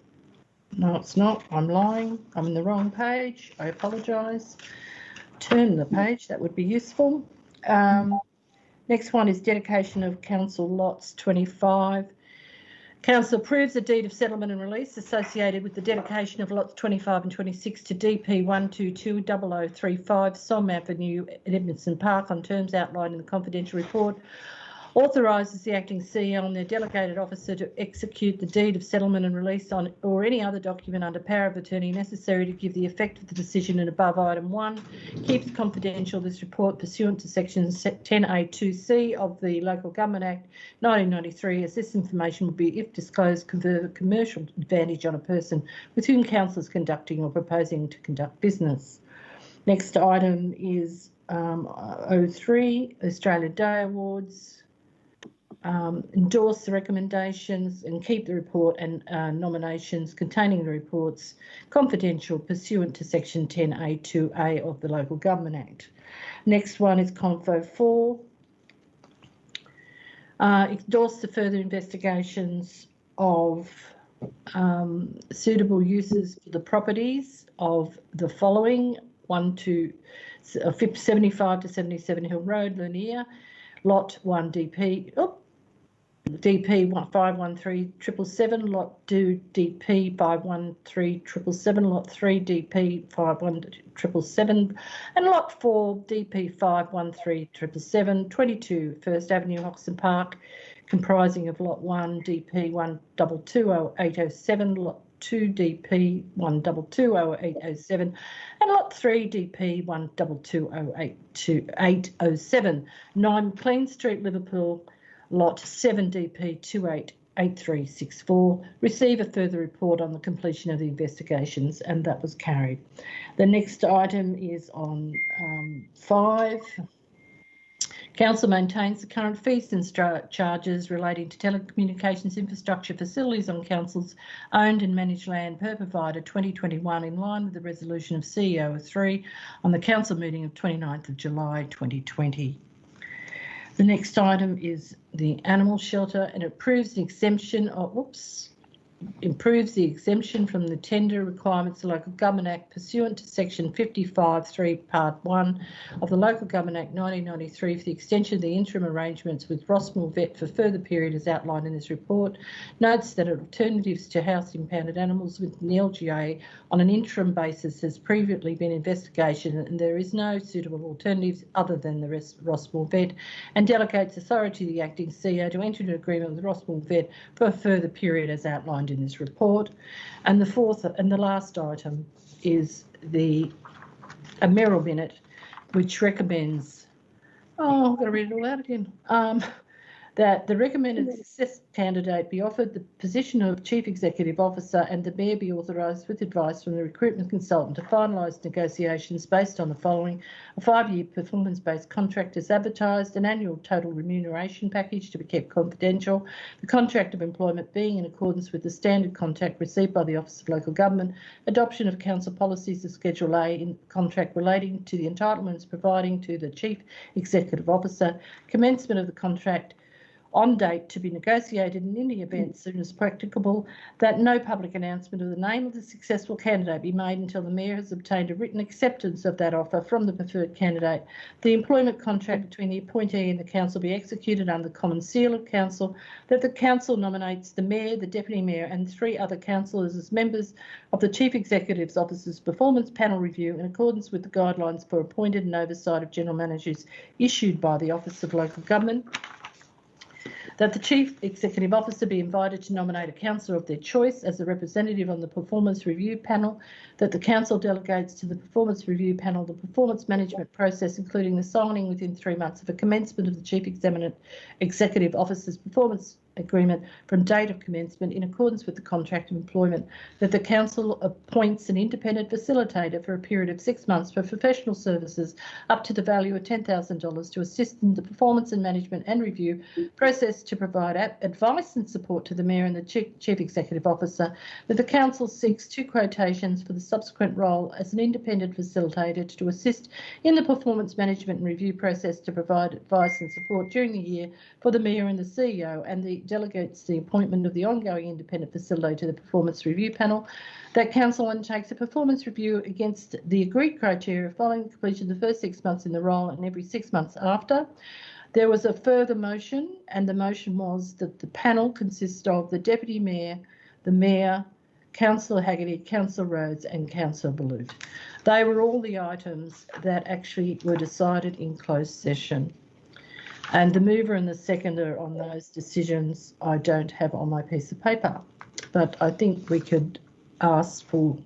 No, it's not. I'm lying. I'm in the wrong page. I apologise. Turn the page. That would be useful. Next one is dedication of council lots 25. Council approves the deed of settlement and release associated with the dedication of lots 25 and 26 to DP 1220035 Som Avenue at Edmondson Park on terms outlined in the confidential report. Authorises the acting CEO and their delegated officer to execute the deed of settlement and release on or any other document under power of attorney necessary to give the effect of the decision in above item 1. Keeps confidential this report pursuant to section 10A2C of the Local Government Act 1993, as this information will be, if disclosed, confer a commercial advantage on a person with whom council is conducting or proposing to conduct business. Next item is 03, Australia Day Awards. Endorse the recommendations and keep the report and nominations containing the reports confidential pursuant to section 10A2A of the Local Government Act. Next one is Convo 4. Endorse the further investigations of suitable uses for the properties of the following: 75 to 77 Hill Road, Lanier, Lot 1 DP, DP 513777, Lot 2 DP 513777, Lot 3 DP 51777, and Lot 4 DP 513777, 22 First Avenue, Hoxton Park, comprising of Lot 1 DP 1220807, Lot 2 DP 1220807, and Lot 3 DP 1220807, 9 McLean Street, Liverpool, Lot 7 DP 288364, receive a further report on the completion of the investigations, and that was carried. The next item is on 5. Council maintains the current fees and charges relating to telecommunications infrastructure facilities on Council's owned and managed land per provider 2021 in line with the resolution of CEO 3 on the Council meeting of 29th of July 2020. The next item is the animal shelter, and it approves the exemption of, improves the exemption from the tender requirements of the Local Government Act pursuant to section 55(3) part 1 of the Local Government Act 1993 for the extension of the interim arrangements with Rossmore Vet for further period as outlined in this report. Notes that alternatives to house impounded animals within the LGA on an interim basis has previously been investigation and there is no suitable alternatives other than the Rossmore Vet, and delegates authority to the acting CEO to enter into an agreement with Rossmore Vet for a further period as outlined in this report. And the fourth and the last item is a Merrill minute which recommends, I've got to read it all out again, that the recommended success candidate be offered the position of Chief Executive Officer and the Mayor be authorised with advice from the recruitment consultant to finalise negotiations based on the following: a 5-year performance-based contract as advertised, an annual total remuneration package to be kept confidential, the contract of employment being in accordance with the standard contract received by the Office of Local Government, adoption of Council policies of Schedule A in contract relating to the entitlements providing to the Chief Executive Officer, commencement of the contract on date to be negotiated and in the event as soon as practicable, that no public announcement of the name of the successful candidate be made until the Mayor has obtained a written acceptance of that offer from the preferred candidate. The employment contract between the appointee and the Council be executed under the common seal of Council, that the Council nominates the Mayor, the Deputy Mayor and 3 other councillors as members of the Chief Executive Officer's Performance Panel Review in accordance with the guidelines for appointed and oversight of General Managers issued by the Office of Local Government, that the Chief Executive Officer be invited to nominate a councillor of their choice as a representative on the Performance Review Panel, that the Council delegates to the Performance Review Panel the performance management process, including the signing within 3 months of a commencement of the Chief Executive Officer's performance agreement from date of commencement in accordance with the contract of employment, that the Council appoints an independent facilitator for a period of 6 months for professional services up to the value of $10,000 to assist in the performance and management and review process to provide advice and support to the Mayor and the Chief Executive Officer, that the Council seeks 2 quotations for the subsequent role as an independent facilitator to assist in the performance management and review process to provide advice and support during the year for the Mayor and the CEO, and the delegates the appointment of the ongoing independent facilitator to the Performance Review Panel, that Council undertakes a performance review against the agreed criteria following the completion of the first 6 months in the role and every 6 months after. There was a further motion, and the motion was that the panel consists of the Deputy Mayor, the Mayor, Councillor Haggerty, Councillor Rhodes and Councillor Balut. They were all the items that actually were decided in closed session. And the mover and the seconder on those decisions I don't have on my piece of paper, but I think we could ask for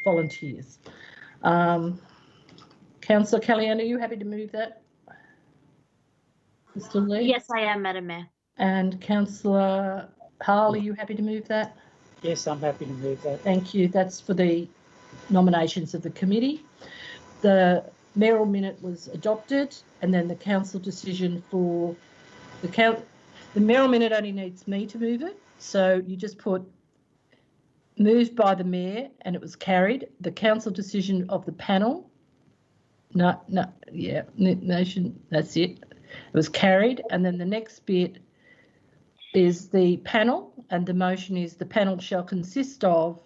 volunteers. Councillor Kellyanne, are you happy to move that? Mr. Lee? Yes, I am, Madam Mayor. And Councillor Hall, are you happy to move that? Yes, I'm happy to move that. Thank you. That's for the nominations of the committee. The Merrill minute was adopted, and then the council decision for the Merrill minute only needs me to move it. So you just put moved by the Mayor and it was carried. The council decision of the panel, nation, that's it. It was carried. And then the next bit is the panel, and the motion is the panel shall consist of,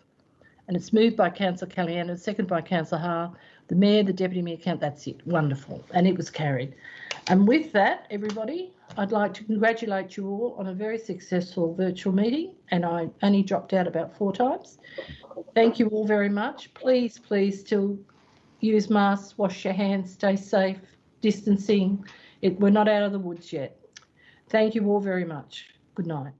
and it's moved by Councillor Kellyanne and seconded by Councillor Haar, The Mayor, the Deputy Mayor count, that's it. Wonderful. And it was carried. And with that, everybody, I'd like to congratulate you all on a very successful virtual meeting, and I only dropped out about 4 times. Thank you all very much. Please, please still use masks, wash your hands, stay safe, distancing. We're not out of the woods yet. Thank you all very much. Good night.